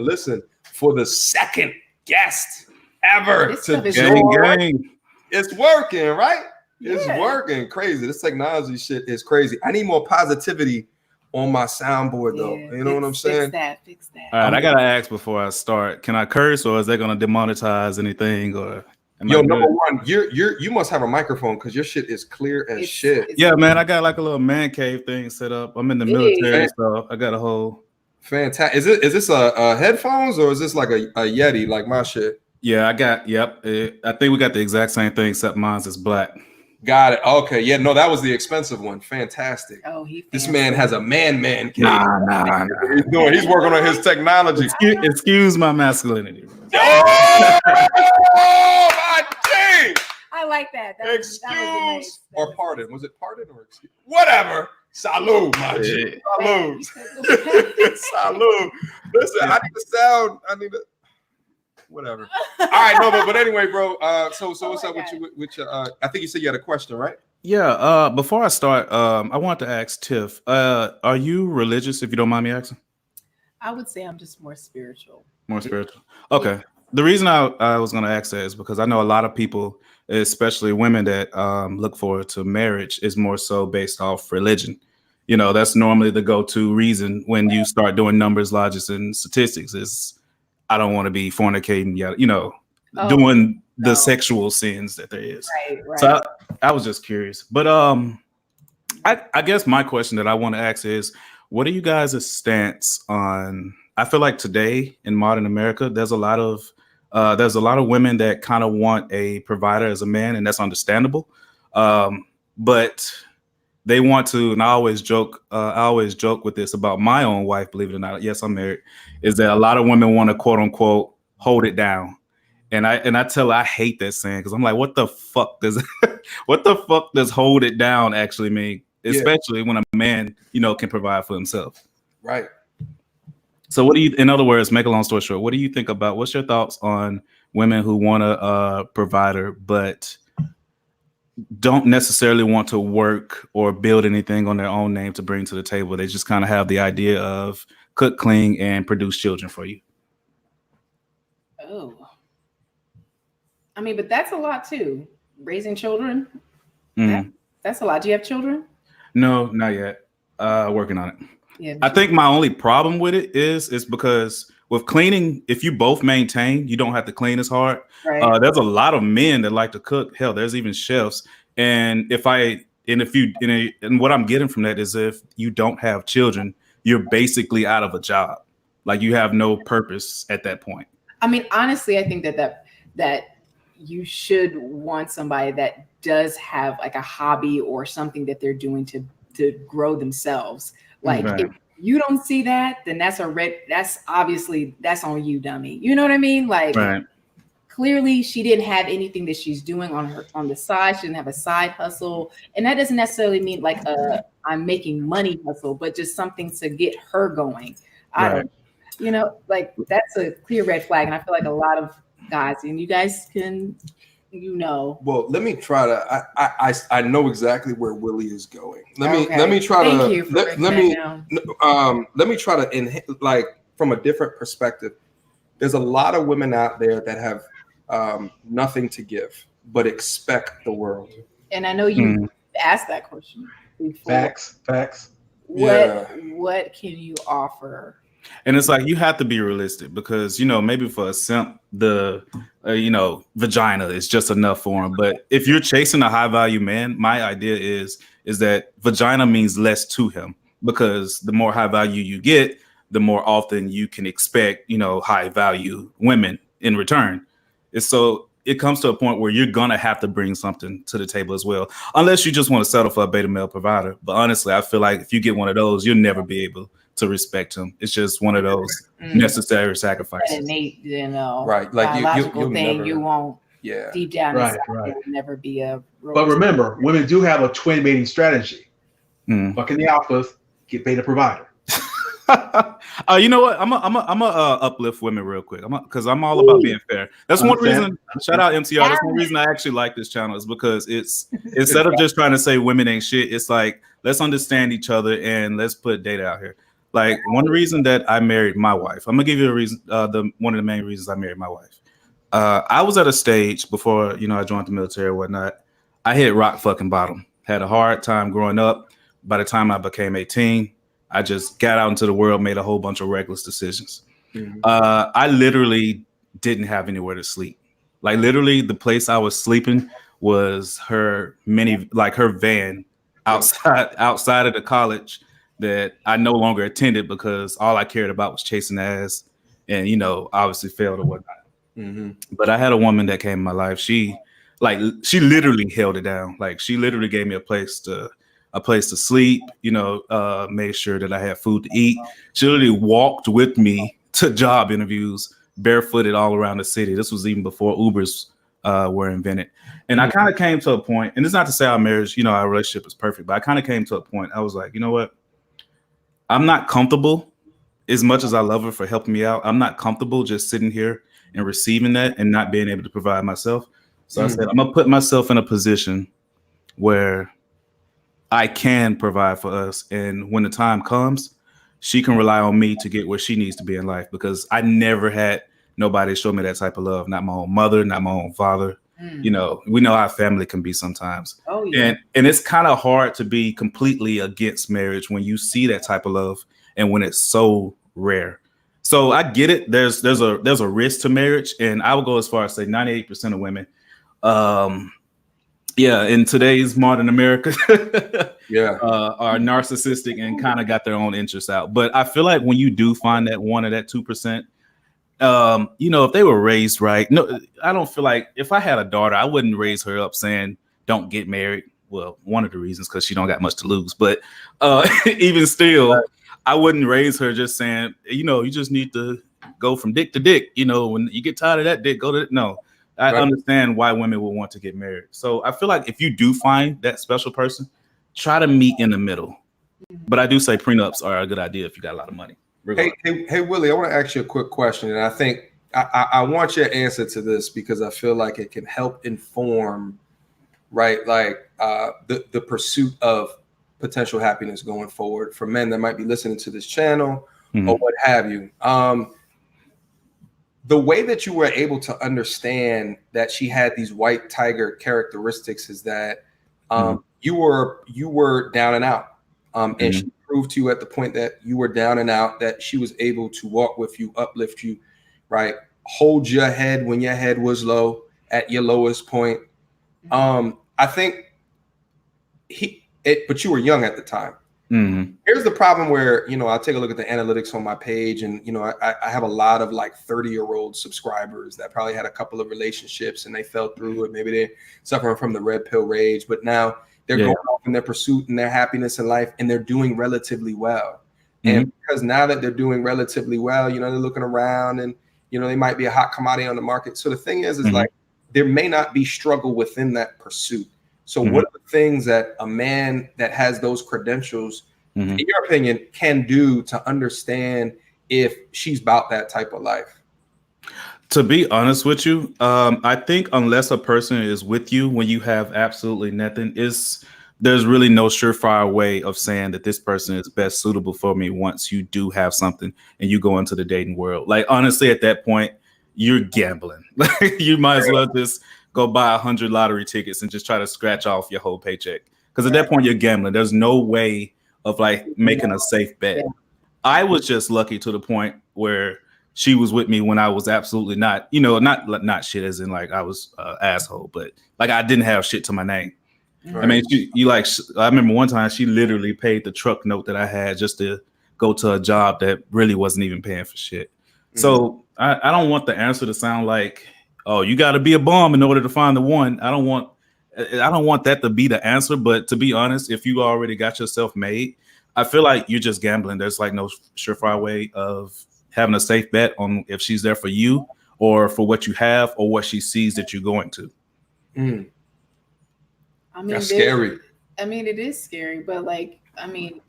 S1: Listen, for the second guest ever to
S5: gang.
S1: It's working, right? It's
S2: Yeah.
S1: working. Crazy. This technology shit is crazy. I need more positivity on my soundboard, though. You know what I'm saying?
S2: Fix that.
S5: All right, I gotta ask before I start. Can I curse, or is they gonna demonetize anything? Or
S1: yo, number one, you must have a microphone because your shit is clear as shit.
S5: Yeah, man, I got like a little man cave thing set up. I'm in the military, so I got a whole.
S1: Fantastic. Is this a headphones or is this like a Yeti like my shit?
S5: Yeah, I got. Yep, I think we got the exact same thing, except mine's is black.
S1: Got it. Okay. Yeah. No, that was the expensive one. Fantastic.
S2: Oh,
S1: this man has a man cave.
S5: Nah.
S1: He's working on his technology.
S5: Excuse my masculinity.
S1: Oh, my G!
S2: I like that.
S1: Excuse
S2: nice.
S1: or pardon. Was it pardon or excuse? Whatever. Salute, my G. Salute. Salute. Listen, I need to sound. Whatever. All right, no, but anyway, bro. So what's up with you? With your, I think you said you had a question, right?
S5: Yeah. Before I start, I want to ask Tiff. Are you religious? If you don't mind me asking.
S2: I would say I'm just more spiritual.
S5: More spiritual. Okay. The reason I was going to ask that is because I know a lot of people especially women that look forward to marriage, is more so based off religion. You know, that's normally the go-to reason when you start doing numbers, logic, and statistics is I don't want to be fornicating, you know,
S2: Oh,
S5: doing the
S2: no.
S5: sexual sins that there is.
S2: Right, right.
S5: So I was just curious. But I guess my question that I want to ask is, what are you guys' stance on? I feel like today in modern America, there's a lot of women that kind of want a provider as a man, and that's understandable. But they want to, and I always joke with this about my own wife, believe it or not. Yes, I'm married. Is that a lot of women want to quote unquote hold it down. And I tell her I hate that saying because I'm like, what the fuck does hold it down actually mean? Especially when a man, you know, can provide for himself.
S1: Right.
S5: So what do you, in other words, make a long story short, what do you think about, what's your thoughts on women who want a provider but don't necessarily want to work or build anything on their own name to bring to the table? They just kind of have the idea of cook, clean, and produce children for you.
S2: Oh. I mean, but that's a lot too. Raising children. That's a lot. Do you have children?
S5: No, not yet. Working on it.
S2: Yeah.
S5: I think my only problem with it is because with cleaning, if you both maintain, you don't have to clean as hard.
S2: Right.
S5: There's a lot of men that like to cook. Hell, there's even chefs. And what I'm getting from that is if you don't have children, you're basically out of a job. Like you have no purpose at that point.
S2: I mean, honestly, I think that you should want somebody that does have like a hobby or something that they're doing to grow themselves. Like if you don't see that, then that's obviously on you, dummy. You know what I mean? Like clearly she didn't have anything that she's doing on the side. She didn't have a side hustle. And that doesn't necessarily mean like I'm making money hustle, but just something to get her going. I don't, you know, like that's a clear red flag. And I feel like a lot of guys, and you guys can, you know.
S1: Well, let me try to. I know exactly where Willie is going. Let me try
S2: Thank
S1: to.
S2: You for
S1: let me try to like from a different perspective. There's a lot of women out there that have nothing to give but expect the world.
S2: And I know you asked that question before.
S4: Facts.
S2: What can you offer?
S5: And it's like you have to be realistic because, you know, maybe for a simp, the vagina is just enough for him. But if you're chasing a high value man, my idea is that vagina means less to him because the more high value you get, the more often you can expect, you know, high value women in return. So it comes to a point where you're going to have to bring something to the table as well, unless you just want to settle for a beta male provider. But honestly, I feel like if you get one of those, you'll never be able to respect him. It's just one of those necessary sacrifices.
S2: Innate, you know,
S1: right? Like
S2: biological thing
S1: never,
S2: you won't.
S1: Yeah.
S2: Deep down,
S4: right.
S2: It would never be a.
S4: But remember, women do have a twin mating strategy. Fucking the alphas, get beta provider.
S5: You know what? I'm a uplift women real quick. Because I'm all about being fair. That's one reason. Shout out MTR. That's one reason I actually like this channel is because it's instead of just trying to say women ain't shit. It's like let's understand each other and let's put data out here. Like one reason that I married my wife. I'm gonna give you a reason. One of the main reasons I married my wife. I was at a stage before I joined the military or whatnot. I hit rock fucking bottom. Had a hard time growing up. By the time I became 18. I just got out into the world, made a whole bunch of reckless decisions. I literally didn't have anywhere to sleep. Like literally the place I was sleeping was her van outside of the college that I no longer attended because all I cared about was chasing ass and, obviously failed or whatnot. But I had a woman that came in my life. She literally held it down. Like she literally gave me a place to sleep, made sure that I had food to eat. She literally walked with me to job interviews, barefooted all around the city. This was even before Ubers were invented. And I kind of came to a point, and it's not to say our marriage, our relationship is perfect, but I kind of came to a point. I was like, you know what? I'm not comfortable as much as I love her for helping me out. I'm not comfortable just sitting here and receiving that and not being able to provide myself. So I said, I'm going to put myself in a position where I can provide for us. And when the time comes, she can rely on me to get where she needs to be in life because I never had nobody show me that type of love. Not my own mother, not my own father. You know, we know how family can be sometimes.
S2: Oh yeah.
S5: And it's kind of hard to be completely against marriage when you see that type of love and when it's so rare. So I get it. There's a risk to marriage, and I would go as far as say 98% of women, in today's modern America, are narcissistic and kind of got their own interests out. But I feel like when you do find that 1 or that 2%, you know, if they were raised right, no, I don't feel like if I had a daughter, I wouldn't raise her up saying, don't get married. Well, one of the reasons, because she don't got much to lose. But even still, I wouldn't raise her just saying, you know, you just need to go from dick to dick. You know, when you get tired of that dick, go to no. I understand why women would want to get married. So I feel like if you do find that special person, try to meet in the middle. But I do say prenups are a good idea if you got a lot of money.
S1: Hey, Willie, I want to ask you a quick question, and I think I want your answer to this because I feel like it can help inform, right, like the pursuit of potential happiness going forward for men that might be listening to this channel or what have you. The way that you were able to understand that she had these white tiger characteristics is that you were down and out, and she proved to you at the point that you were down and out that she was able to walk with you, uplift you, right, hold your head when your head was low at your lowest point. I think but you were young at the time. Here's the problem where, you know, I'll take a look at the analytics on my page, and, you know, I have a lot of like 30-year-old subscribers that probably had a couple of relationships and they fell through it. Maybe they're suffering from the red pill rage, but now they're going off in their pursuit and their happiness in life, and they're doing relatively well. And because now that they're doing relatively well, you know, they're looking around and, you know, they might be a hot commodity on the market. So the thing is like, there may not be struggle within that pursuit. So what are the things that a man that has those credentials, in your opinion, can do to understand if she's about that type of life?
S5: To be honest with you, I think unless a person is with you when you have absolutely nothing, there's really no surefire way of saying that this person is best suitable for me once you do have something and you go into the dating world. Like, honestly, at that point, you're gambling. You might as well just go buy 100 lottery tickets and just try to scratch off your whole paycheck. Because at that point, you're gambling. There's no way of like making a safe bet. I was just lucky to the point where she was with me when I was absolutely not, you know, not shit as in like I was an asshole, but like I didn't have shit to my name. I mean, I remember one time she literally paid the truck note that I had just to go to a job that really wasn't even paying for shit. So I don't want the answer to sound like, oh, you got to be a bum in order to find the one. I don't want that to be the answer. But to be honest, if you already got yourself made, I feel like you're just gambling. There's like no surefire way of having a safe bet on if she's there for you or for what you have or what she sees that you're going to.
S2: I mean,
S1: that's scary.
S2: I mean, it is scary, but like, I mean,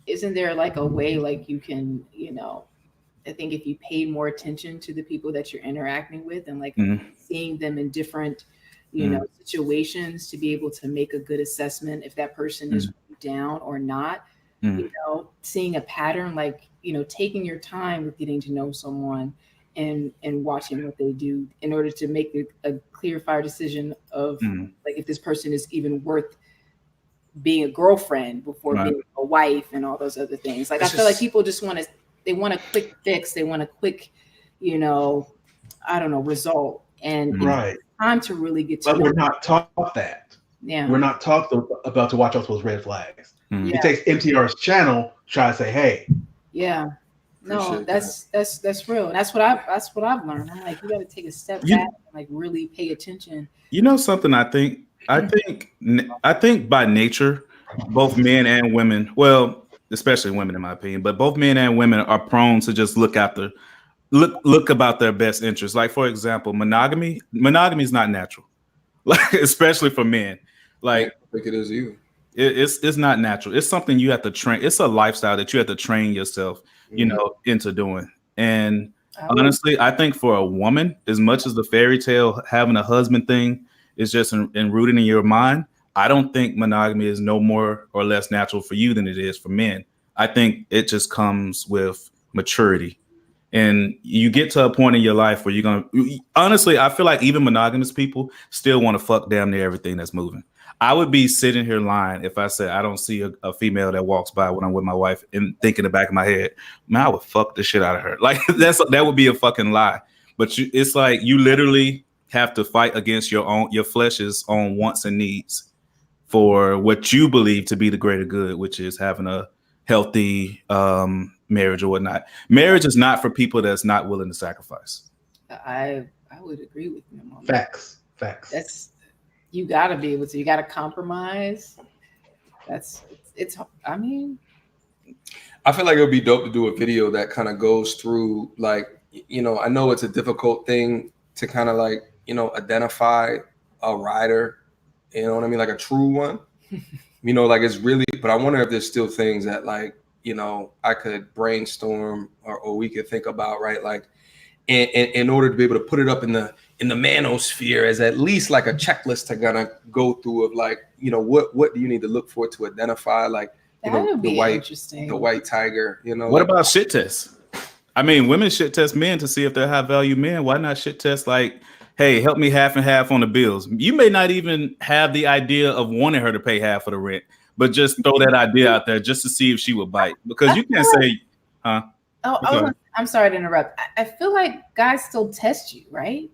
S2: isn't there like a way like you can, you know, I think if you paid more attention to the people that you're interacting with and like seeing them in different, you know, situations to be able to make a good assessment if that person is down or not, you know, seeing a pattern, like, you know, taking your time with getting to know someone and watching what they do in order to make a clear fire decision of like if this person is even worth being a girlfriend before being a wife and all those other things. Like, I feel like people just want a quick fix. They want a quick, you know, I don't know, result. And it's time to really get to
S4: But we're not taught that.
S2: Yeah.
S4: We're not taught about to watch out for those red flags. It takes MTR's channel to try to say, hey.
S2: Yeah. No, that's real. And that's what I've learned. I'm like, you got to take a step back and like really pay attention.
S5: You know something, I think by nature, both men and women, well, especially women in my opinion, but both men and women are prone to just look about their best interests. Like, for example, monogamy is not natural. Like, especially for men. Like,
S1: I don't think it is either.
S5: It's not natural. It's something you have to train. It's a lifestyle that you have to train yourself, you know, into doing. And honestly, I think for a woman, as much as the fairy tale having a husband thing is just rooted in your mind, I don't think monogamy is no more or less natural for you than it is for men. I think it just comes with maturity. And you get to a point in your life where you're gonna. Honestly, I feel like even monogamous people still want to fuck damn near everything that's moving. I would be sitting here lying if I said I don't see a female that walks by when I'm with my wife and think in the back of my head, man, I would fuck the shit out of her. Like that would be a fucking lie. But it's like you literally have to fight against your flesh's own wants and needs for what you believe to be the greater good, which is having a healthy marriage or whatnot. Marriage is not for people that's not willing to sacrifice.
S2: I would agree with him on
S4: Facts.
S2: You gotta be able to. You gotta compromise. It's. I mean,
S1: I feel like it would be dope to do a video that kind of goes through, like, I know it's a difficult thing to kind of like, identify a rider, you know what I mean? Like a true one, like it's really, but I wonder if there's still things that like, I could brainstorm or we could think about, right? Like in order to be able to put it up in the manosphere as at least like a checklist to kind of go through of like, what do you need to look for to identify like,
S2: that would be interesting.
S1: The white tiger,
S5: What about shit tests? I mean, women shit test men to see if they're high value men. Why not shit test like, hey, help me half and half on the bills? You may not even have the idea of wanting her to pay half of the rent, but just throw that idea out there just to see if she would bite. Because you can't say, huh?
S2: I'm sorry to interrupt. I feel like guys still test you, right?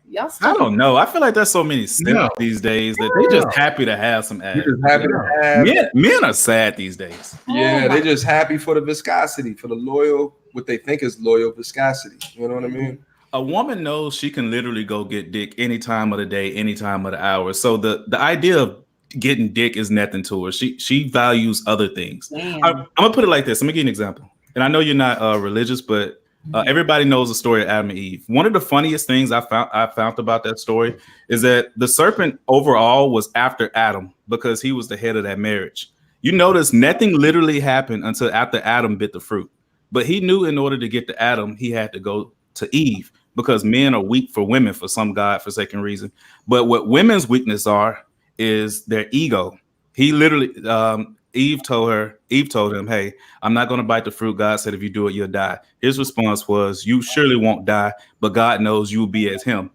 S2: Y'all still.
S5: I don't know. I feel like there's so many simps these days that they just happy to have some ass.
S1: You're just happy to have.
S5: Men are sad these days.
S1: Yeah, they just happy for the viscosity, for the loyal, what they think is loyal viscosity. You know what I mean?
S5: A woman knows she can literally go get dick any time of the day, any time of the hour. So the idea of getting dick is nothing to her. She values other things. I'm gonna put it like this. Let me give you an example. And I know you're not religious, but everybody knows the story of Adam and Eve. One of the funniest things I found about that story is that the serpent overall was after Adam because he was the head of that marriage. You notice nothing literally happened until after Adam bit the fruit. But he knew in order to get to Adam, he had to go to Eve because men are weak for women for some godforsaken reason. But what women's weakness is their ego. He literally, Eve told him, hey, I'm not going to bite the fruit. God said, if you do it, you'll die. His response was, you surely won't die, but God knows you'll be as him.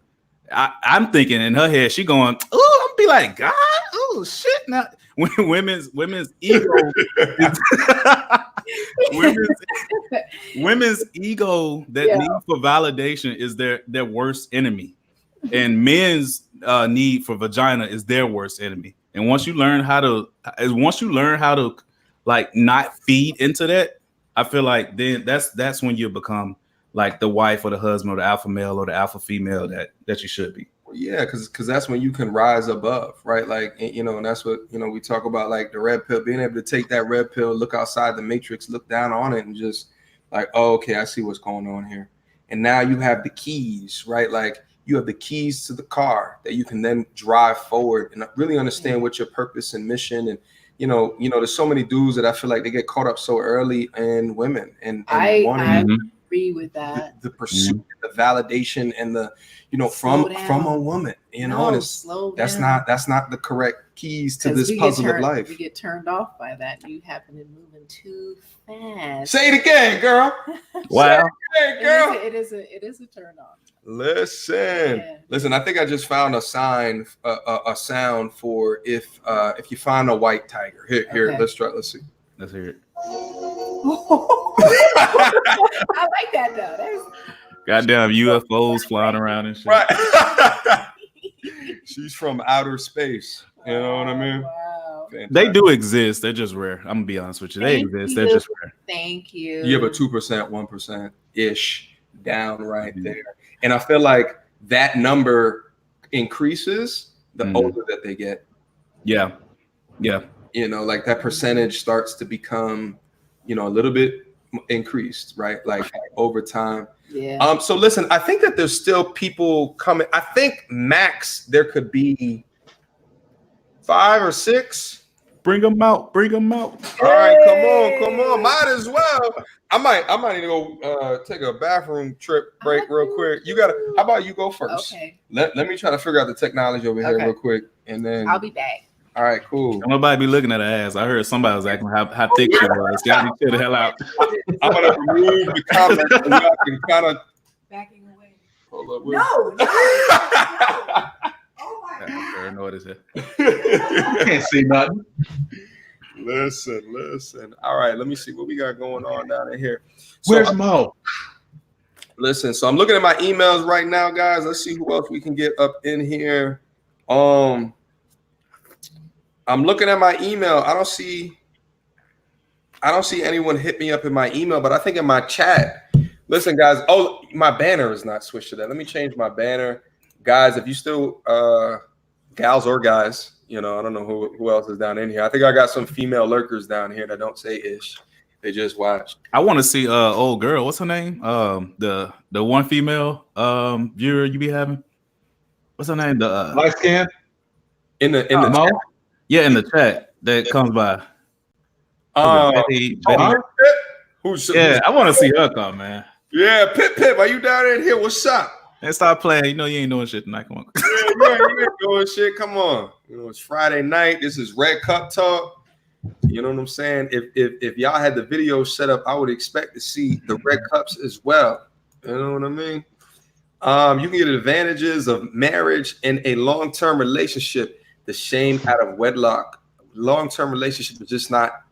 S5: I'm thinking in her head, she going, oh, I'm be like, God, oh shit. Now, women's ego, women's ego that need for validation is their worst enemy. And men's need for vagina is their worst enemy. And once you learn how to like not feed into that, I feel like then that's when you become like the wife or the husband or the alpha male or the alpha female that you should be.
S1: Yeah, because that's when you can rise above, right? Like, and that's what, we talk about, like the red pill, being able to take that red pill, look outside the matrix, look down on it and just like, oh, okay, I see what's going on here. And now you have the keys, right? Like you have the keys to the car that you can then drive forward and really understand what your purpose and mission. And, there's so many dudes that I feel like they get caught up so early in women and
S2: I agree with that.
S1: The pursuit, the validation, and the, from a woman, and that's not the correct keys to this puzzle of life.
S2: We get turned off by that. You happen to moving too fast.
S1: Say it again, girl.
S5: Wow.
S1: Say it again, girl.
S2: It is a turn off.
S1: Listen. I think I just found a sign, a sound for if you find a white tiger. Here. Okay. Let's see.
S5: Let's hear it.
S2: I like that though.
S5: Goddamn UFOs flying around and shit.
S1: Right. She's from outer space. You know what I mean?
S2: Wow.
S1: Fantastic.
S5: They do exist. They're just rare. I'm gonna be honest with you. They exist. They're just rare.
S2: Thank you.
S1: You have a 2%, 1% ish down right there. And I feel like that number increases the older that they get.
S5: Yeah.
S1: Like that percentage starts to become, a little bit increased, right? Like over time.
S2: Yeah.
S1: So listen, I think that there's still people coming. I think max there could be 5 or 6.
S5: Bring them out.
S1: All right, come on. Might as well. I might need to go take a bathroom break real quick. How about you go first?
S2: Okay.
S1: Let me try to figure out the technology over here real quick, and then
S2: I'll be back.
S1: All right, cool.
S5: Don't nobody be looking at her ass. I heard somebody was acting how thick she was. Got me chill the hell out.
S1: I'm gonna remove the comment so y'all can kind of
S2: Backing away.
S1: pull up.
S2: No. Oh my
S5: I
S2: God.
S5: paranoid as hell.
S4: Can't see nothing.
S1: Listen. All right, let me see what we got going on down in here. So,
S4: Where's Mo?
S1: listen, so I'm looking at my emails right now, guys. Let's see who else we can get up in here. I'm looking at my email. I don't see anyone hit me up in my email, but I think in my chat. Listen, guys. Oh, my banner is not switched to that. Let me change my banner, guys. If you still gals or guys, I don't know who else is down in here. I think I got some female lurkers down here that don't say ish. They just watch.
S5: I want to see old girl. What's her name? The one female viewer you be having. What's her name? The
S4: Light scan?
S1: In the
S4: Mo?
S5: yeah, in the chat that comes by. Betty.
S1: Who's
S5: Yeah, I want to see her come, man.
S1: Yeah, Pip, are you down in here? What's up?
S5: And start playing. You ain't doing shit tonight. Come on.
S1: Yeah, you ain't doing shit. Come on. It's Friday night. This is Red Cup Talk. You know what I'm saying? If y'all had the video set up, I would expect to see the red cups as well. You know what I mean? You can get advantages of marriage in a long-term relationship. The shame out of wedlock. Long-term relationship is just not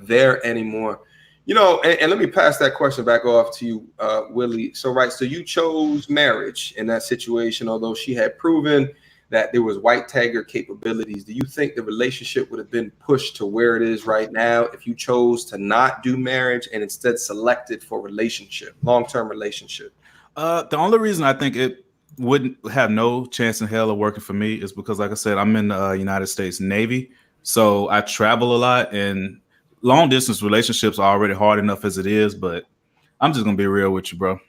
S1: there anymore. And let me pass that question back off to you, Willie. So you chose marriage in that situation, although she had proven that there was white tagger capabilities. Do you think the relationship would have been pushed to where it is right now if you chose to not do marriage and instead selected for relationship, long-term relationship?
S5: The only reason I think it wouldn't have no chance in hell of working for me is because, like I said, I'm in the United States Navy. So I travel a lot, and long distance relationships are already hard enough as it is, but I'm just gonna be real with you, bro.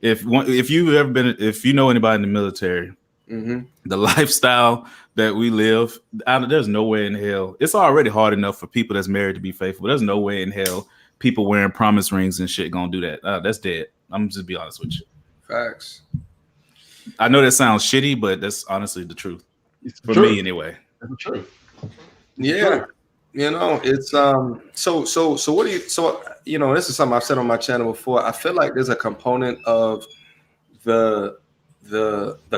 S5: If you know anybody in the military, the lifestyle that we live, there's no way in hell. It's already hard enough for people that's married to be faithful. There's no way in hell people wearing promise rings and shit gonna do that. That's dead. I'm just be honest with you.
S1: Facts.
S5: I know that sounds shitty, but that's honestly the truth.
S4: It's
S5: For
S4: true.
S5: me anyway.
S4: It's true.
S1: Yeah. It's so what do you this is something I've said on my channel before. I feel like there's a component of the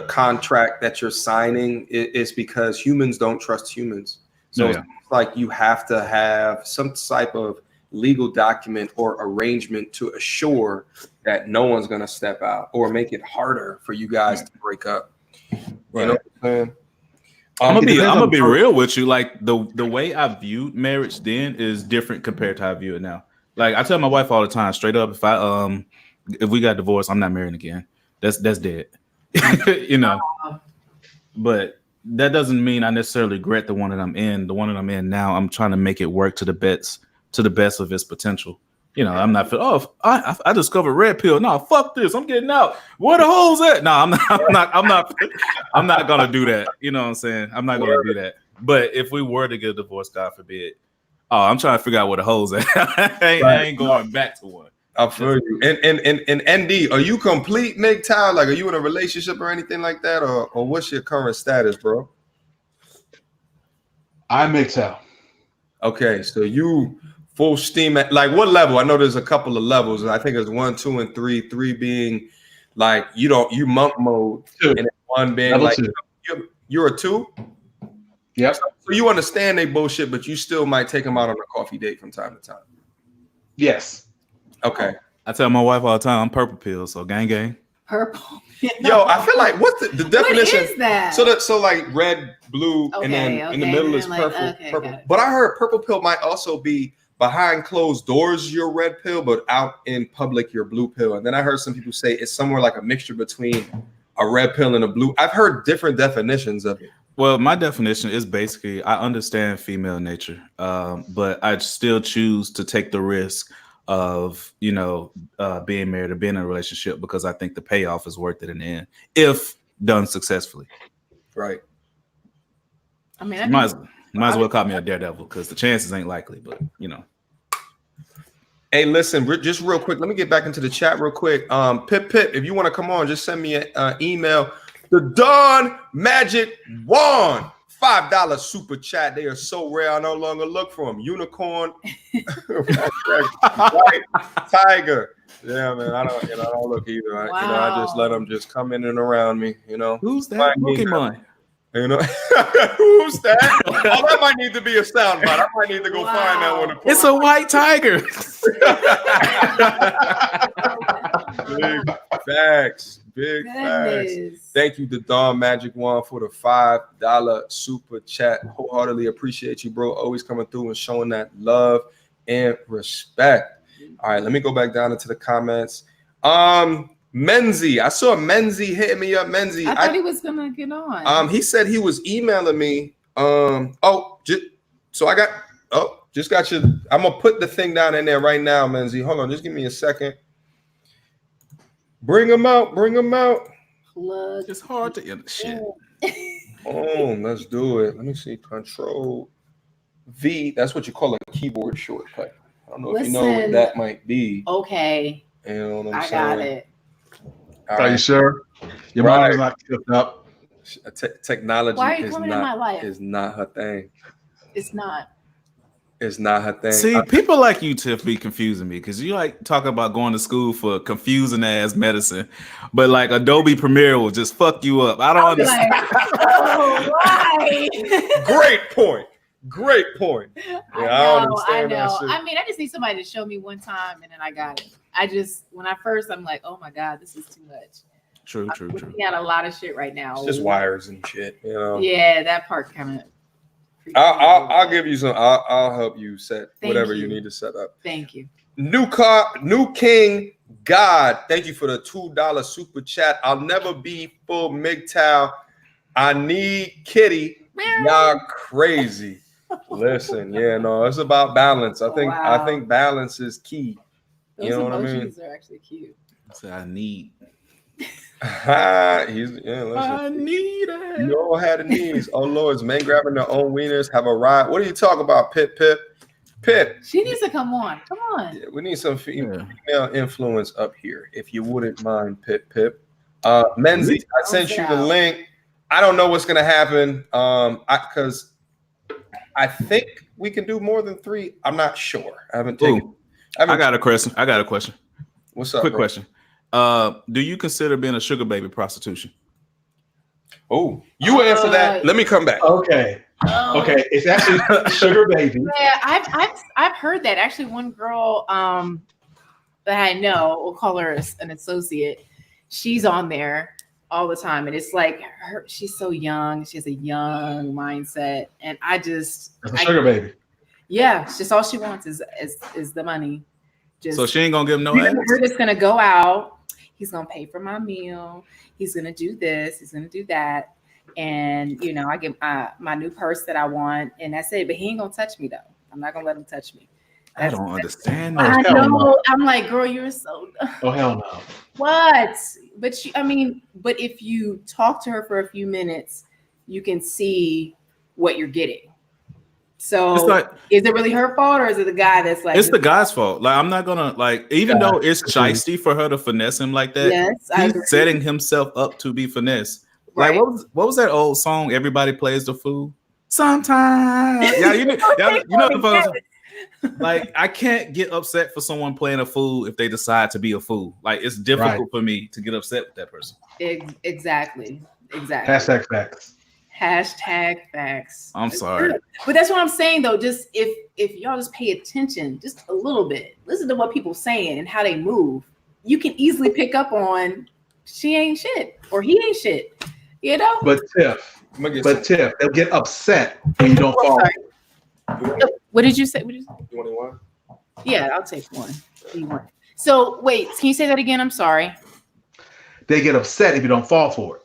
S1: contract that you're signing is because humans don't trust humans. So It's like you have to have some type of legal document or arrangement to assure that no one's going to step out or make it harder for you guys to break up.
S5: Right.
S1: You know what I'm saying?
S5: I'm gonna be real with you. Like the way I viewed marriage then is different compared to how I view it now. Like I tell my wife all the time, straight up, if we got divorced, I'm not marrying again. That's dead. But that doesn't mean I necessarily regret the one that I'm in. The one that I'm in now, I'm trying to make it work to the best of its potential. I'm not. I discovered red pill. No, fuck this. I'm getting out. Where the holes at? No, I'm not gonna do that. You know what I'm saying? I'm not gonna do that. But if we were to get a divorce, God forbid, I'm trying to figure out where the holes at. I ain't going back to one.
S1: I feel you. And ND, are you complete, MGTOW? Like, are you in a relationship or anything like that, or what's your current status, bro?
S4: I'm MGTOW.
S1: Okay, so you full steam at like what level? I know there's a couple of levels. I think it's 1, 2, and 3. 3 being like you monk mode,
S4: 2.
S1: and then 1 being
S4: level
S1: like
S4: 2.
S1: You're a 2.
S4: Yep.
S1: So you understand they bullshit, but you still might take them out on a coffee date from time to time.
S4: Yes.
S1: Okay.
S5: I tell my wife all the time, I'm purple pill, so gang.
S2: Purple.
S1: Yo, I feel like what's the definition?
S2: What is that?
S1: So like red, blue, and then in the middle is purple. Purple. But I heard purple pill might also be behind closed doors, you're red pill, but out in public, you're blue pill. And then I heard some people say it's somewhere like a mixture between a red pill and a blue. I've heard different definitions of it.
S5: Well, my definition is basically I understand female nature, but I still choose to take the risk of being married or being in a relationship because I think the payoff is worth it in the end if done successfully.
S1: Right.
S2: I mean,
S5: you might as well call me a daredevil because the chances ain't likely, but
S1: Hey, listen, just real quick. Let me get back into the chat real quick. Pip, if you want to come on, just send me an email. The Dawn Magic Wand $5 super chat. They are so rare. I no longer look for them. Unicorn, white, tiger. Yeah, man. I don't look either. I just let them just come in and around me.
S5: Who's that Pokemon?
S1: Who's that? Oh, that might need to be a soundbite. I might need to go find that one.
S5: It's a white tiger.
S1: Big facts. Big facts. Thank you to Dawn Magic One for the $5 super chat. Wholeheartedly appreciate you, bro. Always coming through and showing that love and respect. All right, let me go back down into the comments. Menzie, I saw Menzie hitting me up. Menzie,
S2: I thought he was gonna get on.
S1: He said he was emailing me. Just got you. I'm gonna put the thing down in there right now, Menzie. Hold on, just give me a second. Bring him out.
S2: Plug.
S5: It's hard to end shit.
S1: Let's do it. Let me see. Control V. That's what you call a keyboard shortcut. I don't know if you know what that might be.
S2: Okay.
S1: You know what I'm
S2: I
S1: saying?
S2: got it.
S4: Are you sure? Your mom is not hooked up.
S1: Technology
S2: Why are you coming in my life?
S1: is not her thing.
S2: It's not.
S1: It's not her thing.
S5: See, people like you, Tiff, be confusing me because you like talk about going to school for confusing ass medicine, but like Adobe Premiere will just fuck you up. I don't understand.
S2: Why?
S1: Great point. Yeah,
S2: I know. I mean, I just need somebody to show me one time, and then I got it. I'm like, oh my god, this is too much.
S5: True.
S2: I'm looking at a lot of shit right now.
S1: It's just wires and shit,
S2: Yeah, that part kind of.
S1: I'll give you some. I'll help you set whatever you need to set up.
S2: Thank you.
S1: New King God, thank you for the $2 super chat. I'll never be full MGTOW. I need Kitty. Y'all crazy. Listen, it's about balance. I think balance is key.
S2: Those
S1: you know what I mean?
S2: Emojis are actually cute.
S5: I need.
S1: I need it. You all had the needs. Oh Lords, men grabbing their own wieners have a ride. What are you talking about, Pip?
S2: She needs to come on. Come on.
S1: Yeah, we need some female influence up here, if you wouldn't mind, Pip. Menzie, I sent you the link. I don't know what's gonna happen. Because I think we can do more than 3. I'm not sure. I got a
S5: question.
S1: What's up?
S5: Quick question. Do you consider being a sugar baby prostitution?
S1: Oh, you answer that. Let me come back.
S4: Okay. Okay. It's actually sugar baby.
S2: Yeah, I've heard that. Actually, one girl that I know, we'll call her an associate. She's on there all the time, and it's like she's so young. She has a young mindset, and
S4: sugar baby.
S2: Yeah, it's just all she wants is the money.
S5: So she ain't gonna give no ass.
S2: We're just gonna go out. He's gonna pay for my meal. He's gonna do this. He's gonna do that. And I get my new purse that I want, and that's it. But he ain't gonna touch me though. I'm not gonna let him touch me.
S5: I don't understand.
S2: I know. No. I'm like, girl, you're so dumb.
S4: Oh hell no.
S2: What? But but if you talk to her for a few minutes, you can see what you're getting. So is it really her fault, or is it the guy that's like?
S5: It's the guy's fault. Like I'm not gonna even though it's shiesty for her to finesse him like that.
S2: Yes,
S5: he's setting himself up to be finessed. Right. Like what was that old song? Everybody plays the fool. Sometimes, you know the phone. Like I can't get upset for someone playing a fool if they decide to be a fool. Like it's difficult for me to get upset with that person.
S2: Exactly.
S4: Hashtag facts.
S2: Hashtag facts.
S5: I'm sorry.
S2: But that's what I'm saying though. Just if y'all just pay attention just a little bit, listen to what people saying and how they move, you can easily pick up on she ain't shit or he ain't shit. But
S4: Tiff, they'll get upset when you don't fall.
S2: What did you say? You
S1: want one?
S2: Yeah, I'll take one. So wait, can you say that again? I'm sorry.
S4: They get upset if you don't fall for it.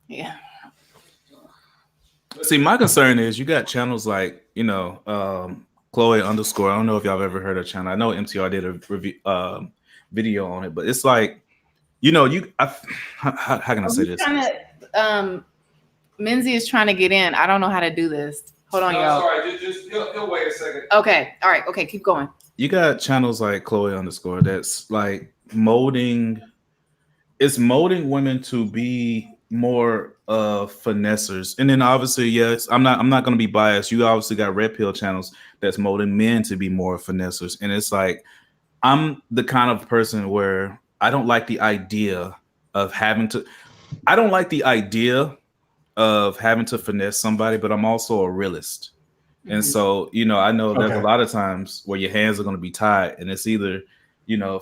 S2: Yeah.
S5: See, my concern is you got channels like, Chloe _ I don't know if y'all have ever heard of channel. I know MTR did a review video on it, but it's like, how can I say this?
S2: Menzie is trying to get in. I don't know how to do this. Hold on, y'all.
S1: Sorry, just he'll wait a second.
S2: Okay. All right. Okay, keep going.
S5: You got channels like Chloe _ that's like molding women to be more finessers. And then obviously, yes, I'm not gonna be biased. You obviously got red pill channels that's molding men to be more finessers. And it's like I'm the kind of person where I don't like the idea of having to finesse somebody, but I'm also a realist. And so, I know there's a lot of times where your hands are going to be tied, and it's either,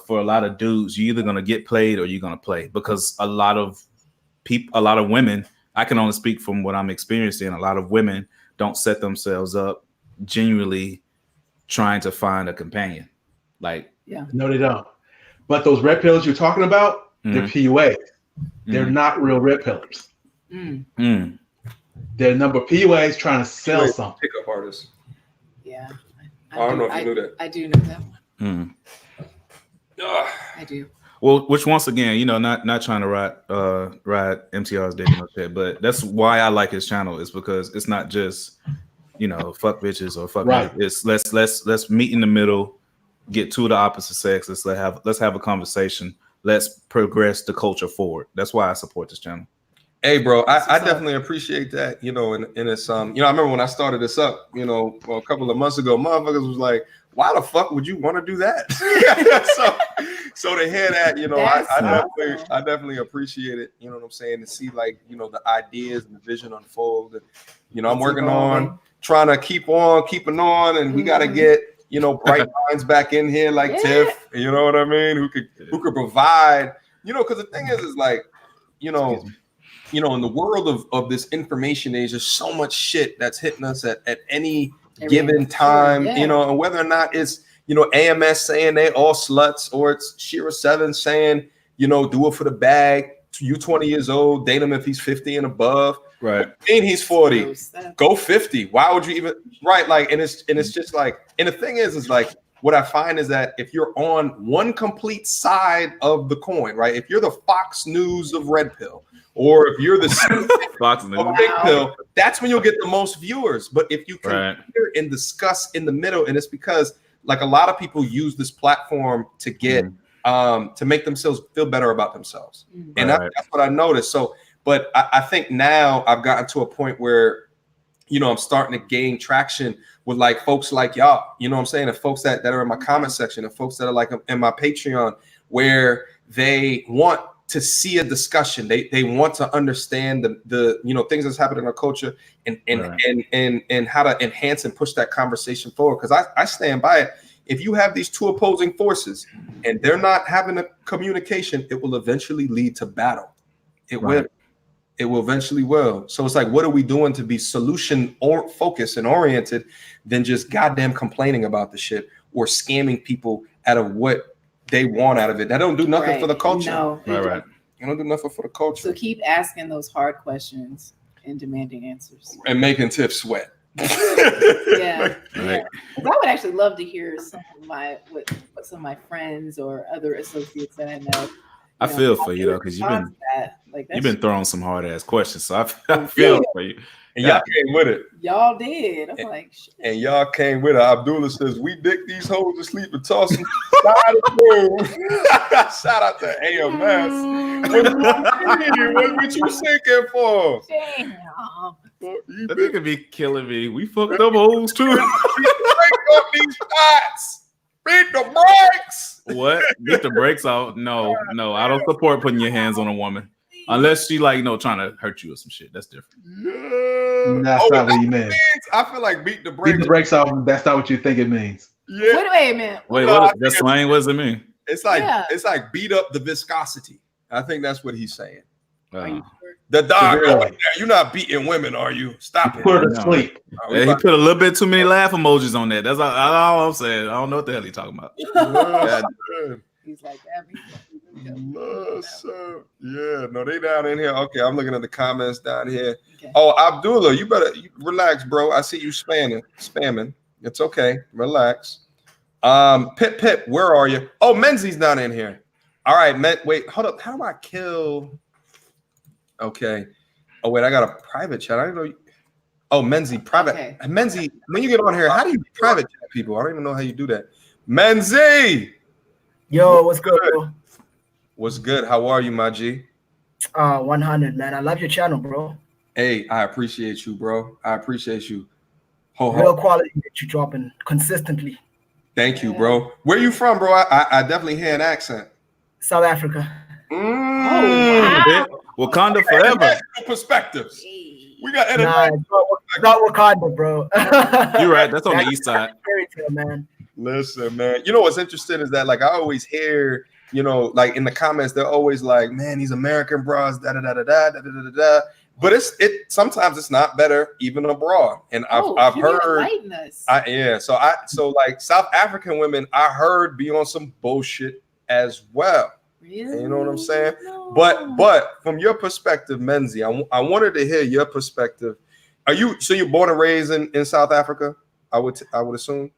S5: for a lot of dudes, you're either going to get played or you're going to play, because a lot of women, I can only speak from what I'm experiencing. A lot of women don't set themselves up genuinely trying to find a companion. Like,
S4: No, they don't. But those red pillars you're talking about, they're PUAs. They're not real red pillars. They're a number of PUAs trying to sell something.
S1: Pickup artists.
S2: Yeah.
S1: I don't know if you knew that.
S2: I do know that one. I do.
S5: Well, which once again, not trying to ride MTR's dick no shit, but that's why I like his channel, is because it's not just fuck bitches or fuck
S4: right.
S5: It's let's meet in the middle, get two of the opposite sex. Let's have a conversation. Let's progress the culture forward. That's why I support this channel.
S1: Hey, bro, I definitely appreciate that. And it's I remember when I started this up, a couple of months ago, motherfuckers was like, "Why the fuck would you want to do that?" so to hear that, I definitely appreciate it. You know what I'm saying? To see the ideas and the vision unfold. And, I'm working on trying to keeping on, and we got to get bright minds back in here like Tiff. You know what I mean? Who could provide? Because the thing is like, in the world of this information age, there's so much shit that's hitting us at any given time, and whether or not it's, AMS saying they all sluts, or it's Shira 7 saying, do it for the bag. You 20 years old, date him if he's 50 and above.
S5: Right.
S1: And he's 40. Go 50. Why would you even? Right. Like, and it's just like, and the thing is like, what I find is that if you're on one complete side of the coin, right? If you're the Fox News of Red Pill, or if you're the
S5: Fox News
S1: of Big Pill, that's when you'll get the most viewers. But if you can hear and discuss in the middle, and it's because like a lot of people use this platform to get to make themselves feel better about themselves, and that's what I noticed. So, but I think now I've gotten to a point where I'm starting to gain traction with like folks like y'all, you know what I'm saying? And folks that are in my comment section, and folks that are like in my Patreon, where they want to see a discussion. They want to understand the things that's happening in our culture, and how to enhance and push that conversation forward. Because I stand by it. If you have these two opposing forces and they're not having a communication, it will eventually lead to battle. It will. It will eventually will. So it's like, what are we doing to be solution or focused and oriented than just goddamn complaining about the shit or scamming people out of what they want out of it? That don't do nothing for the culture.
S2: No.
S5: Right.
S1: You don't do nothing for the culture.
S2: So keep asking those hard questions and demanding answers.
S1: And making Tiff sweat.
S2: Yeah. I would actually love to hear what some of my friends or other associates that I know.
S5: I feel for you though, because you've been throwing some hard ass questions, so I feel for you.
S1: And y'all came with it.
S2: Y'all did. I'm like, shit.
S1: And y'all came with it. Abdullah says, we dick these hoes to sleep and toss them side of the Shout out to AMS. What you sinking for?
S2: Damn.
S5: That nigga be killing me. We fucked up hoes too.
S1: Break up these shots. Beat the brakes.
S5: What? Beat the brakes out? No, I don't support putting your hands on a woman unless she trying to hurt you or some shit. That's different.
S1: Yeah.
S4: That's not what you mean.
S1: I feel like beat the brakes.
S4: Beat the brakes off. That's not what you think it means.
S1: Yeah.
S2: Wait a minute.
S5: Wait, what? That's slang. What does it mean?
S1: It's like beat up the viscosity. I think that's what he's saying.
S2: Are you sure?
S1: The dog,
S4: Really?
S1: you're not beating women, are you? Stop it.
S4: Put her to sleep.
S5: Yeah, he put a little bit too many laugh emojis on that. That's all I'm saying. I don't know what the hell he's talking about.
S2: He's like,
S1: yeah, no, they down in here. Okay, I'm looking at the comments down here.
S2: Okay.
S1: Oh, Abdullah, you better relax, bro. I see you spamming. It's okay. Relax. Pip, where are you? Oh, Menzies down in here. All right, wait, hold up. How do I kill? Okay. Oh, wait, I got a private chat. I didn't know. Oh, Menzie, private. Okay. Menzie, when you get on here, how do you private chat people? I don't even know how you do that. Menzie!
S6: Yo, what's good, bro?
S1: What's good? How are you, my G?
S6: 100, man. I love your channel, bro.
S1: Hey, I appreciate you, bro. I appreciate you.
S6: Real quality that you dropping consistently.
S1: Thank you, bro. Where you from, bro? I definitely hear an accent.
S6: South Africa.
S2: Oh, wow.
S5: Wakanda forever.
S1: Perspectives. We got
S6: Nah, it's not Wakanda, bro.
S5: You're right. That's on the east side.
S6: Fairy tale, man.
S1: Listen, man. You know what's interesting is that, like, I always hear, you know, like in the comments, they're always like, "Man, these American bras, da da da da da da da da da." But it sometimes it's not better even abroad. And I've heard, so like South African women, I heard be on some bullshit as well.
S2: Really?
S1: You know what I'm saying?
S2: No.
S1: But from your perspective, Menzie, I wanted to hear your perspective. You're born and raised in South Africa? I would assume.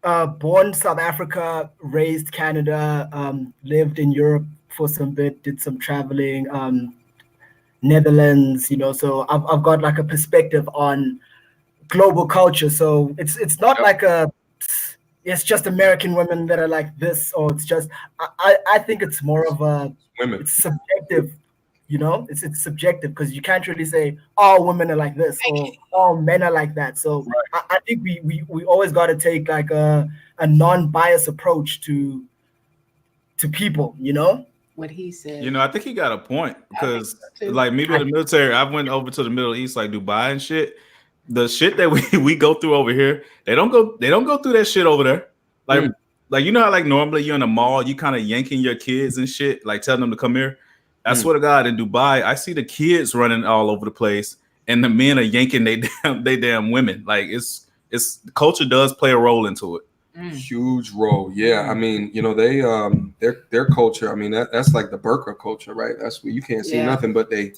S6: Born South Africa, raised Canada, lived in Europe for some bit, did some traveling, Netherlands, you know, so I've got like a perspective on global culture. So it's not like it's just American women that are like this, or it's just I think it's more of a
S1: women.
S6: It's subjective, you know, it's subjective because you can't really say all women are like this or all men are like that. So right. I think we always got to take like a non-biased approach to people, you know.
S2: What he said.
S5: You know, I think he got a point because, like me with the military, I went over to the Middle East, like Dubai and shit. The shit that we go through over here, they don't go through that shit over there. Like you know how like normally you're in a mall, you kind of yanking your kids and shit, like telling them to come here. I swear to God, in Dubai, I see the kids running all over the place, and the men are yanking they damn women. Like it's culture does play a role into it.
S1: Huge role, yeah. I mean, you know, they their culture. I mean, that's like the burqa culture, right? That's where you can't see nothing but they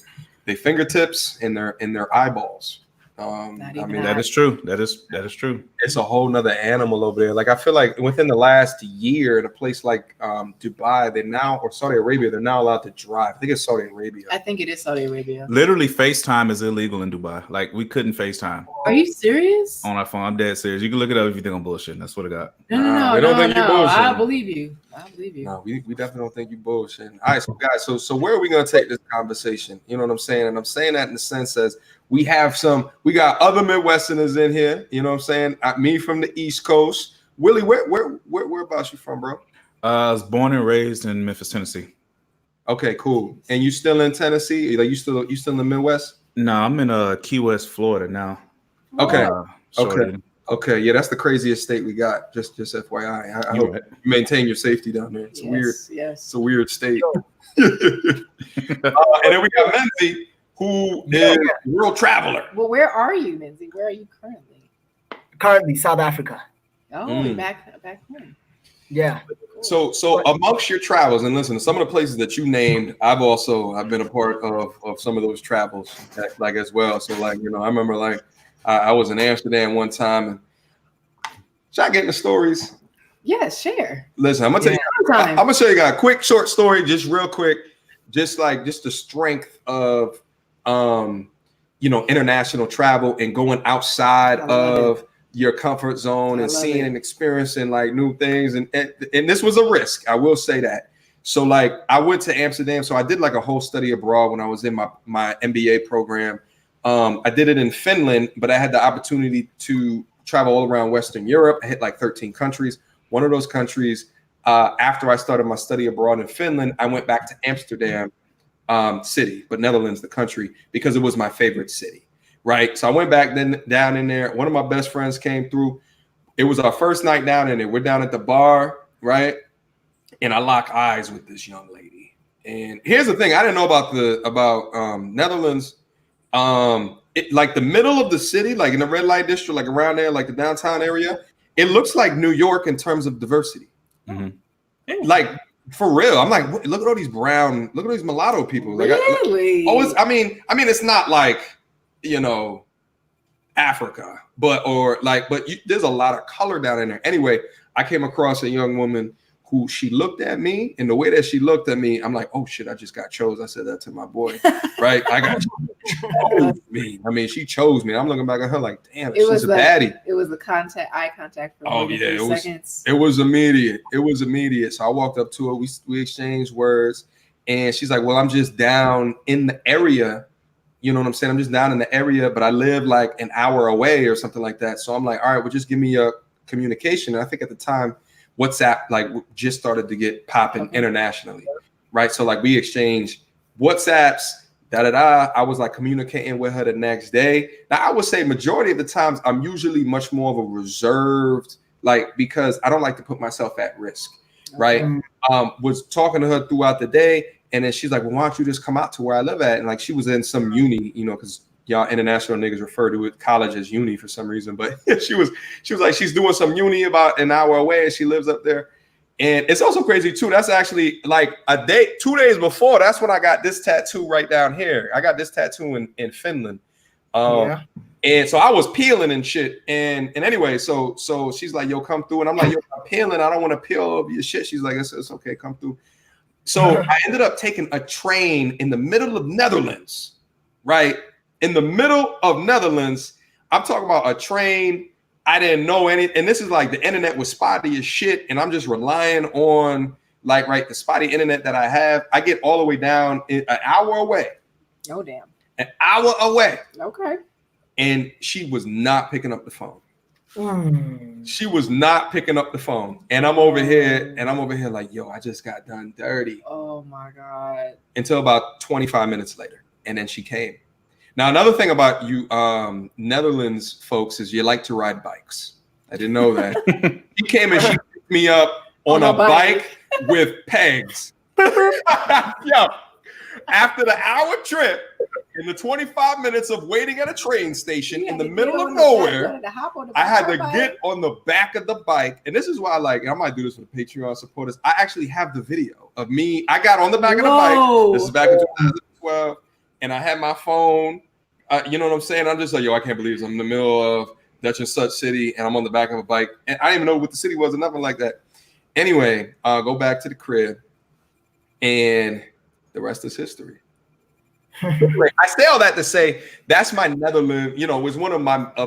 S1: fingertips and their eyeballs. I mean,
S5: that is true. That is true.
S1: It's a whole nother animal over there. Like I feel like within the last year, in a place like Dubai, or Saudi Arabia, they're now allowed to drive. I think it's Saudi Arabia.
S2: I think it is Saudi Arabia.
S5: Literally, FaceTime is illegal in Dubai. Like we couldn't FaceTime.
S2: Are you serious?
S5: On our phone, I'm dead serious. You can look it up if you think I'm bullshitting. That's what I got.
S1: No, we don't think you're bullshitting.
S2: I believe you.
S1: No, we definitely don't think you're bullshitting. All right, so guys, so where are we gonna take this conversation? You know what I'm saying? And I'm saying that in the sense as we got other Midwesterners in here. You know what I'm saying? Me from the East Coast. Willie, whereabouts you from, bro?
S5: I was born and raised in Memphis, Tennessee.
S1: Okay, cool. And you still in Tennessee? Like you still in the Midwest?
S5: No, I'm in Key West, Florida now.
S1: Okay. Okay. Yeah, that's the craziest state we got. Just FYI. I hope you maintain your safety down there. It's It's a weird state. And then we got Menzie, who is a world traveler.
S2: Well, where are you, Menzie? Where are you currently?
S6: Currently, South Africa.
S2: Oh, back home.
S6: Yeah.
S1: So amongst your travels, and listen, some of the places that you named, I've been a part of some of those travels, like as well. So like, you know, I remember like I was in Amsterdam one time, and should I get into stories?
S2: Yeah, share.
S1: Listen, I'm gonna tell you. I'm gonna show you guys a quick short story, just real quick, just the strength of you know, international travel and going outside of your comfort zone and seeing and experiencing like new things. And this was a risk, I will say that. So like I went to Amsterdam. So I did like a whole study abroad when I was in my MBA program. I did it in Finland, but I had the opportunity to travel all around Western Europe. I hit like 13 countries. One of those countries, after I started my study abroad in Finland, I went back to Amsterdam city, but Netherlands, the country, because it was my favorite city. Right. So I went back down in there. One of my best friends came through. It was our first night down in there. We're down at the bar. Right. And I lock eyes with this young lady. And here's the thing. I didn't know about Netherlands. Like the middle of the city, like in the red light district, like around there, like the downtown area, it looks like New York in terms of diversity. Mm-hmm. Like for real. I'm like, look at all these mulatto people. Like,
S2: really?
S1: I mean, it's not like, you know, Africa, but there's a lot of color down in there. Anyway, I came across a young woman who she looked at me, and the way that she looked at me, I'm like, oh shit, I just got chose. I said that to my boy, right? I got chose me. I mean, she chose me. I'm looking back at her like, damn, she's a baddie.
S2: It was the eye contact for 3 seconds.
S1: It was immediate. So I walked up to her. We exchanged words, And she's like, well, I'm just down in the area. You know what I'm saying? I'm just down in the area, but I live like an hour away or something like that. So I'm like, all right, well, just give me your communication. And I think at the time, WhatsApp like just started to get popping internationally, right? So like we exchanged WhatsApps, I was like communicating with her the next day. Now I would say majority of the times I'm usually much more of a reserved, like, because I don't like to put myself at risk, right? Was talking to her throughout the day, and then she's like, well, why don't you just come out to where I live at? And like she was in some uni, you know, because y'all international niggas refer to it college as uni for some reason, but she was like, she's doing some uni about an hour away and she lives up there. And it's also crazy too. That's actually like 2 days before. That's when I got this tattoo right down here. I got this tattoo in Finland. And so I was peeling and shit. And anyway, so she's like, yo, come through. And I'm like, yo, I'm peeling. I don't want to peel over your shit. She's like, it's okay, come through. So I ended up taking a train in the middle of Netherlands, right? In the middle of Netherlands, I'm talking about a train. I didn't know any, and this is like the internet was spotty as shit, and I'm just relying on like the spotty internet that I have. I get all the way down an hour away.
S2: Oh damn.
S1: An hour away.
S2: Okay.
S1: And she was not picking up the phone. She was not picking up the phone, and I'm over here like, yo, I just got done dirty.
S2: Oh my God.
S1: Until about 25 minutes later, and then she came. Now, another thing about you Netherlands folks is you like to ride bikes. I didn't know that. She came and she picked me up on a bike with pegs. Yo, after the hour trip, in the 25 minutes of waiting at a train station in the middle of nowhere, I had to get on the back of the bike. And this is why I might do this for the Patreon supporters. I actually have the video of me. I got on the back of the bike. This is back in 2012. And I had my phone, you know what I'm saying? I'm just like, yo, I can't believe this. I'm in the middle of Dutch and such city, and I'm on the back of a bike. And I didn't even know what the city was or nothing like that. Anyway, go back to the crib, and the rest is history. I say all that to say that's my Netherlands, you know, was one of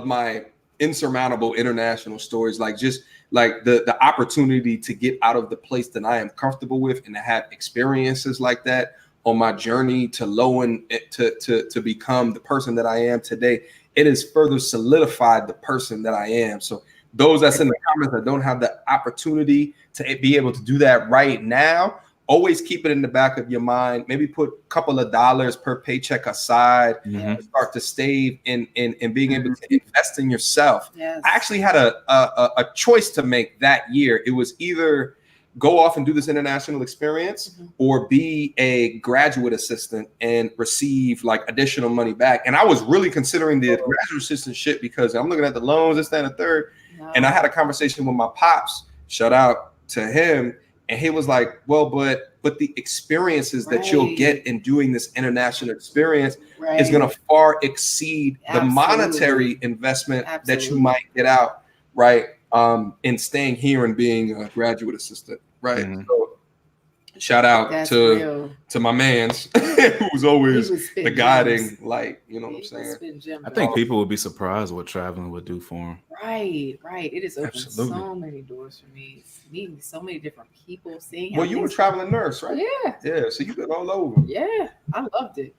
S1: my insurmountable international stories. Like just like the opportunity to get out of the place that I am comfortable with and to have experiences like that on my journey to to become the person that I am today. It has further solidified the person that I am. So those that's in the comments that don't have the opportunity to be able to do that right now, always keep it in the back of your mind. Maybe put a couple of dollars per paycheck aside, start to save in being able to invest in yourself.
S2: Yes.
S1: I actually had a choice to make that year. It was either go off and do this international experience or be a graduate assistant and receive like additional money back. And I was really considering the graduate assistant shit because I'm looking at the loans, this, that, and the third. No. And I had a conversation with my pops, shout out to him. And he was like, well, but the experiences that you'll get in doing this international experience is going to far exceed the monetary investment that you might get out, right? In staying here and being a graduate assistant, right? So shout out to my man's who's always the guiding light, you know what I'm saying?
S5: I think people would be surprised what traveling would do for them.
S2: Right. It has opened so many doors for me. Meeting so many different people, seeing.
S1: Well, you were a traveling nurse, right? Yeah. So you've been all over.
S2: Yeah, I loved it.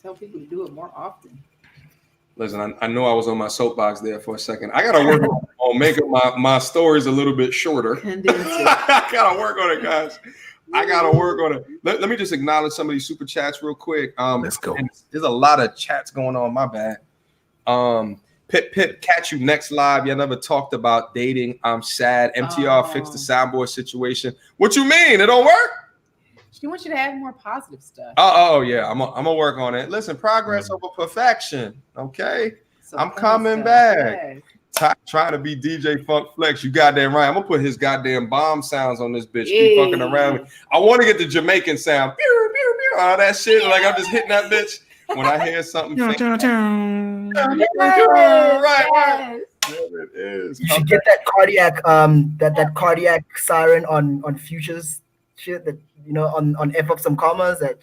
S2: Tell people to do it more often.
S1: Listen, I know I was on my soapbox there for a second. I gotta work on making my stories a little bit shorter. I gotta work on it, guys. I gotta work on it. Let me just acknowledge some of these super chats real quick.
S5: Let's go.
S1: There's a lot of chats going on. My bad. Pip, catch you next live. Y'all never talked about dating. I'm sad. MTR fixed the soundboard situation. What you mean? It don't work?
S2: She wants you to have more positive stuff.
S1: Oh yeah. I'm gonna work on it. Listen, progress over perfection. Okay. So I'm coming back. Trying to be DJ Funk Flex. You goddamn right. I'm gonna put his goddamn bomb sounds on this bitch. Keep fucking around me. I want to get the Jamaican sound. Pew, pew, pew, all that shit. Like I'm just hitting that bitch when I hear something. Right. There it is.
S6: You should get that cardiac that cardiac siren on Future's shit that on F up some commas that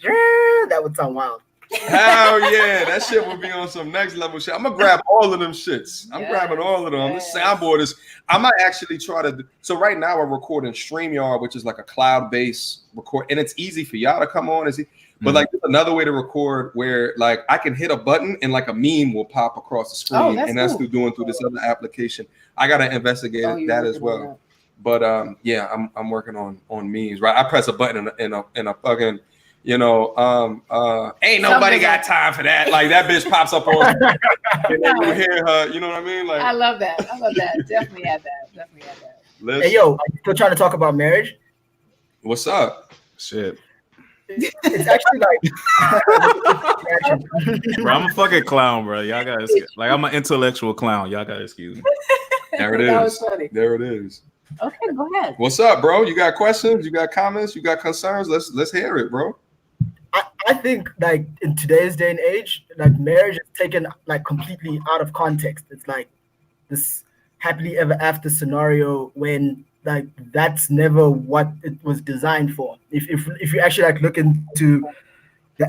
S6: would sound wild.
S1: Hell yeah, that shit would be on some next level shit. I'm gonna grab all of them shits. I'm
S2: Yes,
S1: grabbing all of them.
S2: yes.
S1: The soundboard is. I might actually try to. So right now I'm recording StreamYard, which is like a cloud-based record, and it's easy for y'all to come on. But like there's another way to record where like I can hit a button and like a meme will pop across the screen,
S2: that's
S1: and that's
S2: cool.
S1: through this other application. I gotta investigate
S2: Oh, you're
S1: that as
S2: working on
S1: well. But yeah, I'm working on memes. Right, I press a button in a fucking. Ain't nobody
S2: Something
S1: got
S2: like-
S1: time for that. Like that bitch pops up on and then you hear her, you know what I mean? Like
S2: I love that. Definitely add that.
S1: listen,
S6: Hey, yo, are you still trying to talk about marriage?
S1: what's up?
S5: Shit.
S6: It's actually like,
S5: Bro, I'm a fucking clown, bro. Y'all guys, like, I'm an intellectual clown. Y'all gotta excuse me.
S1: There it
S2: That
S1: is.
S2: was funny.
S1: There it is.
S2: Okay, go ahead.
S1: What's up, bro? You got questions? You got comments? You got concerns? Let's hear it, bro.
S6: I think like in today's day and age, like marriage is taken like completely out of context. It's like this happily ever after scenario when like that's never what it was designed for. If you actually like look into the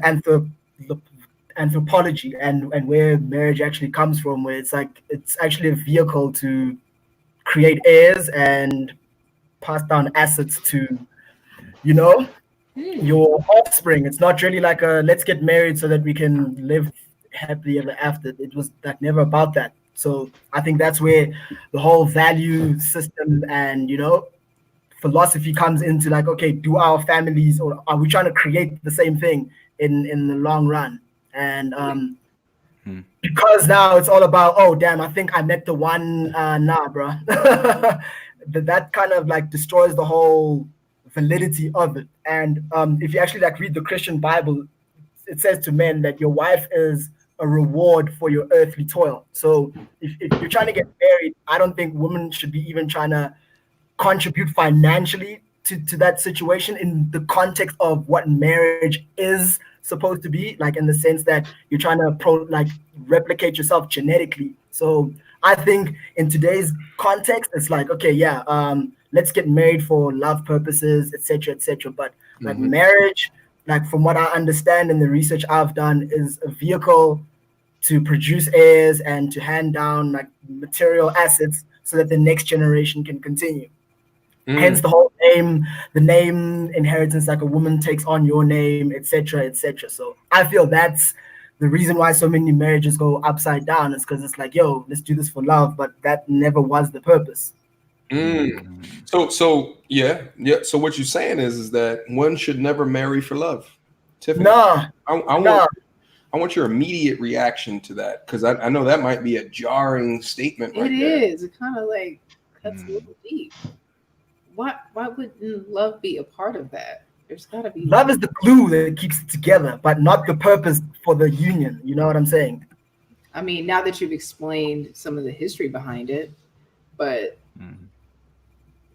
S6: anthropology and where marriage actually comes from, where it's like it's actually a vehicle to create heirs and pass down assets to, you know, your offspring. It's not really like a let's get married so that we can live happily ever after. It was like never about that. So I think that's where the whole value system and philosophy comes into like, okay, do our families or are we trying to create the same thing in the long run? And because now it's all about, oh damn, I think I met the one. Nah, bro. that kind of like destroys the whole validity of it. And if you actually like read the Christian Bible, it says to men that your wife is a reward for your earthly toil. So if you're trying to get married, I don't think women should be even trying to contribute financially to that situation in the context of what marriage is supposed to be, like in the sense that you're trying to replicate yourself genetically. So I think in today's context, it's like, okay, yeah, let's get married for love purposes, etc., etc. But like marriage, like from what I understand and the research I've done, is a vehicle to produce heirs and to hand down like material assets so that the next generation can continue. Hence the whole name inheritance, like a woman takes on your name, etc., etc. So I feel that's the reason why so many marriages go upside down, is because it's like, yo, let's do this for love, but that never was the purpose.
S1: So yeah. So what you're saying is that one should never marry for love. Tiffany,
S6: No,
S1: I want your immediate reaction to that, because I know that might be a jarring statement. Right
S2: It
S1: there.
S2: is. It kind of like cuts a little deep. Why wouldn't love be a part of that? There's got to be
S6: love is the glue that keeps it together, but not the purpose for the union. You know what I'm saying?
S2: I mean, now that you've explained some of the history behind it, but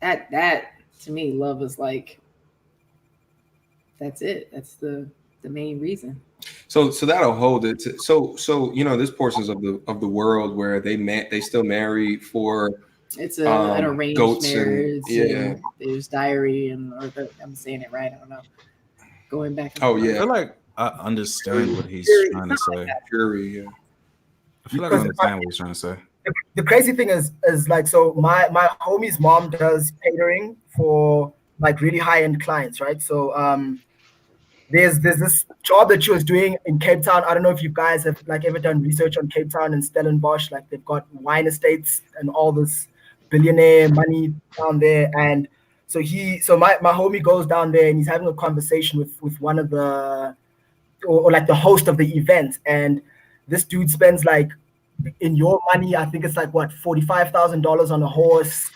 S2: that to me, love is like, that's it. That's the main reason.
S1: So that'll hold it. So there's portions of the world where they still marry for.
S2: It's an arranged
S1: goats
S2: marriage.
S1: and
S2: there's diary I'm saying it right. I don't know. Going back.
S1: Oh
S5: I
S1: yeah.
S5: feel like I understand what he's trying to say.
S1: Jury, yeah.
S5: I feel like I understand what he's trying to say.
S6: The crazy thing is like, so my homie's mom does catering for like really high-end clients, right? So there's this job that she was doing in Cape Town. I don't know if you guys have like ever done research on Cape Town and Stellenbosch. Like they've got wine estates and all this billionaire money down there. And so my homie goes down there and he's having a conversation with one of the or like the host of the event. And this dude spends like, in your money, I think it's like what, $45,000 on a horse,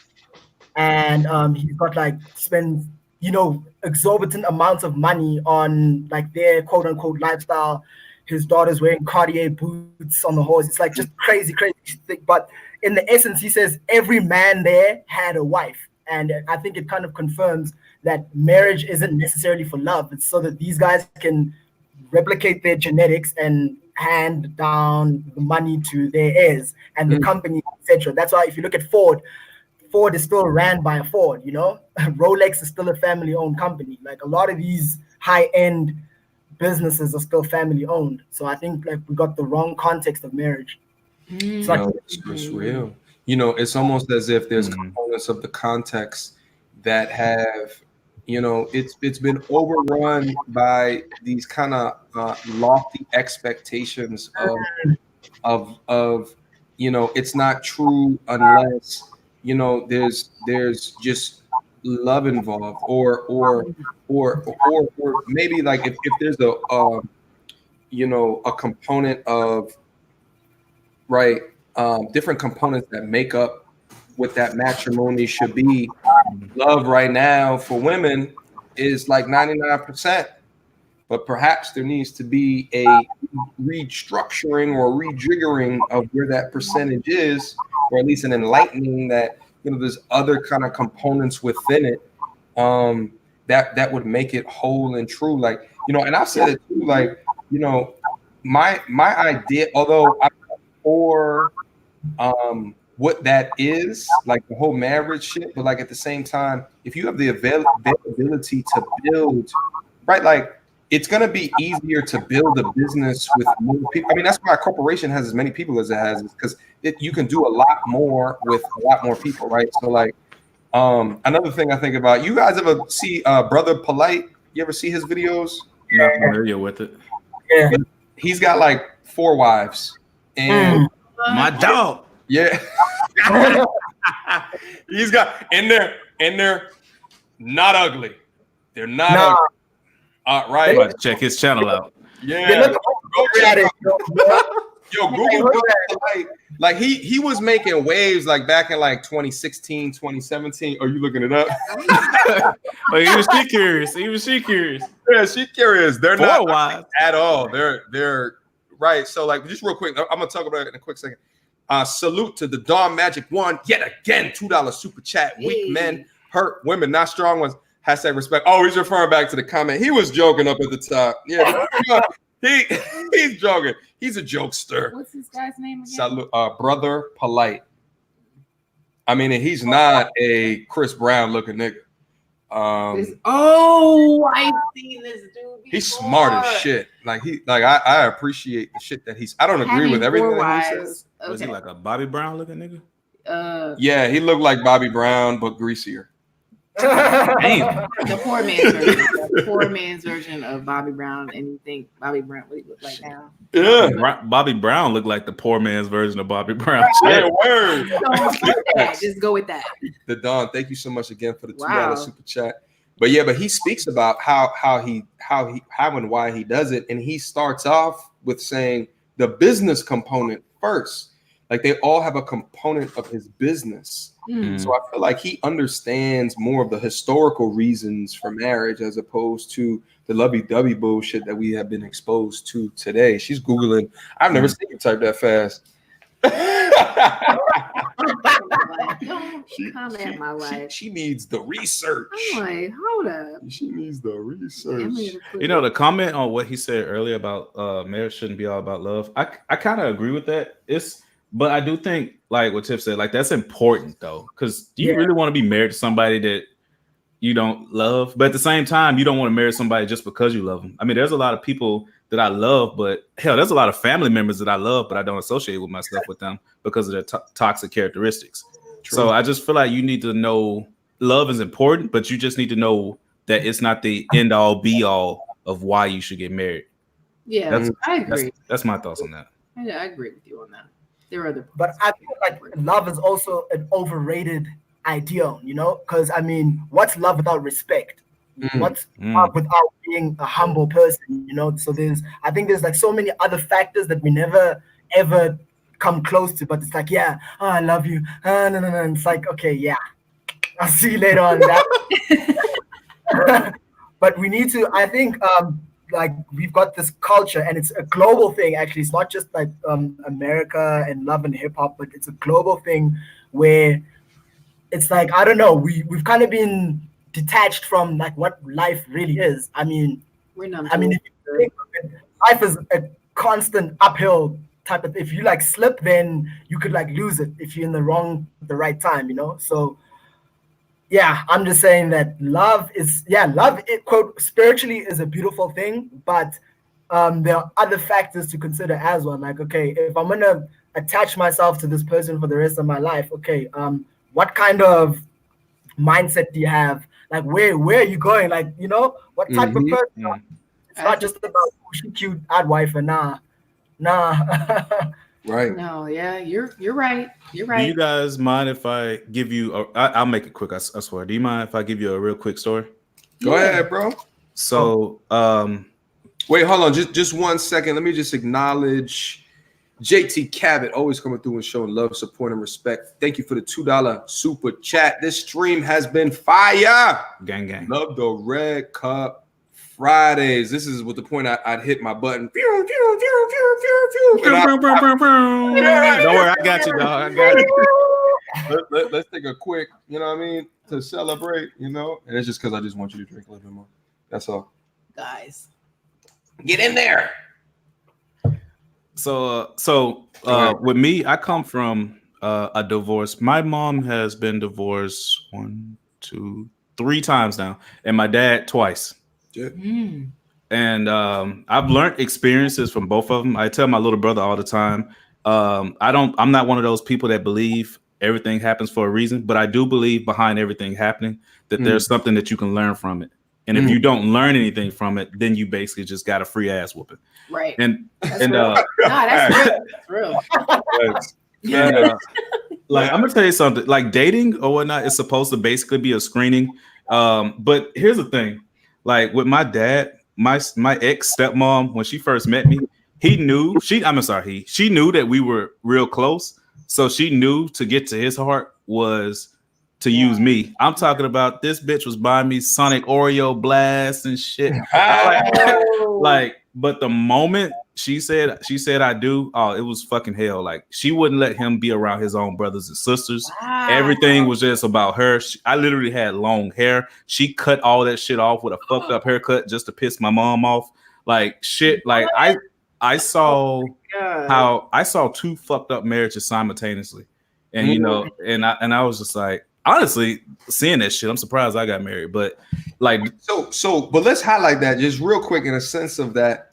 S6: and he's got like spends exorbitant amounts of money on like their quote unquote lifestyle. His daughter's wearing Cartier boots on the horse. It's like just crazy thing. But in the essence, he says every man there had a wife, and I think it kind of confirms that marriage isn't necessarily for love. It's so that these guys can replicate their genetics and hand down the money to their heirs and the company, etc. That's why if you look at Ford is still ran by a Ford, Rolex is still a family-owned company. Like a lot of these high-end businesses are still family owned. So I think like we got the wrong context of marriage. It's like,
S1: It's real. It's almost as if there's
S5: Mhm.
S1: components of the context that have, it's been overrun by these kind of lofty expectations of it's not true unless there's just love involved, or maybe like if there's a component of, right, different components that make up what that matrimony should be. Love right now for women is like 99%, but perhaps there needs to be a restructuring or rejiggering of where that percentage is, or at least an enlightening that there's other kind of components within it that would make it whole and true. Like, and I've said it too, like, my idea, although I'm for what that is, like the whole marriage shit, but like at the same time, if you have the availability to build, right, like it's going to be easier to build a business with more people. I mean, that's why a corporation has as many people as it has, because you can do a lot more with a lot more people, right? So like, another thing I think about, you guys ever see Brother Polite? You ever see his videos?
S5: Not familiar with it.
S6: yeah.
S1: He's got like 4 wives, and
S5: My dog.
S1: yeah, he's got, and they're not ugly. They're not
S6: Nah.
S1: ugly. Right.
S5: I'm about to check his channel out.
S1: Yeah. Go check it out. Yo, Google like he was making waves like back in like 2016, 2017. Are you looking it up?
S5: Like, even she curious.
S1: Yeah, she curious. They're
S5: 4
S1: not
S5: wives.
S1: at all. They're right. So like, just real quick, I'm gonna talk about it in a quick second. Salute to the Dawn Magic One yet again. $2 super chat. Weak men hurt women, not strong ones. Hashtag respect. Oh, he's referring back to the comment. He was joking up at the top. Yeah, he's joking. He's a jokester.
S2: What's this guy's name again?
S1: Salute, Brother Polite. I mean, and he's not a Chris Brown looking nigga.
S2: I've seen this dude before.
S1: He's smart as shit. Like I appreciate the shit that he's. I don't agree with everything that he says.
S5: Was he like a Bobby Brown looking nigga?
S1: Yeah, he looked like Bobby Brown but greasier.
S5: Damn.
S2: The poor man's version. The poor man's version of Bobby Brown, and you think Bobby Brown what he look like now?
S1: Yeah,
S5: Bobby Brown looked like the poor man's version of Bobby Brown.
S1: yeah, word.
S2: Just go with that.
S1: The Don, thank you so much again for the $2
S2: Wow.
S1: super chat. But yeah, but he speaks about how and why he does it, and he starts off with saying the business component first. Like they all have a component of his business. So I feel like he understands more of the historical reasons for marriage as opposed to the lovey-dovey bullshit that we have been exposed to today. She's Googling. I've never seen you type that fast.
S2: Don't comment my wife.
S1: She needs the research.
S2: I'm like, hold up.
S1: She needs the research.
S5: You know, the comment on what he said earlier about marriage shouldn't be all about love. I kind of agree with that. But I do think, like what Tiff said, like that's important though, because do you really want to be married to somebody that you don't love? But at the same time, you don't want to marry somebody just because you love them. I mean, there's a lot of people that I love, but hell, there's a lot of family members that I love, but I don't associate with myself with them because of their toxic characteristics. True. So I just feel like you need to know love is important, but you just need to know that it's not the end all be all of why you should get married.
S2: Yeah, I agree.
S5: That's my thoughts on that.
S2: Yeah, I agree with you on that. There are other,
S6: but I feel like love is also an overrated idea, you know, because I mean, what's love without respect? What's love without being a humble person, you know? So I think there's like so many other factors that we never ever come close to, but it's like, yeah, oh, I love you. No. And it's like, okay, yeah, I'll see you later on that. But we need to, I think, like we've got this culture, and it's a global thing. Actually, it's not just like America and love and hip hop, but it's a global thing where it's like, I don't know, we've kind of been detached from like what life really is. I mean, if you think of it, life is a constant uphill type of. If you like slip, then you could like lose it if you're in the right time, you know. So yeah, I'm just saying that love, it, quote, spiritually is a beautiful thing, but there are other factors to consider as well. Like, okay, if I'm gonna attach myself to this person for the rest of my life, okay, what kind of mindset do you have? Like, where are you going? Like, what type of person? It's not just about she cute ad wife and nah.
S1: Right.
S2: No, yeah, you're right. You're right.
S5: Do you guys mind if I give you? I'll make it quick. I swear. Do you mind if I give you a real quick story?
S1: Go ahead, bro.
S5: So,
S1: wait, hold on, just 1 second. Let me just acknowledge JT Cabot, always coming through and showing love, support, and respect. Thank you for the $2 super chat. This stream has been fire.
S5: Gang.
S1: Love the Red Cup Fridays. This is with the point I'd hit my button. Pew, pew, pew, pew, pew, pew.
S5: Don't worry, I got you, dog. I got you.
S1: Let's take a quick, you know what I mean, to celebrate, and it's just because I just want you to drink a little bit more. That's all.
S2: Guys,
S1: get in there.
S5: So with me, I come from a divorce. My mom has been divorced 1, 2, 3 times now, and my dad twice. And I've learned experiences from both of them. I tell my little brother all the time, I'm not one of those people that believe everything happens for a reason, but I do believe behind everything happening that there's something that you can learn from it. And if you don't learn anything from it, then you basically just got a free ass whooping.
S2: Right.
S5: And
S2: that's real. That's real.
S5: Like, I'm gonna tell you something. Like, dating or whatnot is supposed to basically be a screening. But here's the thing. Like, with my dad, my ex stepmom, when she first met me, she knew that we were real close. So she knew to get to his heart was to use me. I'm talking about this bitch was buying me Sonic Oreo Blast and shit. But the moment she said I do, oh, it was fucking hell. Like, she wouldn't let him be around his own brothers and sisters. Wow. Everything was just about her. I literally had long hair. She cut all that shit off with a fucked up haircut just to piss my mom off. Like, shit. Like, I saw how I saw 2 fucked up marriages simultaneously. And and I was just like, honestly, seeing that shit, I'm surprised I got married. But like,
S1: but let's highlight that just real quick in a sense of that,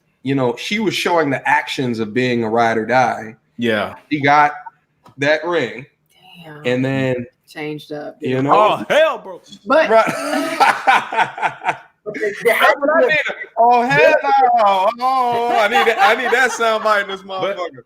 S1: she was showing the actions of being a ride or die.
S5: Yeah.
S1: She got that ring.
S2: Damn.
S1: And then
S2: changed up.
S5: Oh, hell, bro.
S2: But
S1: oh, hell no. Oh, I need that sound bite in this motherfucker.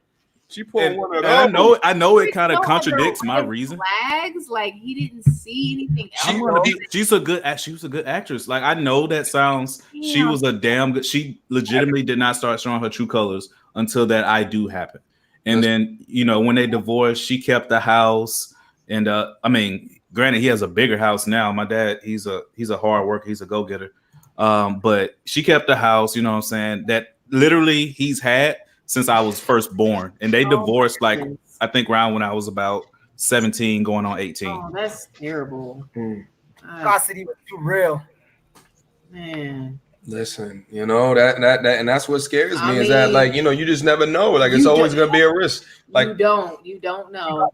S1: She pulled one of those.
S5: I know it kind of contradicts my reason.
S2: Flags, like he didn't see anything else.
S5: She was a good actress. Like, I know that sounds. Yeah. She was a damn good. She legitimately did not start showing her true colors until that I do happen. And then when they divorced, she kept the house. And I mean, granted, he has a bigger house now. My dad, he's a hard worker. He's a go getter. But she kept the house. You know what I'm saying? That literally he's had since I was first born, and they divorced like I think around when I was about 17, going on 18.
S2: Oh, that's terrible.
S6: Custody was too real,
S2: man.
S1: Listen, that and that's what scares me is that, like, you just never know. Like, it's always gonna be a risk. Like,
S2: you don't know.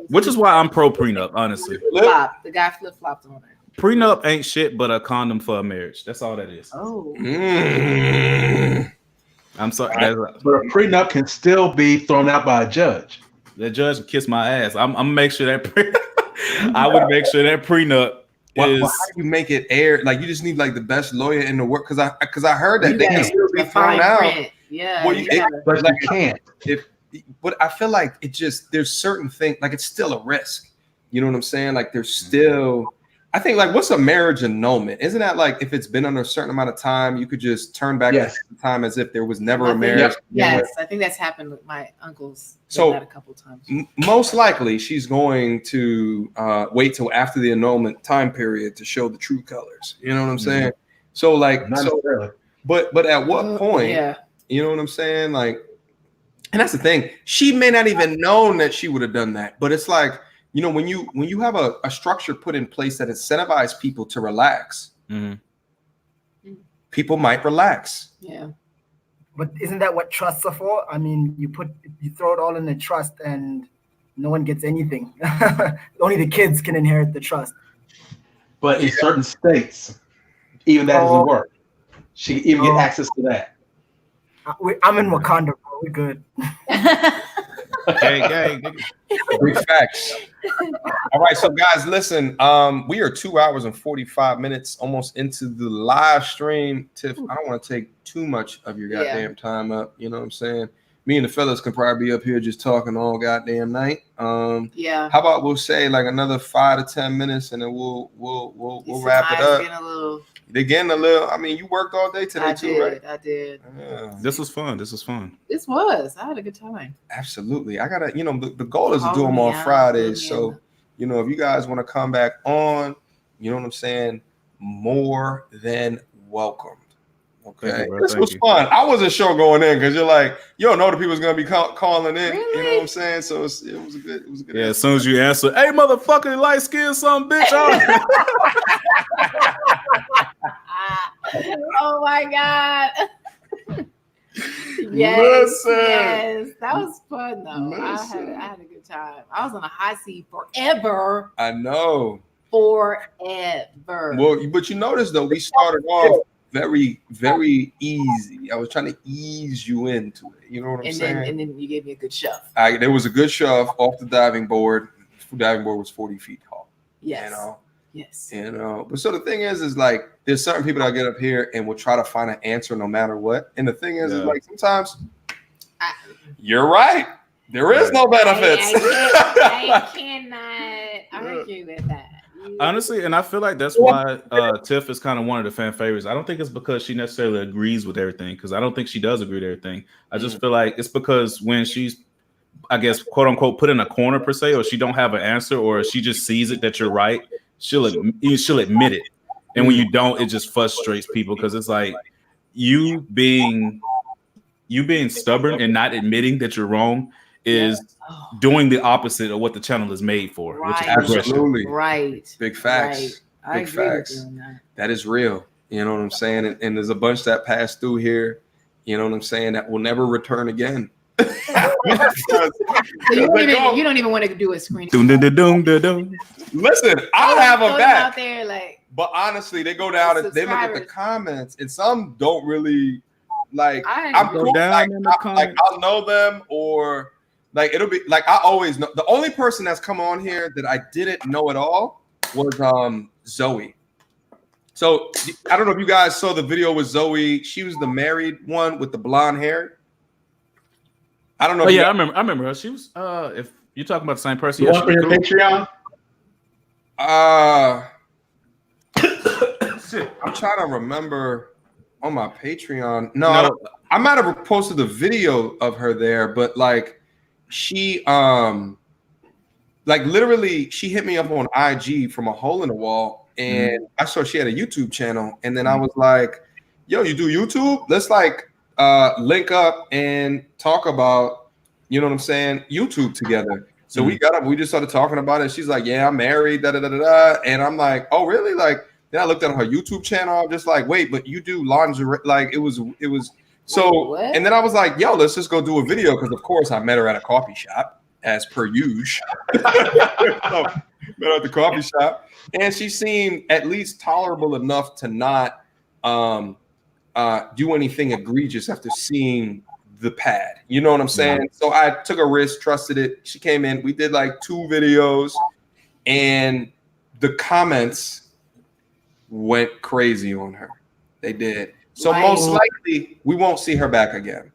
S5: Which is why I'm pro prenup, honestly.
S2: The guy flip flopped on her.
S5: Prenup ain't shit but a condom for a marriage. That's all that is.
S2: Oh.
S5: I'm sorry,
S4: but a prenup can still be thrown out by a judge.
S5: The judge would kiss my ass. I'm gonna make sure that I would make sure that prenup is.
S1: Well, how do you make it air? Like, you just need like the best lawyer in the world, because I heard that they can still be thrown out.
S2: Yeah,
S1: well,
S4: but you can't.
S1: But I feel like there's certain things, like, it's still a risk. You know what I'm saying? Like, there's still. I think, like, what's a marriage annulment? Isn't that like if it's been under a certain amount of time, you could just turn back the time as if there was never a marriage?
S2: Yes, I think that's happened with my uncles.
S1: So
S2: that a couple of times.
S1: Most likely, she's going to wait till after the annulment time period to show the true colors. You know what I'm saying? So, like, but at what point?
S2: Yeah.
S1: You know what I'm saying? Like, and that's the thing. She may not even known that she would have done that, but it's like, when you have a structure put in place that incentivizes people to relax, people might relax.
S2: Yeah.
S6: But isn't that what trusts are for? I mean, you throw it all in the trust and no one gets anything. Only the kids can inherit the trust.
S4: But in certain states, even that doesn't work. she can even get access to that.
S6: I'm in Wakanda, bro. We're good.
S5: Gang.
S1: Big facts. All right, so guys, listen. We are 2 hours and 45 minutes almost into the live stream. Tiff, I don't want to take too much of your goddamn time up. You know what I'm saying? Me and the fellas can probably be up here just talking all goddamn night.
S2: Yeah.
S1: How about we'll say like another 5 to 10 minutes, and then we'll wrap it up. They're getting a little. I mean, you worked all day today too, right?
S2: I did.
S1: Yeah.
S5: This was fun.
S2: I had a good time.
S1: Absolutely. I gotta, the goal is to do them on Fridays. So, if you guys want to come back on, you know what I'm saying, more than welcome. Okay, this was fun. I wasn't sure going in because you're like, you don't know the people's gonna be calling in. Really? You know what I'm saying? So it was a good.
S5: Yeah, as soon as you answer, hey motherfucker, light skin, some bitch.
S2: Oh my god. Yes, that was fun though. I had a good time. I was on a high seat forever.
S1: I know.
S2: Forever.
S1: Well, but you notice though, we started off very, very easy. I was trying to ease you into it. You know what I'm saying?
S2: And then you gave me a good shove.
S1: There was a good shove off the diving board. The diving board was 40 feet tall.
S2: Yes.
S1: Yes. But so the thing is like there's certain people that get up here and will try to find an answer no matter what. And the thing is like sometimes you're right. There is no benefits.
S2: I cannot argue with that.
S5: Honestly, and I feel like that's why Tiff is kind of one of the fan favorites. I don't think it's because she necessarily agrees with everything, because I don't think she does agree with everything. I just feel like it's because when she's, I guess, quote unquote, put in a corner per se, or she don't have an answer, or she just sees it that you're right, she'll admit it. And when you don't, it just frustrates people because it's like you being stubborn and not admitting that you're wrong is doing the opposite of what the channel is made for, which is
S1: absolutely
S2: right.
S1: Big facts.
S2: Right.
S1: Big facts. That is real. You know what I'm saying? And there's a bunch that passed through here. You know what I'm saying? That will never return again.
S2: So you don't even want to do a screen.
S1: Listen, I'll have them back.
S2: Out there, like,
S1: but honestly, they go down and they look at the comments, and some don't really like. I'm cool. Like, I'll know them, or like it'll be like I always know. The only person that's come on here that I didn't know at all was Zoe. So I don't know if you guys saw the video with Zoe. She was the married one with the blonde hair. I don't know.
S5: Oh yeah, I remember her. She was if you're talking about the same person.
S4: You want for your Patreon?
S1: Shit, I'm trying to remember on my Patreon. No. I might have posted a video of her there, but like she like literally she hit me up on IG from a hole in the wall, and I saw she had a YouTube channel, and then I was like, yo, you do YouTube? Let's like link up and talk about, you know what I'm saying, YouTube together. So we got up, we just started talking about it. She's like, yeah, I'm married, da. And I'm like, oh really? Like, then I looked at her YouTube channel, I'm just like, wait, but you do lingerie? Like it was so what? And then I was like, yo, let's just go do a video, because of course I met her at a coffee shop as per usual. Met her at the coffee shop, and she seemed at least tolerable enough to not do anything egregious after seeing the pad. You know what I'm saying? Yeah. So I took a risk, trusted it. She came in, we did like 2 videos, and the comments went crazy on her. They did. So most likely we won't see her back again.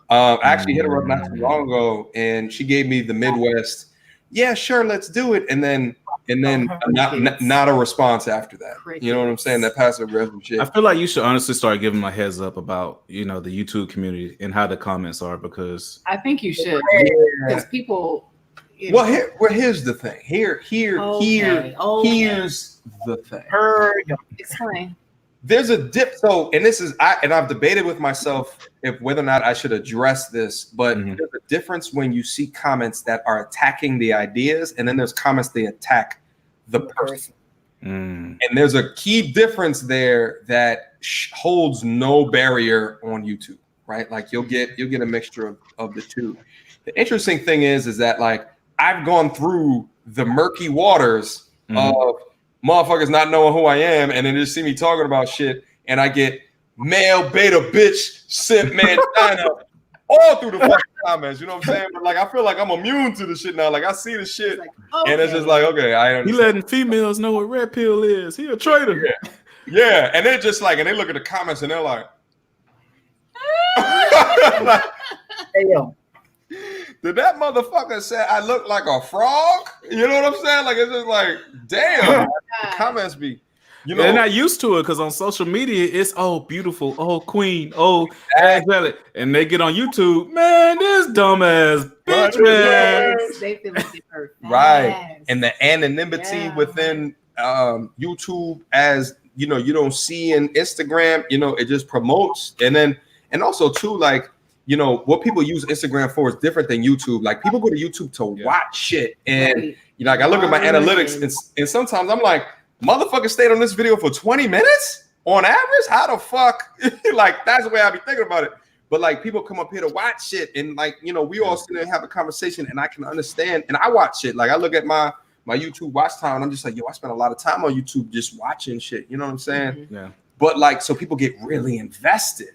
S1: I actually hit her up not too long ago, and she gave me the Midwest. Yeah, sure, let's do it. And then not a response after that. You know what I'm saying? That passive aggressive shit.
S5: I feel like you should honestly start giving them a heads up about, the YouTube community and how the comments are, because
S2: I think you should, because people.
S1: Well, here's the thing. Here's the thing.
S2: Explain.
S1: There's a dip. So, and this is I've debated with myself if whether or not I should address this, but there's a difference when you see comments that are attacking the ideas, and then there's comments they attack the person. And there's a key difference there that holds no barrier on YouTube, right? Like you'll get a mixture of the two. The interesting thing is that like I've gone through the murky waters of motherfuckers not knowing who I am, and then just see me talking about shit, and I get male beta bitch simp man China all through the fucking comments. You know what I'm saying? But like, I feel like I'm immune to the shit now. Like, I see the shit,
S2: Like,
S1: and it's just like, okay, I
S5: He
S1: understand.
S5: letting females know what red pill is. He a traitor.
S1: Yeah, and they're just like, and they look at the comments and they're like, like,
S6: Hey yo,
S1: did that motherfucker say I look like a frog? You know what I'm saying? Like, it's just like, damn. The comments be, you know,
S5: They're not used to it because on social media it's beautiful, queen, angelic, and they get on YouTube, man, this dumbass bitch, man.
S2: They feel like they're
S1: right. And the anonymity
S2: Yeah.
S1: within YouTube, as you know, you don't see in Instagram, you know, it just promotes. And also too, like, you know, what people use Instagram for is different than YouTube. Like, people go to YouTube to watch shit, and
S2: Right.
S1: you know, like, I look at my analytics, and sometimes I'm like, motherfucker stayed on this video for 20 minutes on average. How the fuck? Like, that's the way I be thinking about it. But like, people come up here to watch shit, and like, you know, we all sit there and have a conversation, and I can understand. And I watch shit. Like, I look at my YouTube watch time, and I'm just like, yo, I spend a lot of time on YouTube just watching shit. You know what I'm saying?
S5: Yeah.
S1: But like, so people get really invested.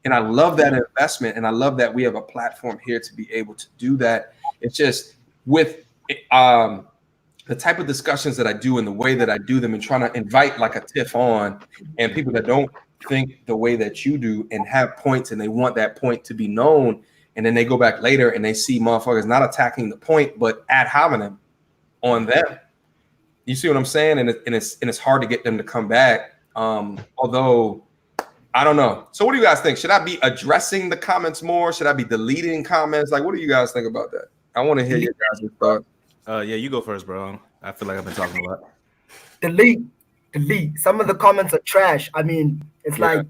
S1: And I love that investment, and I love that we have a platform here to be able to do that. It's just with the type of discussions that I do and the way that I do them, and trying to invite like a Tiff on, and people that don't think the way that you do and have points, and they want that point to be known, and then they go back later and they see motherfuckers not attacking the point but ad hominem on them. You see what I'm saying? And it's hard to get them to come back. Although I don't know. So what do you guys think? Should I be addressing the comments more? Should I be deleting comments? Like, what do you guys think about that? I want to hear your guys' thoughts.
S5: Yeah, you go first, bro. I feel like I've been talking a lot.
S6: delete. Some of the comments are trash. I mean, it's like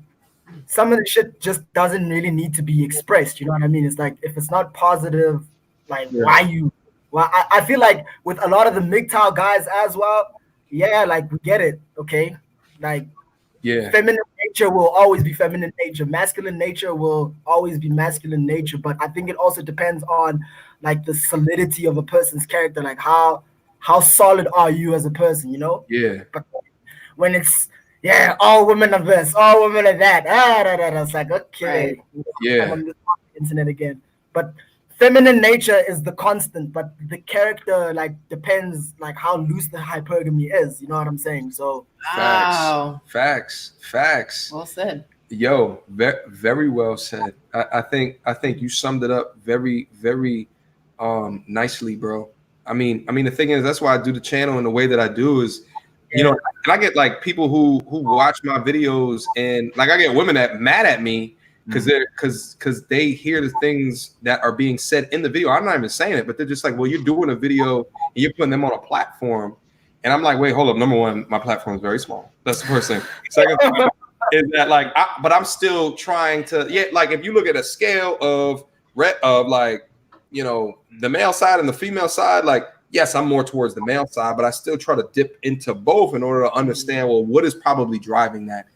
S6: some of the shit just doesn't really need to be expressed. You know what I mean? It's like, if it's not positive, like why you? Well, I feel like with a lot of the MGTOW guys as well. Yeah, like we get it. Okay, like.
S1: Yeah.
S6: Feminine nature will always be feminine nature. Masculine nature will always be masculine nature. But I think it also depends on like the solidity of a person's character. Like how solid are you as a person, you know?
S1: Yeah.
S6: But when it's all women are this, all women are that. It's like, okay.
S2: Right.
S1: Yeah.
S6: I'm on the internet again. But feminine nature is the constant, but the character like depends like how loose the hypergamy is. You know what I'm saying? So
S2: Wow.
S1: Facts.
S2: Well said.
S1: Yo, very well said. I think you summed it up very, very nicely, bro. I mean, the thing is, that's why I do the channel in the way that I do is, you know, and I get like people who watch my videos, and like I get women that mad at me because they hear the things that are being said in the video. I'm not even saying it, but they're just like, well, you're doing a video and you're putting them on a platform. And I'm like, wait, hold up. Number one, my platform is very small. That's the first thing. Second thing is that like, but I'm still trying to, like if you look at a scale of like, you know, the male side and the female side, like, yes, I'm more towards the male side, but I still try to dip into both in order to understand, well, what is probably driving that?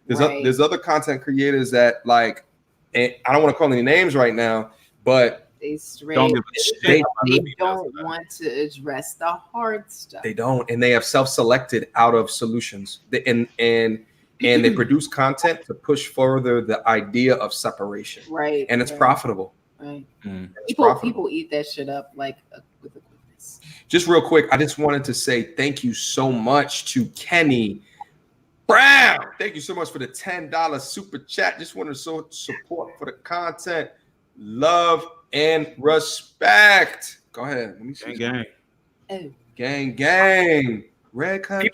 S1: There's other content creators that like, and I don't want to call any names right now, but
S2: they
S5: don't give a shit.
S2: They don't want to address the hard stuff.
S1: They don't, and they have self-selected out of solutions. And they produce content to push further the idea of separation.
S2: Right.
S1: And it's profitable.
S2: Right.
S1: Profitable.
S2: People eat that shit up like with a quickness.
S1: Just real quick, I just wanted to say thank you so much to Kenny Brown. Thank you so much for the $10 super chat. Just wanted to support for the content, love, and respect. Go ahead. Let me see. Gang. Red country.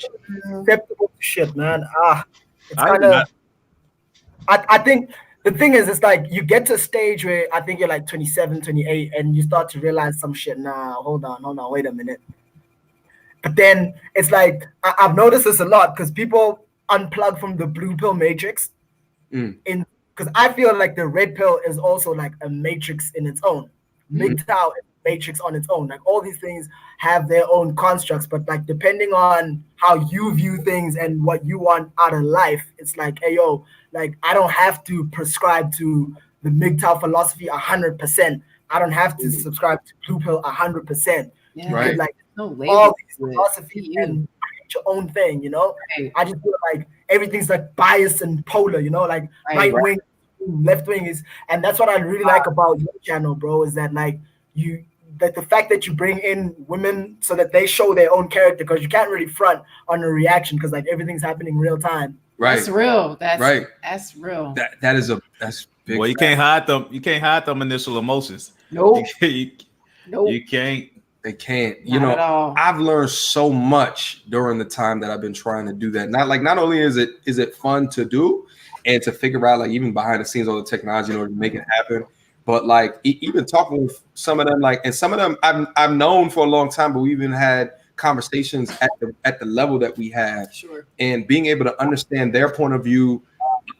S6: Acceptable shit, man. It's kind of. I think the thing is, it's like you get to a stage where I think you're like 27, 28, and you start to realize some shit. Nah, hold on, wait a minute. But then it's like I've noticed this a lot because people unplug from the blue pill matrix, because I feel like the red pill is also like a matrix in its own. MGTOW is a matrix on its own. Like all these things have their own constructs, but like depending on how you view things and what you want out of life, it's like, hey yo, like I don't have to prescribe to the MGTOW philosophy 100%. I don't have to subscribe to blue pill 100%.
S2: Yeah.
S1: Right.
S6: Like
S2: no
S6: all these philosophies and your own thing, you know.
S2: Right.
S6: I just feel like everything's like biased and polar, you know, like
S2: Right.
S6: right wing, left wing is, and that's what I really like about your channel, bro, is that like that the fact that you bring in women so that they show their own character, because you can't really front on a reaction because like everything's happening real time.
S1: Right.
S2: That's real. That's
S1: Right.
S2: That's real.
S1: That's big.
S5: Well, you can't hide them. You can't hide them initial emotions.
S2: Nope.
S5: You can't.
S1: They can't.
S2: Not at all.
S1: I've learned so much during the time that I've been trying to do that. Not only is it fun to do and to figure out like even behind the scenes all the technology in order to make it happen, but like even talking with some of them, like, and some of them I've known for a long time, but we even had conversations at the level that we had,
S2: Sure.
S1: and being able to understand their point of view,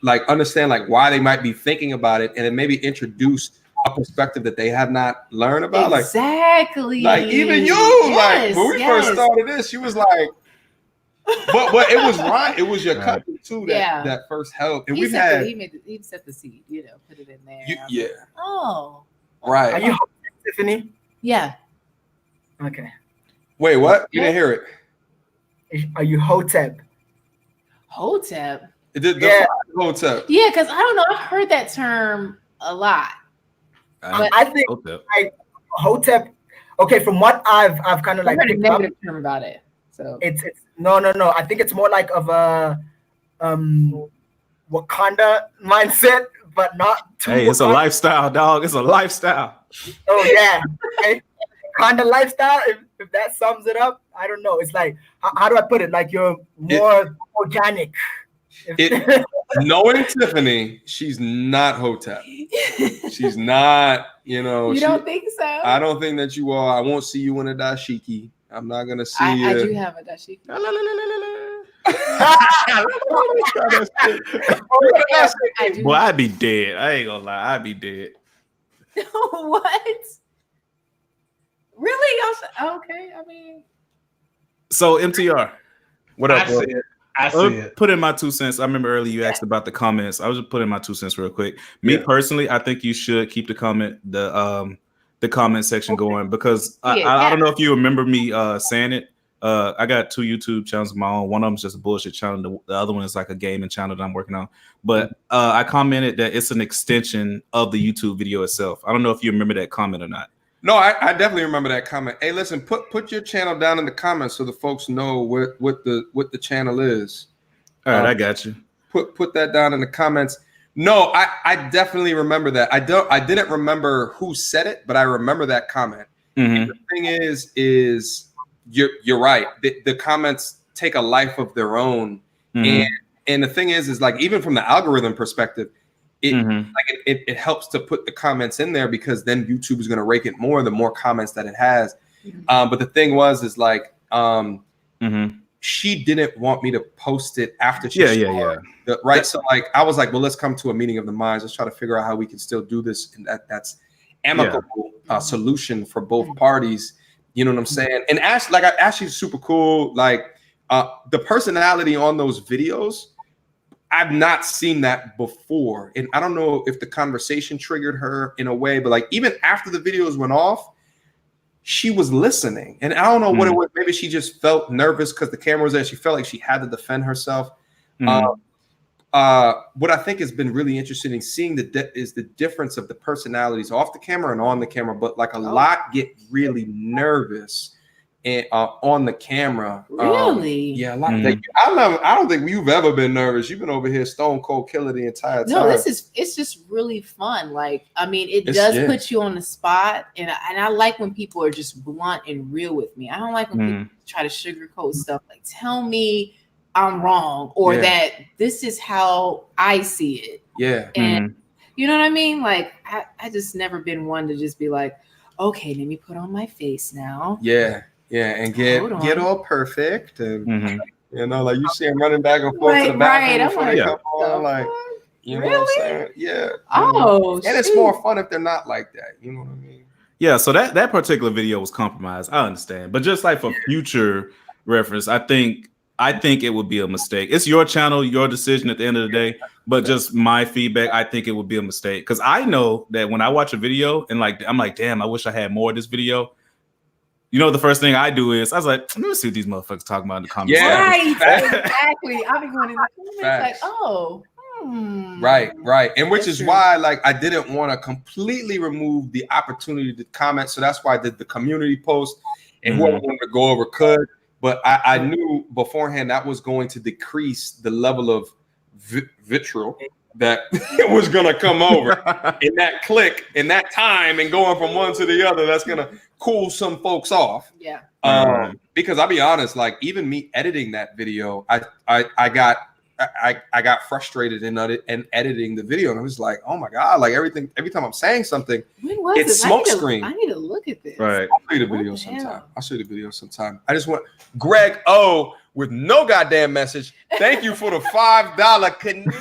S1: like understand like why they might be thinking about it, and then maybe introduce a perspective that they have not learned about.
S2: Exactly.
S1: Like even you,
S2: Yes,
S1: like when we first started this, you was like, but it was right. It was your cousin too that first helped, and
S2: he set the seed, you know, put it in there.
S1: Yeah.
S2: Oh.
S1: Right.
S6: Are you Tiffany?
S2: Yeah.
S6: Okay.
S1: Wait, what? You didn't hear it.
S6: Are you Hotep?
S2: Hotep.
S1: Yeah. Hotep.
S2: Yeah, because I don't know. I've heard that term a lot.
S6: I think like Hotep. Okay, from what I've kind of like
S2: heard a
S6: picked up,
S2: negative term about it. So
S6: it's no. I think it's more like of a Wakanda mindset, but not too.
S5: Hey, it's a lifestyle, dog. It's a lifestyle.
S6: Oh yeah. Okay. Wakanda lifestyle. If that sums it up, I don't know. It's like how do I put it? Like you're more organic.
S1: Knowing Tiffany, she's not Hotep. She's not,
S2: You don't think so?
S1: I don't think that you are. I won't see you in a dashiki. I'm not gonna see you.
S2: I do have a dashiki.
S5: Boy, I'd be dead. I ain't gonna lie, I'd be dead.
S2: What? Really? Okay. I mean,
S5: so MTR, what up?
S4: I see it.
S5: Put in my 2 cents. I remember earlier you asked about the comments. I was just putting my 2 cents real quick. Me personally, I think you should keep the comment section going, because I don't know if you remember me saying it. I got 2 YouTube channels of my own. One of them is just a bullshit channel. The other one is like a gaming channel that I'm working on. But I commented that it's an extension of the YouTube video itself. I don't know if you remember that comment or not.
S1: No, I definitely remember that comment. Hey, listen, put your channel down in the comments so the folks know what the channel is.
S5: All right, I got you.
S1: Put that down in the comments. No, I definitely remember that. I didn't remember who said it, but I remember that comment.
S5: Mm-hmm.
S1: The thing is you're right. The comments take a life of their own, and the thing is like even from the algorithm perspective, it helps to put the comments in there, because then YouTube is going to rake it more the more comments that it has. But the thing is like she didn't want me to post it after she right. So like I was like, well, let's come to a meeting of the minds. Let's try to figure out how we can still do this, and that's amicable solution for both parties. You know what I'm saying? And Ashley's super cool. Like the personality on those videos, I've not seen that before. And I don't know if the conversation triggered her in a way, but like even after the videos went off, she was listening. And I don't know what it was. Maybe she just felt nervous because the camera was there. She felt like she had to defend herself. What I think has been really interesting in seeing is the difference of the personalities off the camera and on the camera. But like a lot get really nervous and on the camera.
S2: Really?
S1: Yeah, a lot. I don't think you've ever been nervous. You've been over here stone cold killer the entire time.
S2: No, it's just really fun. Like, I mean, it does put you on the spot, and I like when people are just blunt and real with me. I don't like when people try to sugarcoat stuff. Like, tell me I'm wrong, or that this is how I see it. Yeah. And you know what I mean? Like, I just never been one to just be like, okay, let me put on my face now.
S1: Yeah. Yeah, and get all perfect, and you know, like you see him running back and forth to the bathroom before they come on, like, you know what I'm saying? Yeah. And it's more fun if they're not like that. You know what I mean?
S5: Yeah. So that particular video was compromised. I understand, but just like for future reference, I think it would be a mistake. It's your channel, your decision at the end of the day. But just my feedback, I think it would be a mistake, because I know that when I watch a video and like I'm like, damn, I wish I had more of this video. you know, the first thing I do is I was like, let me see what these motherfuckers talking about in the comments.
S1: Yeah.
S2: Right,
S1: Facts.
S2: exactly. I'll be going in the comments like,
S1: Facts.
S2: oh,
S1: Right. And which
S2: That's
S1: is
S2: true.
S1: why, like, I didn't want to completely remove the opportunity to comment. So that's why I did the community post, and whoever wanted to go over could. But I knew beforehand that was going to decrease the level of vitriol that was going to come over in that click, in that time, and going from one to the other. That's going to cool some folks off.
S2: Yeah.
S1: Because I'll be honest, like, even me editing that video, I got frustrated in editing the video, and I was like, oh my God, like every time I'm saying something,
S2: When was
S1: it's
S2: this?
S1: smoke screen.
S2: I need to look at this.
S5: Right.
S1: I'll show you the video sometime. I'll show you the video sometime. I just want Greg O with no goddamn message. Thank you for the $5 Canadian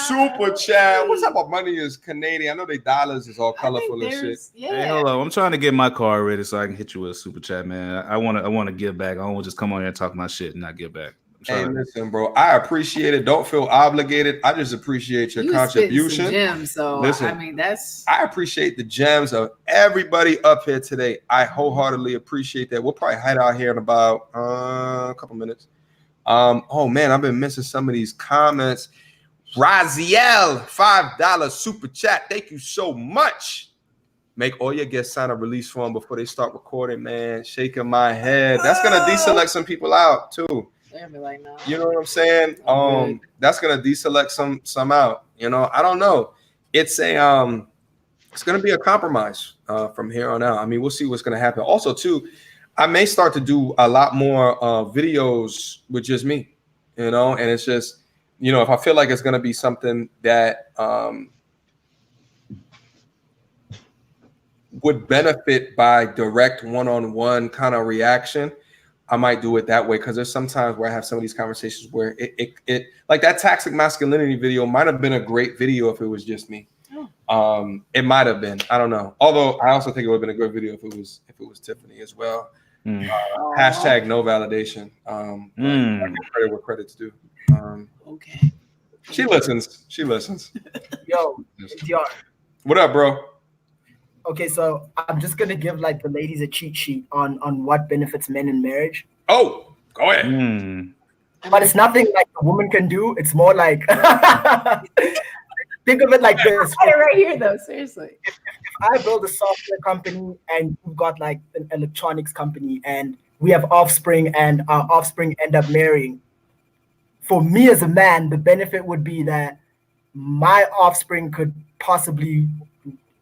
S1: super chat. What type of money is Canadian? I know they dollars is all colorful and shit.
S2: Yeah.
S5: Hey, hold on. I'm trying to get my card ready so I can hit you with a super chat, man. I want to give back. I don't want to just come on here and talk my shit and not give back.
S1: Hey, listen, bro. I appreciate it. Don't feel obligated. I just appreciate your contribution.
S2: Some gems, so
S1: listen,
S2: I mean,
S1: I appreciate the gems of everybody up here today. I wholeheartedly appreciate that. We'll probably head out here in about a couple minutes. Oh man, I've been missing some of these comments. Raziel, $5 super chat. Thank you so much. Make all your guests sign a release form before they start recording, man. Shaking my head. That's gonna deselect some people out too.
S2: Be like, no.
S1: You know what I'm saying? That's gonna deselect some out. You know, I don't know. It's gonna be a compromise from here on out. I mean, we'll see what's gonna happen. Also, too, I may start to do a lot more videos with just me. You know, and it's just, you know, if I feel like it's gonna be something that would benefit by direct one-on-one kind of reaction, I might do it that way, because there's sometimes where I have some of these conversations where it like that toxic masculinity video might have been a great video if it was just me. It might have been. I don't know. Although I also think it would have been a good video if it was Tiffany as well. Hashtag no validation. I give credit where credit's due.
S2: Okay.
S1: She listens.
S6: Yo, DR.
S1: What up, bro?
S6: Okay, so I'm just gonna give like the ladies a cheat sheet on what benefits men in marriage.
S1: Oh, go ahead.
S6: But it's nothing like a woman can do. It's more like think of it like this.
S2: Right here, though. Seriously.
S6: If I build a software company and you've got like an electronics company and we have offspring and our offspring end up marrying, for me as a man, the benefit would be that my offspring could possibly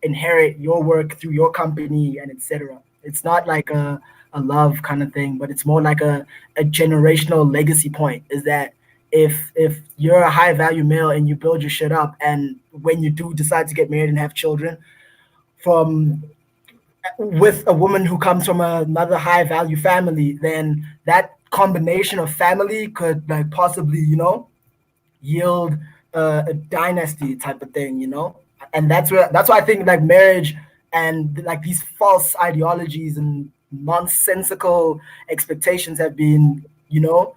S6: inherit your work through your company and etc. It's not like a love kind of thing, but it's more like a generational legacy point, is that if you're a high value male and you build your shit up, and when you do decide to get married and have children with a woman who comes from another high value family, then that combination of family could like possibly, you know, yield a dynasty type of thing, you know. And that's why I think like marriage and like these false ideologies and nonsensical expectations have been, you know,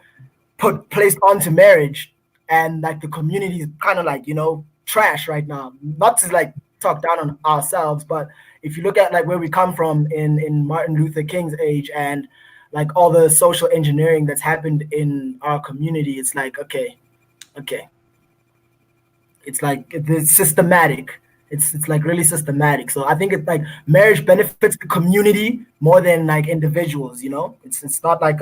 S6: placed onto marriage, and like the community is kind of like, you know, trash right now. Not to like talk down on ourselves, but if you look at like where we come from in Martin Luther King's age and like all the social engineering that's happened in our community, it's like okay. It's like it's systematic. It's like really systematic. So I think it's like marriage benefits the community more than like individuals, you know. It's not like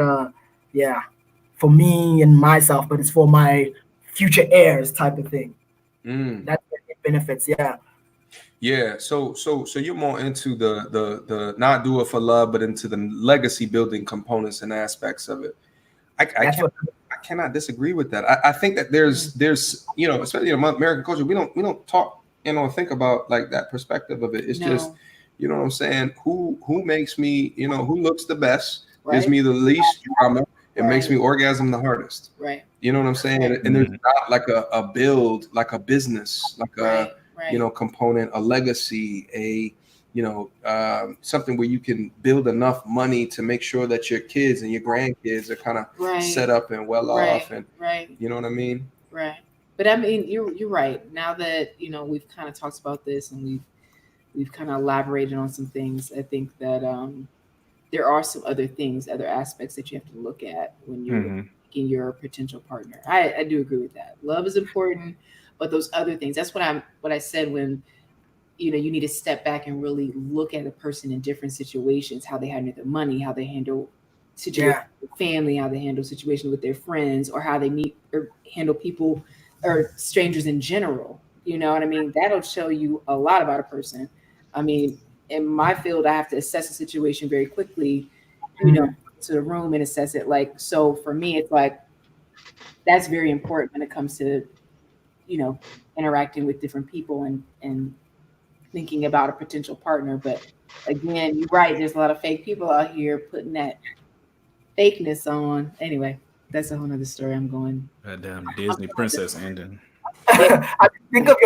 S6: for me and myself, but it's for my future heirs type of thing. That's what it benefits,
S1: Yeah, so you're more into the not do it for love, but into the legacy building components and aspects of it. I cannot disagree with that. I think that there's you know, especially in American culture, we don't talk, you know, think about like that perspective of it. It's just, you know what I'm saying, who makes me, you know, who looks the best, gives me the least drama, and makes me orgasm the hardest.
S2: Right.
S1: You know what I'm saying? And there's not like a build, like a business, like a you know, component, a legacy, a, you know, something where you can build enough money to make sure that your kids and your grandkids are kind of set up and well off, and you know what I mean?
S2: Right. But I mean, you're right. Now that, you know, we've kind of talked about this and we've kind of elaborated on some things, I think that there are some other things, other aspects that you have to look at when you're picking your potential partner. I do agree with that. Love is important, but those other things, that's what I said when, you need to step back and really look at a person in different situations, how they handle their money, how they handle situations with family, how they handle situations with their friends, or how they meet or handle people or strangers in general. You know what I mean? That'll show you a lot about a person. I mean, in my field, I have to assess a situation very quickly, to the room and assess it. Like, so for me, it's like, that's very important when it comes to, interacting with different people and thinking about a potential partner. But again, you're right. There's a lot of fake people out here putting that fakeness on. Anyway, that's a whole nother story. I'm going.
S5: Goddamn Disney princess ending.
S6: I think of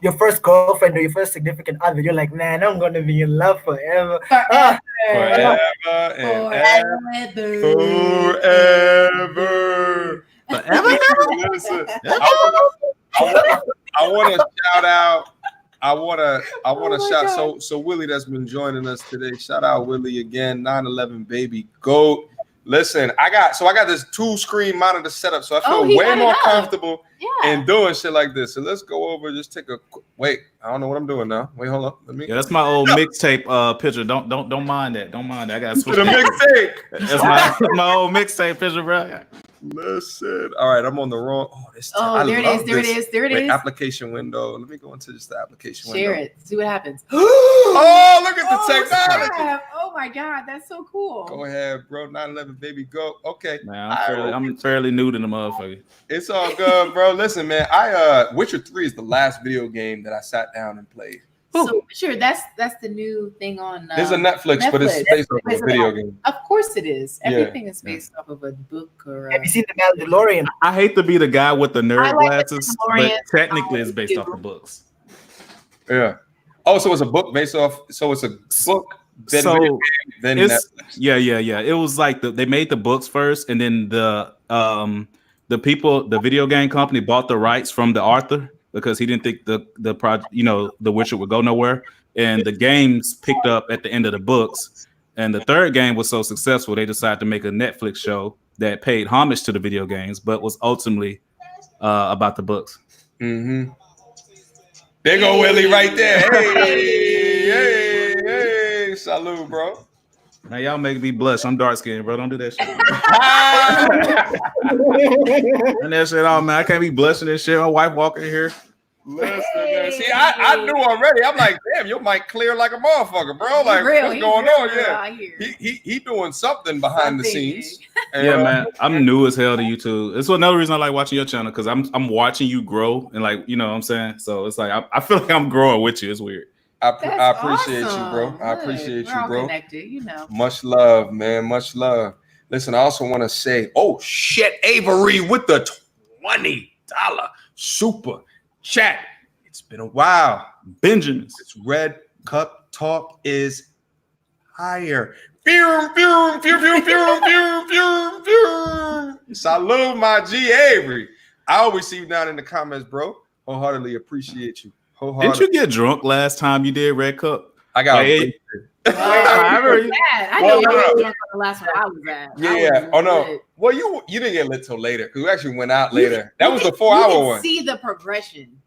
S6: your first girlfriend or your first significant other. You're like, man, I'm gonna be in love forever.
S1: Forever and forever. Listen, I want to shout out. I want to shout. So Willie that's been joining us today. Shout out Willie again. 9/11 baby goat. Listen, I got this 2-screen monitor setup, so I feel way more comfortable in doing shit like this. So let's go over. Just take a wait. I don't know what I'm doing now. Wait, hold up. Let me.
S5: Yeah, that's my old mixtape picture. Don't mind that. Don't mind that. I got to switch
S1: the mixtape.
S5: That's my old mixtape picture, bro.
S1: Listen. All right, I'm on the wrong.
S2: There it is.
S1: Application window. Let me go into just the application window.
S2: Share it. See what happens.
S1: Oh, look at the technology.
S2: Snap. Oh my God, that's so cool.
S1: Go ahead, bro. 9/11 baby go. Okay.
S5: Man, I'm fairly new to the motherfucker.
S1: It's all good, bro. Listen, man. Witcher 3 is the last video game that I sat down and played.
S2: So Witcher, that's the new thing on.
S1: There's a Netflix, but it's based off of a video game.
S2: Of course it is. Everything is based off of a book or.
S6: Have you seen the Mandalorian?
S5: I hate to be the guy with the nerd glasses, but
S2: Mandalorian.
S5: technically it's based off of books.
S1: Yeah. Oh, so it's a book based off. So it's a book. Then
S5: So
S1: video game, then
S5: it's
S1: Netflix.
S5: yeah. It was like they made the books first, and then the video game company bought the rights from the author because he didn't think the project, The Witcher would go nowhere, and the games picked up at the end of the books. And the third game was so successful, they decided to make a Netflix show that paid homage to the video games, but was ultimately about the books.
S1: Mm-hmm. There go Willie right there. Hey, salute, bro.
S5: Now y'all make me blush. I'm dark skinned, bro. Don't do that shit. And that shit on, man. I can't be blushing and shit. My wife walking in here.
S1: Listen, man. See, I knew already. I'm like, damn, your mic clear like a motherfucker, bro. Like, what's going on? Yeah, he doing something behind the scenes. And,
S5: yeah, man. I'm new as hell to YouTube. It's another reason I like watching your channel because I'm watching you grow and like, you know what I'm saying. So it's like I feel like I'm growing with you. It's weird.
S1: I appreciate you, bro. I appreciate you, bro.
S2: Connected,
S1: Much love, man. Much love. Listen, I also want to say, oh shit, Avery with the $20 super chat. It's been a while.
S5: Benjamin's.
S1: This red cup talk is higher. Salute, my G Avery. I always see you down in the comments, bro. Wholeheartedly appreciate you.
S5: Didn't you get drunk last time you did Red Cup?
S1: I got
S2: I know you were on the last one I was at.
S1: Yeah. Oh no. Well, you didn't get lit till later because we actually went out later. That was the 4-hour one.
S2: See the progression.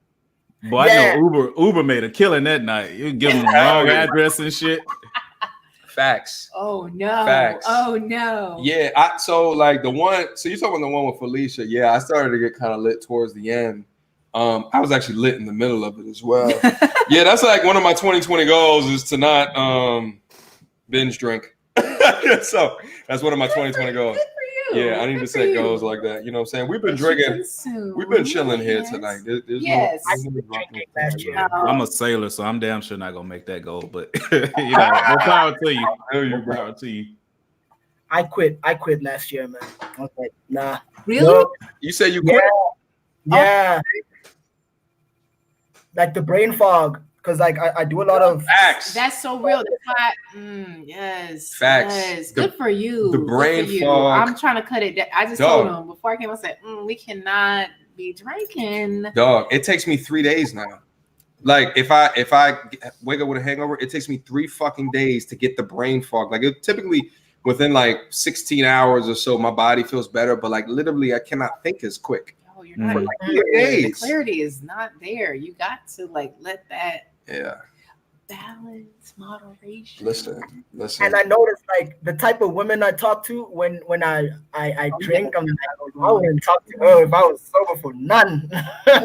S5: Boy, I know Uber made a killing that night. You give them the wrong address and shit.
S1: Facts.
S2: Oh no.
S1: Facts.
S2: Oh no.
S1: Yeah. So you're talking about the one with Felicia. Yeah, I started to get kind of lit towards the end. I was actually lit in the middle of it as well. Yeah, that's like one of my 2020 goals is to not binge drink. So that's one of my 2020 goals.
S2: Good for you.
S1: Yeah, I need to set goals like that. You know what I'm saying? We've been drinking. We've been chilling here tonight.
S2: Yes.
S5: I'm a sailor, so I'm damn sure not gonna make that goal. But more power to you. Power to you.
S6: I quit last year, man. Okay, nah.
S2: Really?
S6: No.
S1: You say you quit?
S6: Yeah. Like the brain fog, because like I do a lot of
S1: facts.
S2: That's so real. That's why, yes.
S1: Facts.
S2: Yes. Good for you.
S1: The brain fog.
S2: I'm trying to cut it down. I just told him before I came. I said, we cannot be drinking.
S1: Dog, it takes me 3 days now. Like if I wake up with a hangover, it takes me 3 fucking days to get the brain fog. Like it typically within like 16 hours or so, my body feels better. But like literally, I cannot think as quick.
S2: No, you're not.
S1: For like 3
S2: The
S1: days.
S2: clarity is not there. You got to like let that balance, moderation.
S1: Listen.
S6: And I noticed like the type of women I talk to when I drink, I'm like, I wouldn't talk to her if I was sober for none.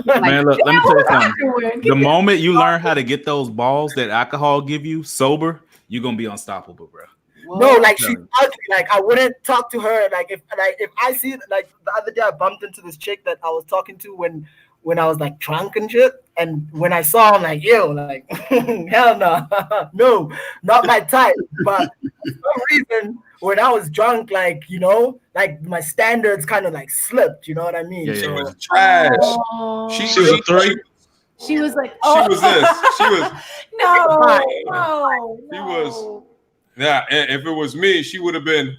S5: Man, look, let me tell you something. The moment you learn how to get those balls that alcohol give you sober, you're gonna be unstoppable, bro.
S6: No, like she's ugly. Like I wouldn't talk to her. Like if I see like the other day I bumped into this chick that I was talking to when I was like drunk and shit. And when I saw her, I'm like, yo, like hell no, no, not my type. But for some reason, when I was drunk, like like my standards kind of like slipped. You know what I mean?
S5: Yeah,
S1: She
S5: so,
S1: was trash.
S4: She was a 3.
S2: She was like,
S1: She was this. She was.
S2: no.
S1: She was. Yeah. If it was me, she would have been.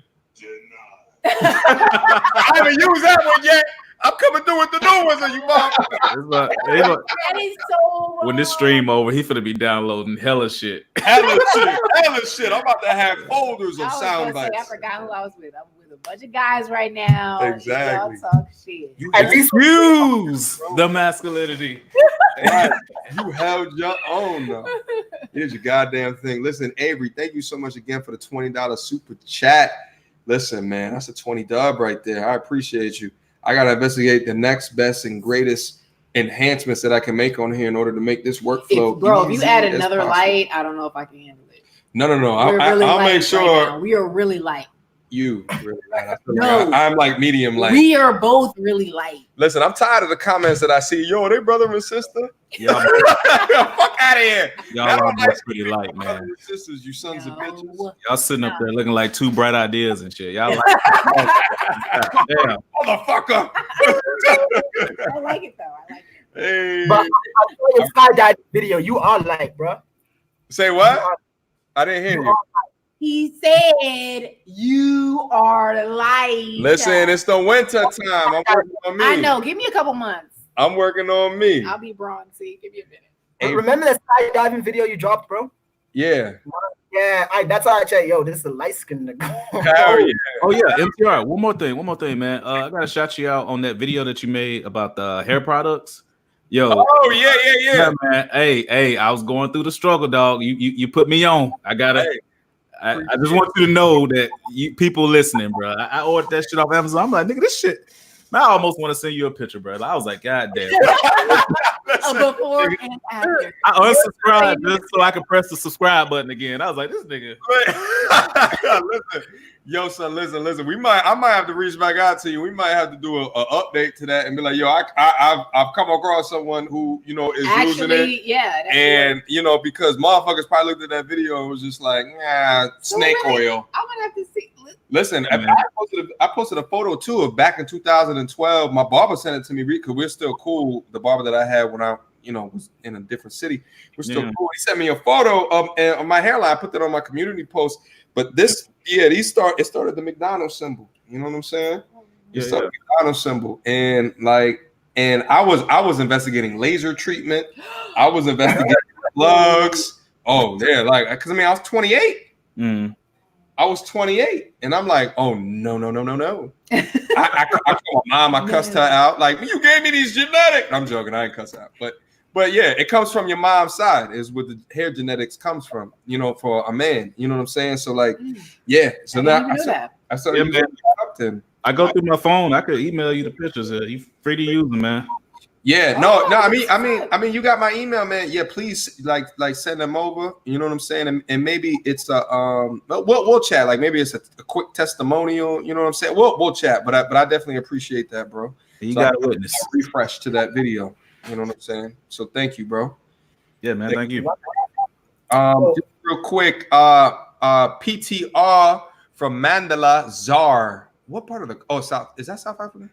S1: I haven't used that one yet. I'm coming through with the new ones, and you mom.
S2: That is so.
S5: When this stream over, he finna be downloading hella shit.
S1: Hella shit. I'm about to have folders of sound bites.
S2: I forgot who I was with. I'm with a bunch of guys right now.
S1: Exactly.
S2: Y'all talk shit.
S1: You
S6: At least
S5: Use the masculinity.
S1: Right. You held your own though. Here's your goddamn thing. Listen, Avery, thank you so much again for the $20 super chat. Listen, man, that's a 20 dub right there. I appreciate you. I gotta investigate the next best and greatest enhancements that I can make on here in order to make this workflow.
S2: If you add another light, I don't know if I can handle it.
S1: No. I'll make sure
S2: we are really light.
S1: You really light.
S2: No,
S1: I'm like medium light.
S2: We are both really light.
S1: Listen, I'm tired of the comments that I see. Yo, they brother and sister.
S5: Y'all,
S1: fuck out of here.
S5: Y'all are both pretty light, man.
S1: Brothers and sisters, you sons of bitches.
S5: Y'all sitting up there looking like two bright ideas and shit. Y'all like,
S1: damn, motherfucker.
S2: I like it though. I like it.
S1: Hey.
S6: But I saw your skydiving video. You are light, bro.
S1: Say what? I didn't hear you.
S2: He said you are light.
S1: Listen, it's the winter time. I'm working on me.
S2: I know. Give me a couple months.
S1: I'm working on me.
S2: I'll be bronzy. Give me a minute.
S6: Hey, remember that skydiving video you dropped, bro?
S1: Yeah.
S6: Yeah, that's how I check. Yo, this is a light skin nigga.
S1: Hell yeah.
S5: Oh yeah, MTR. One more thing, man. I gotta shout you out on that video that you made about the hair products. Yo.
S1: Oh yeah,
S5: man. Hey, I was going through the struggle, dog. You put me on. I gotta. Hey. I just want you to know that you people listening, bro. I ordered that shit off Amazon. I'm like, nigga, this shit. Man, I almost want to send you a picture, bro. I was like, God damn.
S2: Before and after.
S5: I unsubscribed just so I could press the subscribe button again. I was like, this nigga.
S1: Listen, yo, son, listen. I might have to reach back out to you. We might have to do a update to that and be like, yo, I've come across someone who is using it.
S2: Yeah.
S1: And because motherfuckers probably looked at that video and was just like, snake oil.
S2: I'm gonna have to see.
S1: Listen, I posted a photo too of back in 2012. My barber sent it to me because we're still cool. The barber that I had when I was in a different city, we're still cool. He sent me a photo of my hairline. I put that on my community post. But this, it started the McDonald's symbol. You know what I'm saying? It started the McDonald's symbol, and I was investigating laser treatment. I was investigating plugs. Oh yeah, because I was 28. I was 28, and I'm like, oh no. I called my mom. I cussed her out. Like, you gave me these genetics. I'm joking. I ain't cuss her out, but yeah, it comes from your mom's side. Is where the hair genetics comes from. For a man. You know what I'm saying? So yeah. So now I started using it.
S5: I go through my phone. I could email you the pictures. You free to use them, man.
S1: Yeah, no. I mean, you got my email, man. Yeah, please, like send them over. You know what I'm saying? And maybe it's we'll chat. Like maybe it's a quick testimonial. You know what I'm saying? We'll chat. But I definitely appreciate that, bro.
S5: You got a witness.
S1: Refresh to that video. You know what I'm saying? So thank you, bro.
S5: Yeah, man. Thank you.
S1: Just real quick, PTR from Mandela Czar. What part of South? Is that South Africa?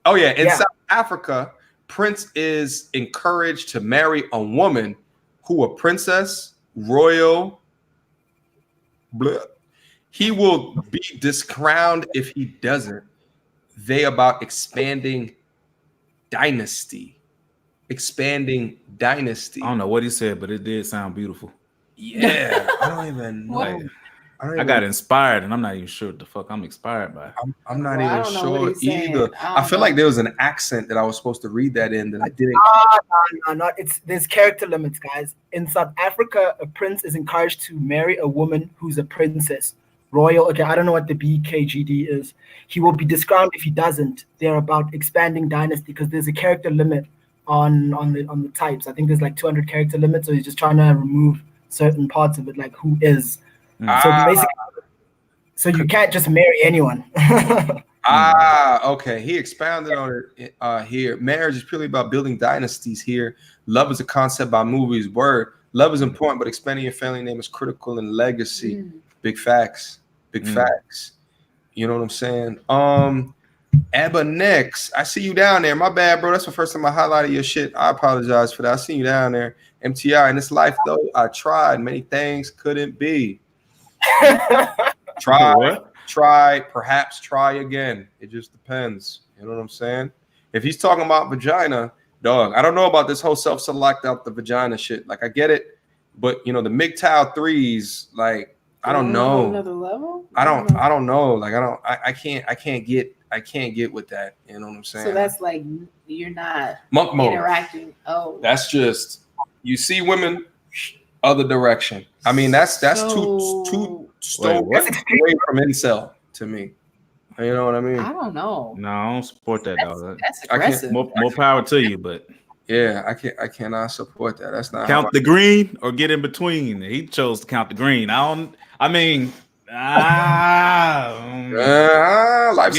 S1: Oh yeah, in South Africa. Prince is encouraged to marry a woman who a princess, royal, blah. He will be discrowned if he doesn't. They about expanding dynasty. expanding dynasty.
S5: I don't know what he said, but it did sound beautiful.
S1: Yeah, I don't even know.
S5: Like, I got inspired, and I'm not even sure what the fuck I'm inspired by.
S1: I'm not
S2: Well, I
S1: even
S2: don't know what
S1: sure
S2: he's saying.
S1: either. I feel
S2: know.
S1: like there was an accent that I was supposed to read that in that I didn't.
S6: No, not it's there's character limits, guys. In South Africa, a prince is encouraged to marry a woman who's a princess. Royal, okay, I don't know what the BKGD is. He will be discrowned if he doesn't. They're about expanding dynasty because there's a character limit on the types. I think there's like 200 character limit, so he's just trying to remove certain parts of it, like who is. So basically, so you can't just marry anyone.
S1: Okay. He expounded on it here. Marriage is purely about building dynasties here. Love is a concept by movies. Word. Love is important, but expanding your family name is critical in legacy. Big facts. Big facts. You know what I'm saying? Abba Nix, I see you down there. My bad, bro. That's the first time I highlighted your shit. I apologize for that. I see you down there. MTI. In this life, though, I tried. Many things couldn't be. Try, perhaps try again. It just depends. You know what I'm saying? If he's talking about vagina, dog, I don't know about this whole self-select out the vagina shit. Like, I get it, but you know, the MGTOW threes, like, I don't know.
S2: Another level?
S1: I don't know. Like, I can't get with that. You know what I'm saying?
S2: So that's like you're not
S1: monk mode
S2: interacting. Oh,
S1: that's just you see women other direction. I mean, that's two stones away from incel to me. You know what I mean?
S2: I don't know.
S5: No, I don't support that, dog.
S2: That's aggressive.
S5: More power to you, but
S1: yeah, I cannot support that. That's not
S5: count the green or get in between. He chose to count the green. Life's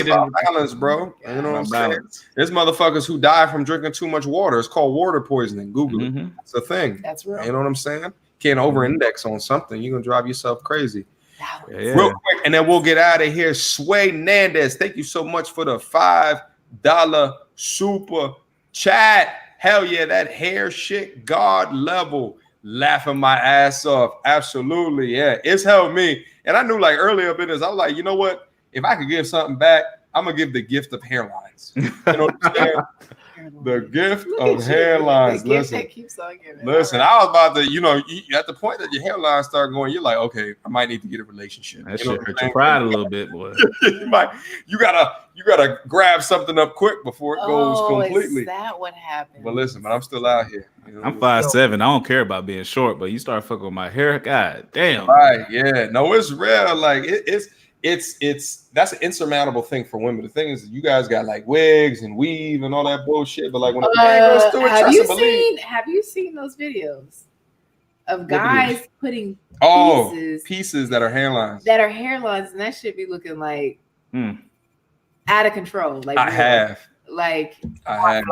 S1: about balance, bro. You know what I'm saying? There's motherfuckers who die from drinking too much water. It's called water poisoning. Google it. It's a thing.
S2: That's real.
S1: You know what I'm saying? Can't over-index on something. You're gonna drive yourself crazy.
S5: Yeah.
S1: Real quick, and then we'll get out of here. Sway Nandez, thank you so much for the $5 super chat. Hell yeah, that hair shit, God level. Laughing my ass off. Absolutely, yeah. It's helped me. And I knew like earlier in this, I was like, you know what? If I could give something back, I'm gonna give the gift of hairlines. You know what I'm saying? The gift of hairlines. Listen, listen. I was about to, at the point that your hairlines start going, you're like, okay, I might need to get a relationship.
S5: That shit hurt your pride a little bit, boy.
S1: you gotta grab something up quick before it goes completely.
S2: Is that what happened?
S1: But listen, I'm still out here.
S5: I'm 5'7". I don't care about being short, but you start fucking with my hair, god damn.
S1: Right? Yeah. No, it's real. Like it's that's an insurmountable thing for women. The thing is, you guys got like wigs and weave and all that bullshit, but like when a man goes through it,
S2: have you seen those videos of guys putting
S1: pieces that are hairlines
S2: and that should be looking like out of control? Like
S1: I have.
S2: Like,
S1: well,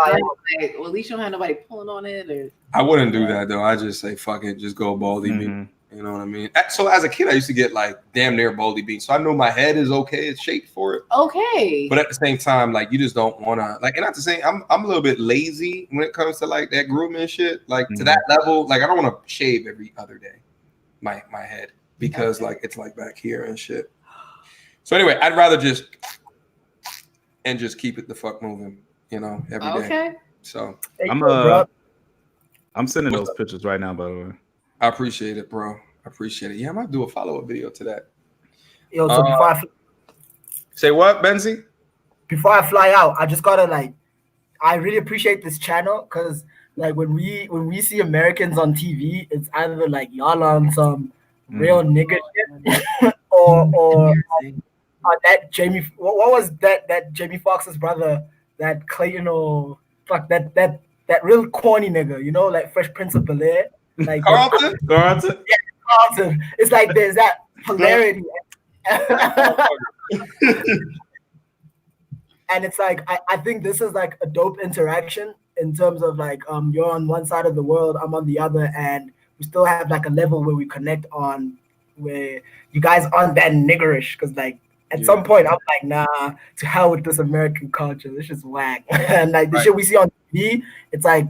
S2: at least you don't have nobody pulling on it. Or
S1: I wouldn't do that though. I just say fuck it, just go baldy beat. You know what I mean? So as a kid, I used to get like damn near baldy beat. So I know my head is okay, it's shaped for it.
S2: Okay.
S1: But at the same time, like you just don't want to like. And not to say I'm a little bit lazy when it comes to like that grooming shit. Like to that level, like I don't want to shave every other day, my head because like it's like back here and shit. So anyway, I'd rather just keep it the fuck moving, every day. Okay. So
S5: I'm sending those pictures right now, by the way.
S1: I appreciate it, bro. I appreciate it. Yeah, I might do a follow-up video to that.
S6: Yo, so before
S1: say what, Benzie?
S6: Before I fly out, I just gotta I really appreciate this channel because like when we see Americans on TV, it's either like y'all on some real nigga shit or that Jamie. What was that Jamie Foxx's brother? That Clayton or fuck that real corny nigga, like Fresh Prince of Bel-Air. Like
S1: Carlton?
S6: Yeah, Carlton. It's like there's that polarity. And it's like I think this is like a dope interaction in terms of like you're on one side of the world, I'm on the other, and we still have like a level where we connect on where you guys aren't that niggerish because like at some point I'm like, nah, to hell with this American culture. This is whack. And like the shit we see on TV, it's like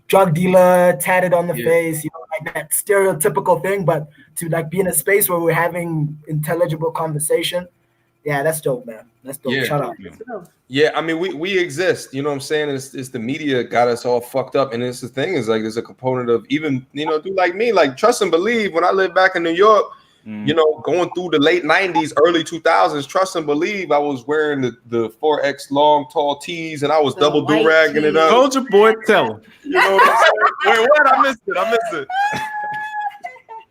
S6: drug dealer tatted on the face, like that stereotypical thing, but to like be in a space where we're having intelligible conversation, Yeah, that's dope, man. That's dope.
S1: Yeah.
S6: Shout out.
S1: Yeah, I mean, we exist. You know what I'm saying? It's the media got us all fucked up, and it's the thing is like there's a component of even dude like me, like trust and believe. When I lived back in New York, going through the late '90s, early 2000s, trust and believe, I was wearing the 4X long tall tees, and I was double do-ragging it up.
S5: Told your boy, tell him.
S1: You know what I'm saying? Wait, what? I missed it.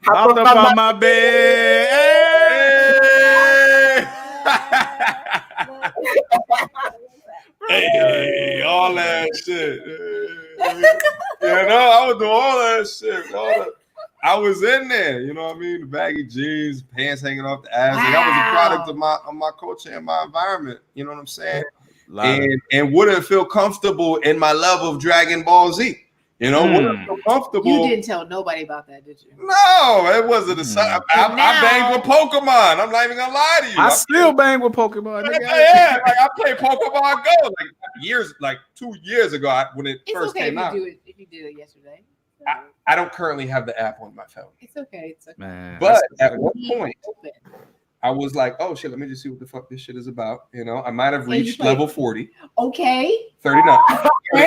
S5: Hop up on my bed.
S1: Hey, all that shit. I would do all that shit. I was in there, you know what I mean? The baggy jeans, pants hanging off the ass. Like, that was a product of my culture and my environment. You know what I'm saying? And wouldn't feel comfortable in my love of Dragon Ball Z. Wouldn't feel comfortable.
S2: You didn't tell nobody about that, did you?
S1: No, it wasn't I banged with Pokemon. I'm not even gonna lie to you.
S5: I still bang with Pokemon.
S1: Yeah, like I played Pokemon Go like 2 years ago when it first came out.
S2: If you did it yesterday.
S1: I don't currently have the app on my phone.
S2: It's okay.
S5: Man,
S1: but at one point, I was like, oh shit, let me just see what the fuck this shit is about. I might have reached level 40.
S2: Okay.
S1: 39.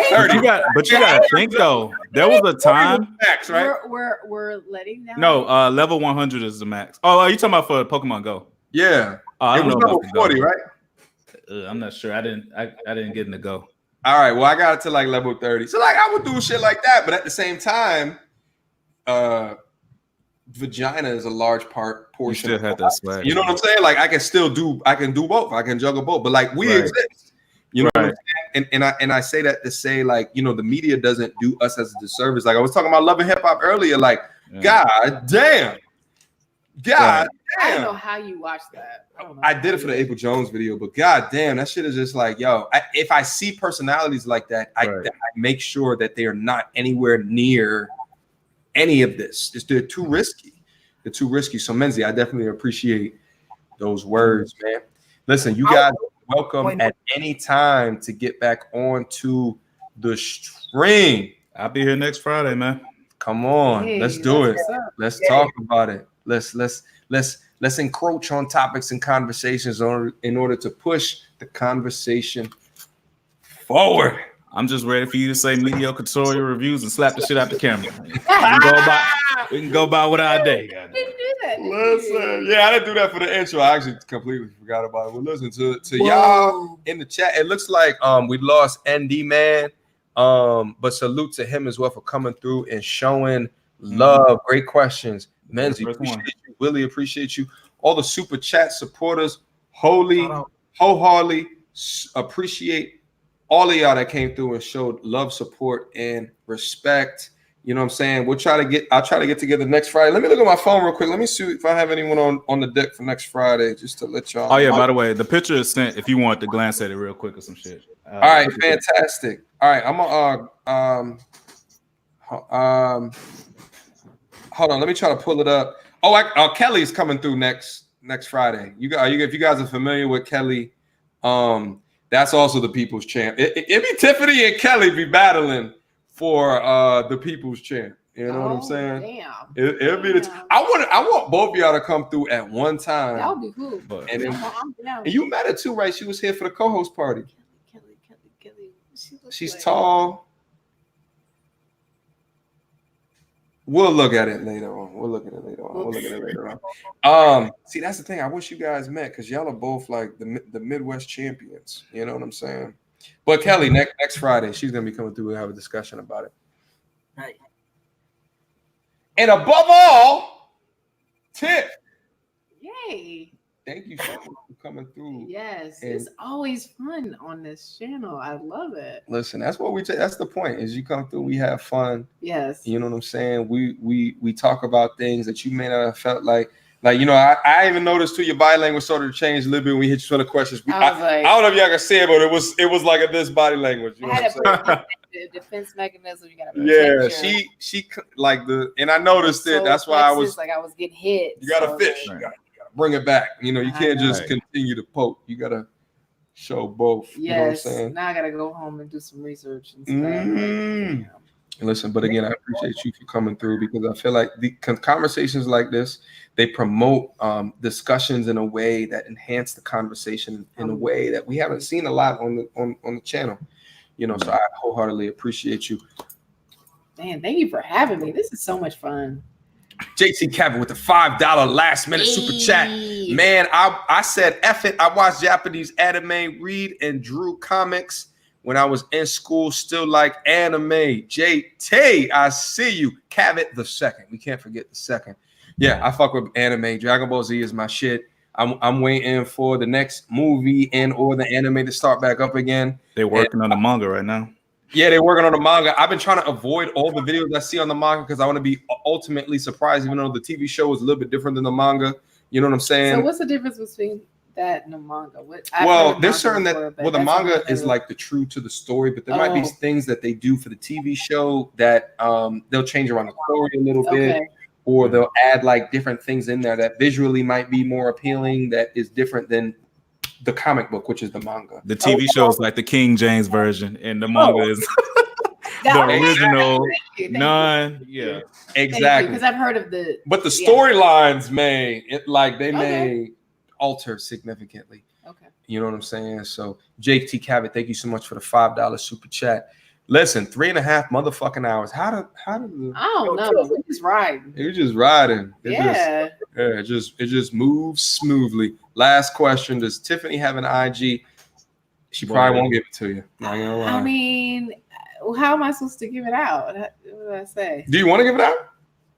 S5: 30. You gotta think though. There was a time.
S1: Max, right?
S2: We're letting down.
S5: No, level 100 is the max. Oh, are you talking about for Pokemon Go?
S1: Yeah.
S5: It was level
S1: 40, right?
S5: I'm not sure. I didn't get in the Go.
S1: All right. Well, I got it to like level 30. So like I would do shit like that, but at the same time, vagina is a large portion.
S5: You still had that swag.
S1: You know what I'm saying? Like I can do both. I can juggle both. But like we exist. You know what I'm saying? And I say that to say like, the media doesn't do us as a disservice. Like I was talking about Love and Hip Hop earlier. Like, God damn.
S2: I don't know how you watched that.
S1: I did it for the April Jones video, but god damn, that shit is just like, yo, if I see personalities like that, I make sure that they are not anywhere near any of this. They're too risky. So Menzi, I definitely appreciate those words, man. Listen, you guys are welcome at any time to get back onto the stream.
S5: I'll be here next Friday, man.
S1: Come on, let's do it. Let's talk about it. Let's encroach on topics and conversations in order to push the conversation forward.
S5: I'm just ready for you to say mediocre tutorial reviews and slap the shit out the camera. We can go by what I day.
S1: Listen, yeah, I didn't do that for the intro. I actually completely forgot about it. Well, listen to y'all in the chat. It looks like we lost ND Man. But salute to him as well for coming through and showing love. Great questions. Menzi, appreciate you. Willie, appreciate you. All the super chat supporters, wholeheartedly appreciate all of y'all that came through and showed love, support, and respect. You know what I'm saying? I'll try to get together next Friday. Let me look at my phone real quick. Let me see if I have anyone on the deck for next Friday, just to let y'all.
S5: Oh yeah, by the way, the picture is sent if you want to glance at it real quick or some shit.
S1: All right, fantastic. All right, I'm gonna hold on. Let me try to pull it up. Oh, Kelly's coming through next Friday. If you guys are familiar with Kelly, that's also the People's Champ. It be Tiffany and Kelly be battling for the People's Champ. You know what I'm saying?
S2: Damn.
S1: It'll be I want both of y'all to come through at one time.
S2: That would be cool.
S1: And you met her too, right? She was here for the co-host party.
S2: Kelly.
S1: She's tall. We'll look at it later on. See, that's the thing. I wish you guys met because y'all are both like the Midwest champions. You know what I'm saying? But Kelly, next Friday, she's gonna be coming through and have a discussion about it.
S6: Right.
S1: And above all, Tiff.
S2: Yay.
S1: Thank you so much for coming through.
S2: Yes, it's always fun on this channel. I love it.
S1: Listen, that's what that's the point. Is you come through, we have fun.
S2: Yes.
S1: You know what I'm saying? We talk about things that you may not have felt like I even noticed too your body language started to change a little bit when we hit you some of the questions. I don't know if y'all can see it, but it was like this body language. You know what I'm saying?
S2: The defense mechanism. You gotta
S1: she like and I noticed it. That's why I was
S2: like I was getting hit.
S1: You gotta fish. You gotta bring it back. You can't just continue to poke. You gotta show both.
S2: Yes.
S1: You know what I'm saying?
S2: Now I gotta go home and do some research and stuff.
S1: Listen, but again, I appreciate you for coming through because I feel like the conversations like this, they promote discussions in a way that enhance the conversation in a way that we haven't seen a lot on the channel. You know, so I wholeheartedly appreciate you.
S2: Man, thank you for having me. This is so much fun.
S1: JT Cabot with the $5 last minute super chat. Man, I said F it. I watched Japanese anime, read and drew comics when I was in school, still like anime. JT, I see you. Cabot the second. We can't forget the second. Yeah, I fuck with anime. Dragon Ball Z is my shit. I'm waiting for the next movie and or the anime to start back up again.
S5: They're working on the manga right now.
S1: Yeah, they're working on the manga. I've been trying to avoid all the videos I see on the manga because I want to be ultimately surprised, even though the TV show is a little bit different than the manga. You know what I'm saying?
S2: So what's the difference between that and the manga?
S1: There's certain the manga is like the true to the story, but there might be things that they do for the TV show that they'll change around the story a little bit, or they'll add like different things in there that visually might be more appealing, that is different than the comic book, which is the manga.
S5: The TV show is like the King James version, and the manga is the original. None. Yeah,
S1: exactly.
S2: Because I've heard of
S1: but the storylines may alter significantly.
S2: Okay.
S1: You know what I'm saying? So JT Cabot, thank you so much for the $5 super chat. Listen, 3.5 motherfucking hours. How did
S2: I don't know. We're just riding.
S1: You're just riding.
S2: It
S1: just moves smoothly. Last question: does Tiffany have an IG? She probably won't give it to you. Not gonna lie.
S2: I mean, how am I supposed to give it out? What do I say?
S1: Do you want to give it out?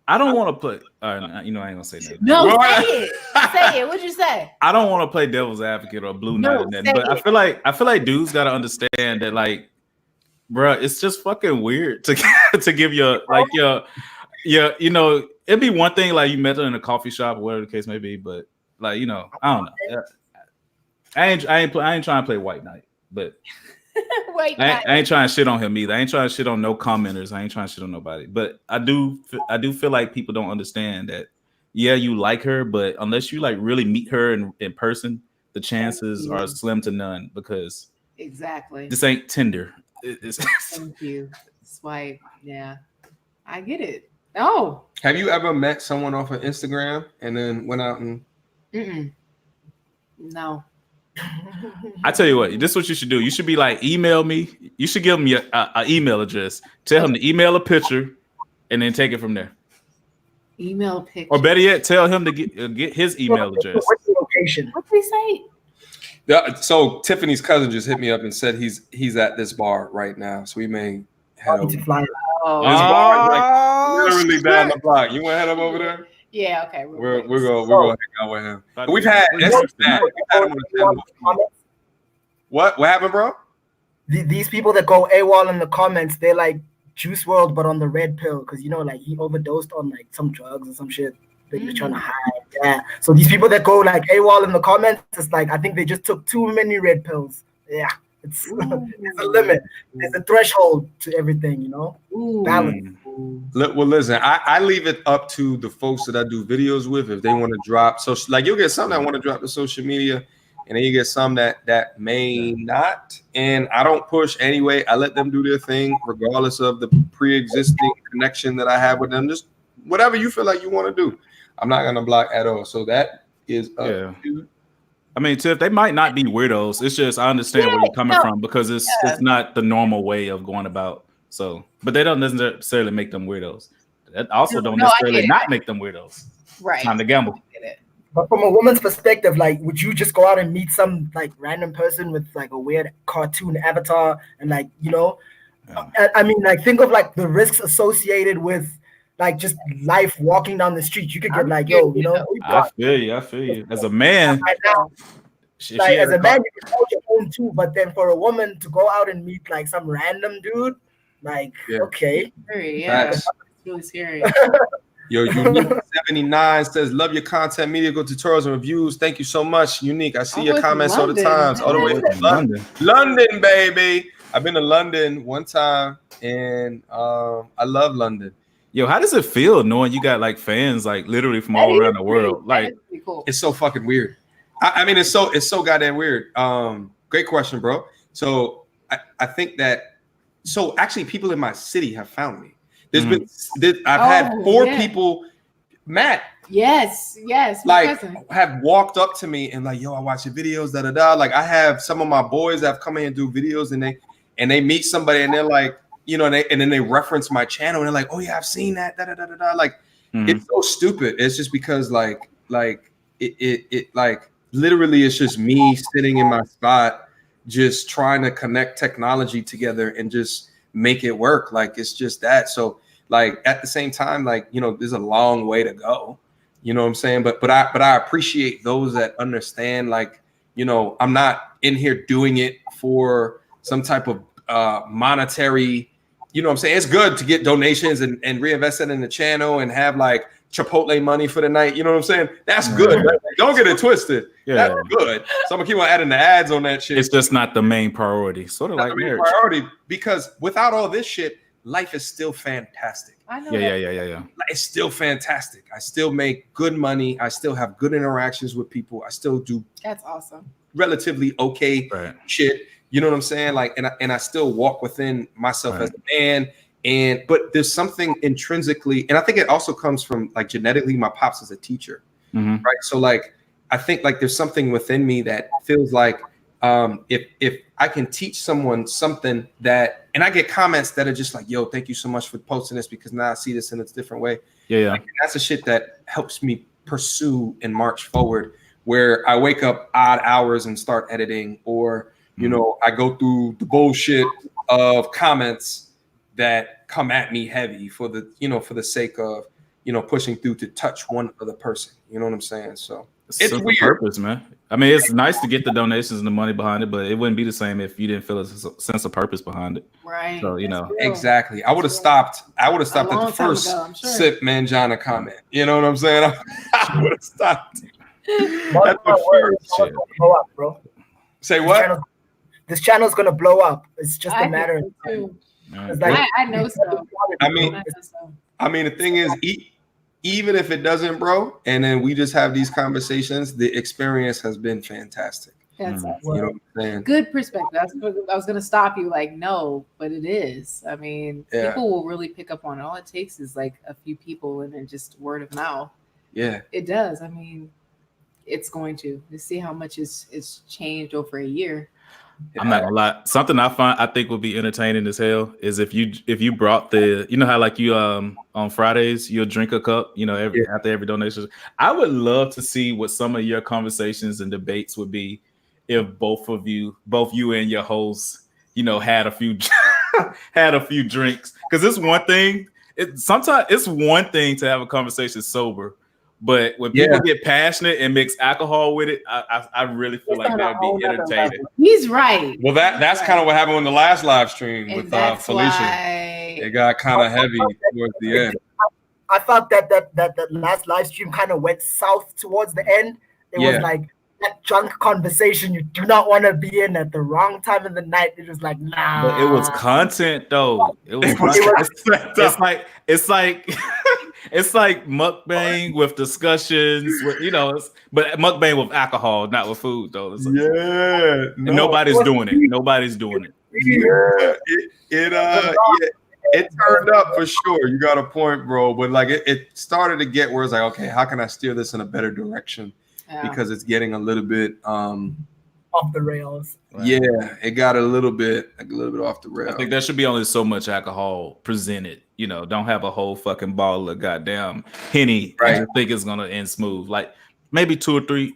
S5: I don't want to play. All right, you know I ain't gonna say that.
S2: No, say it. Say it. What'd you say?
S5: I don't want to play devil's advocate or blue knight or nothing. But I feel like dudes gotta understand that, like, bro, it's just fucking weird to give your you know, it'd be one thing like you met her in a coffee shop or whatever the case may be, but like, you know, I don't know. I ain't trying to play white knight, but I ain't trying to shit on him either. I ain't trying to shit on no commenters. I ain't trying to shit on nobody. But I do feel like people don't understand that. Yeah, you like her, but unless you like really meet her in person, the chances are slim to none because this ain't Tinder.
S2: Thank you. Swipe. Yeah, I get it. Oh,
S1: have you ever met someone off of Instagram and then went out and?
S2: No.
S5: I tell you what, this is what you should do. You should be like, email me. You should give him your email address. Tell him to email a picture, and then take it from there.
S2: Email a picture,
S5: or better yet, tell him to get his email address.
S6: What's the location?
S2: What did he say?
S1: Yeah, so Tiffany's cousin just hit me up and said he's at this bar right now, so we may head over. This bar is like literally down the block. You want to head up over there?
S2: Yeah, okay.
S1: We're gonna hang out with him. We've had him on the channel. What happened, bro?
S6: These people that go AWOL in the comments, they're like Juice WRLD, but on the red pill, because you know, like he overdosed on like some drugs or some shit. They're trying to hide. Yeah. So these people that go like AWOL in the comments, it's like I think they just took too many red pills. Yeah. It's a limit. There's a threshold to everything, you know. Balance.
S1: Well, listen, I leave it up to the folks that I do videos with if they want to drop. So, like, you'll get some that want to drop to social media, and then you get some that may not. And I don't push anyway. I let them do their thing, regardless of the pre-existing connection that I have with them. Just whatever you feel like you want to do. I'm not gonna block at all. So that is up to you.
S5: I mean, Tiff, they might not be weirdos. It's just I understand where you're coming from because it's not the normal way of going about. So, but they don't necessarily make them weirdos. That also don't necessarily not make them weirdos.
S2: Right.
S5: Time to gamble.
S6: But from a woman's perspective, like, would you just go out and meet some like random person with like a weird cartoon avatar and like, you know, I mean, like, think of like the risks associated with like just life walking down the street. You could get like, yo, you know.
S5: I feel you. As a man,
S6: right now, like as a man, you can hold your own too. But then for a woman to go out and meet like some random dude, like, okay,
S2: it's really scary.
S1: Yo, Unique 79 says, love your content, media, go tutorials and reviews. Thank you so much, Unique. I see your comments all the time. All the way from London, baby. I've been to London one time, and I love London.
S5: Yo, how does it feel knowing you got like fans like literally from all around the world? Like,
S2: cool.
S1: It's so fucking weird. I mean, it's so goddamn weird. Great question, bro. So I think that so actually people in my city have found me. I've had 4 people, Matt.
S2: Yes,
S1: like have walked up to me and like, yo, I watch your videos, Like I have some of my boys that have come in and do videos, and they meet somebody and they're like, you know, and then they reference my channel and they're like, oh yeah, I've seen that. Like it's so stupid. It's just because like it like literally it's just me sitting in my spot, just trying to connect technology together and just make it work. Like it's just that. So like at the same time, like, you know, there's a long way to go. You know what I'm saying? But I appreciate those that understand, like, you know, I'm not in here doing it for some type of monetary, you know what I'm saying? It's good to get donations and reinvest it in the channel and have like Chipotle money for the night. You know what I'm saying? That's good. Don't get it twisted.
S5: Yeah.
S1: That's good. So I'm gonna keep on adding the ads on that shit.
S5: It's just not the main priority. Sort of like
S1: the main
S5: marriage.
S1: priority, because without all this shit, life is still fantastic.
S2: I know.
S5: Yeah.
S1: It's still fantastic. I still make good money. I still have good interactions with people. I still do.
S2: That's awesome.
S1: Relatively okay shit. You know what I'm saying? Like, and I still walk within myself as a man. But there's something intrinsically, and I think it also comes from like genetically. My pops is a teacher, right? So like, I think like there's something within me that feels like if I can teach someone something that, and I get comments that are just like, yo, thank you so much for posting this because now I see this in a different way.
S5: Yeah.
S1: Like, that's the shit that helps me pursue and march forward, where I wake up odd hours and start editing, or, you know, I go through the bullshit of comments that come at me heavy for the, you know, for the sake of, you know, pushing through to touch one other person. You know what I'm saying? So it's weird.
S5: Purpose, man. I mean, it's nice to get the donations and the money behind it, but it wouldn't be the same if you didn't feel a sense of purpose behind it.
S2: Right.
S5: So, you know.
S1: Exactly. I would have stopped at the first sip manjana comment. You know what I'm saying? I would have stopped at the first shit.
S6: Blow up, bro.
S1: Say what?
S6: This channel's gonna blow up. It's just a matter of time.
S2: Like, I know so.
S1: I mean, the thing is, even if it doesn't, bro, and then we just have these conversations, the experience has been fantastic.
S2: That's awesome.
S1: You know what I'm saying?
S2: Good perspective. I was gonna stop you, like, no, but it is. I mean, people will really pick up on it. All it takes is like a few people and then just word of mouth.
S1: Yeah.
S2: It does. I mean, it's going to see how much is changed over a year.
S5: I'm not gonna lie. Something I think would be entertaining as hell is if you brought the, you know how like you on Fridays you'll drink a cup, you know, after every donation. I would love to see what some of your conversations and debates would be if both you and your hosts, you know, had a few drinks. Because it's one thing. Sometimes it's one thing to have a conversation sober. But when people get passionate and mix alcohol with it, I really feel like that would be entertaining.
S2: He's right.
S1: Well, that's kind of what happened in the last live stream with Felicia. It got kind of heavy towards the end.
S6: I felt that last live stream kind of went south towards the end. It was like that drunk conversation you do not want to be in at the wrong time of the night. It was like, nah.
S5: But it was content though. It's like mukbang with discussions, with, you know, but mukbang with alcohol, not with food though. Nobody's doing it. Nobody's doing it.
S1: It turned up for sure. You got a point, bro. But like it started to get where it's like, okay, how can I steer this in a better direction? Because it's getting a little bit
S6: off the rails.
S5: Right.
S1: Yeah, it got a little bit off the rails.
S5: I think there should be only so much alcohol presented. You know, don't have a whole fucking bottle of goddamn Henny.
S1: Right.
S5: I think it's gonna end smooth. Like maybe two or three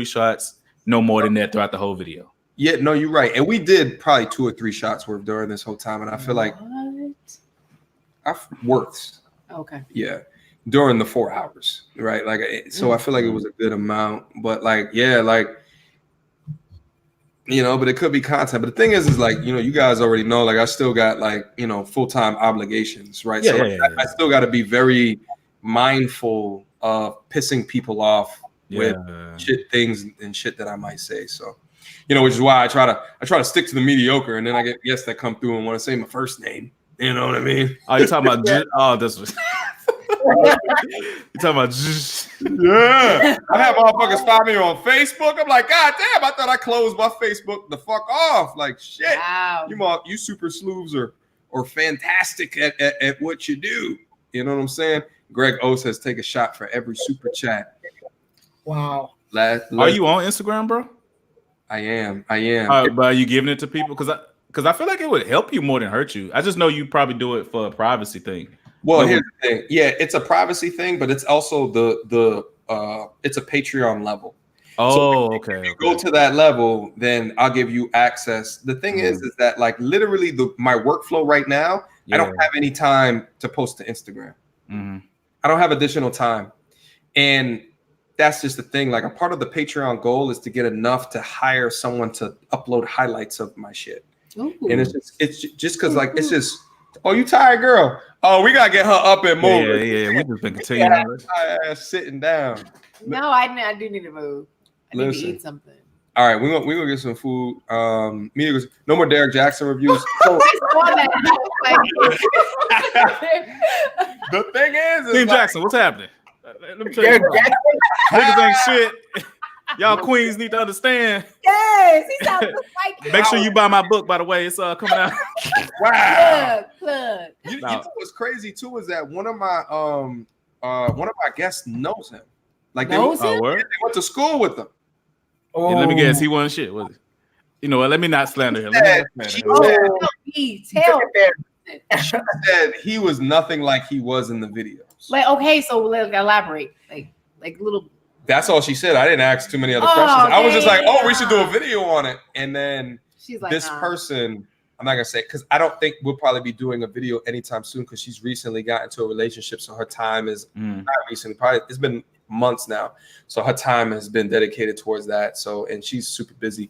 S5: shots, no more than that throughout the whole video.
S1: Yeah, no, you're right. And we did probably 2 or 3 shots worth during this whole time. And I feel like
S2: Okay.
S1: Yeah. During the 4 hours, right? Like, so I feel like it was a good amount, but like, you know, but it could be content. But the thing is like, you know, you guys already know, like, I still got like, you know, full-time obligations, right? I still got to be very mindful of pissing people off with things that I might say. So, you know, which is why I try to stick to the mediocre, and then I get guests that come through and want to say my first name. You know what I mean?
S5: Oh, you're talking about this was You talking about?
S1: Yeah, I have motherfuckers find me on Facebook. I'm like, God damn, I thought I closed my Facebook the fuck off. Like shit,
S2: Wow.
S1: you super sleuths are fantastic at what you do. You know what I'm saying? Greg O says take a shot for every super chat.
S6: Wow.
S5: Are you on Instagram, bro?
S1: I am.
S5: But are you giving it to people? Because I feel like it would help you more than hurt you. I just know you probably do it for a privacy thing.
S1: Well, here's the thing. Yeah, it's a privacy thing, but it's also the it's a Patreon level.
S5: Oh,
S1: so
S5: okay.
S1: If you go to that level, then I'll give you access. The thing is that like literally my workflow right now, I don't have any time to post to Instagram. I don't have additional time, and that's just the thing. Like a part of the Patreon goal is to get enough to hire someone to upload highlights of my shit.
S2: Ooh.
S1: And it's just because like it's just, oh, you tired, girl. Oh, we gotta get her up and moving.
S5: Yeah. We just been continuing.
S1: Sitting down.
S2: No, I do need to move. I need to eat something.
S1: All right, we gonna get some food. No more Derek Jackson reviews. So, the thing is
S5: Team Jackson, what's happening? Let me tell you, niggas ain't shit. Y'all queens need to understand.
S2: Yes, he sounds just like
S5: Make sure you buy my book, by the way. It's coming out.
S1: Wow.
S2: Plug.
S1: You know what's crazy too is that one of my guests knows him. Like they went to school with him.
S5: And let me guess, he wasn't shit, was he? You know what? Let me not slander him.
S1: She said he was nothing like he was in the videos.
S2: Like, okay, so like elaborate. Like little.
S1: That's all she said. I didn't ask too many other questions. I was just like, oh, we should do a video on it. And then
S2: she's like,
S1: this person, I'm not gonna say because I don't think we'll probably be doing a video anytime soon because she's recently got into a relationship. So her time is not recently, probably it's been months now. So her time has been dedicated towards that. So and she's super busy.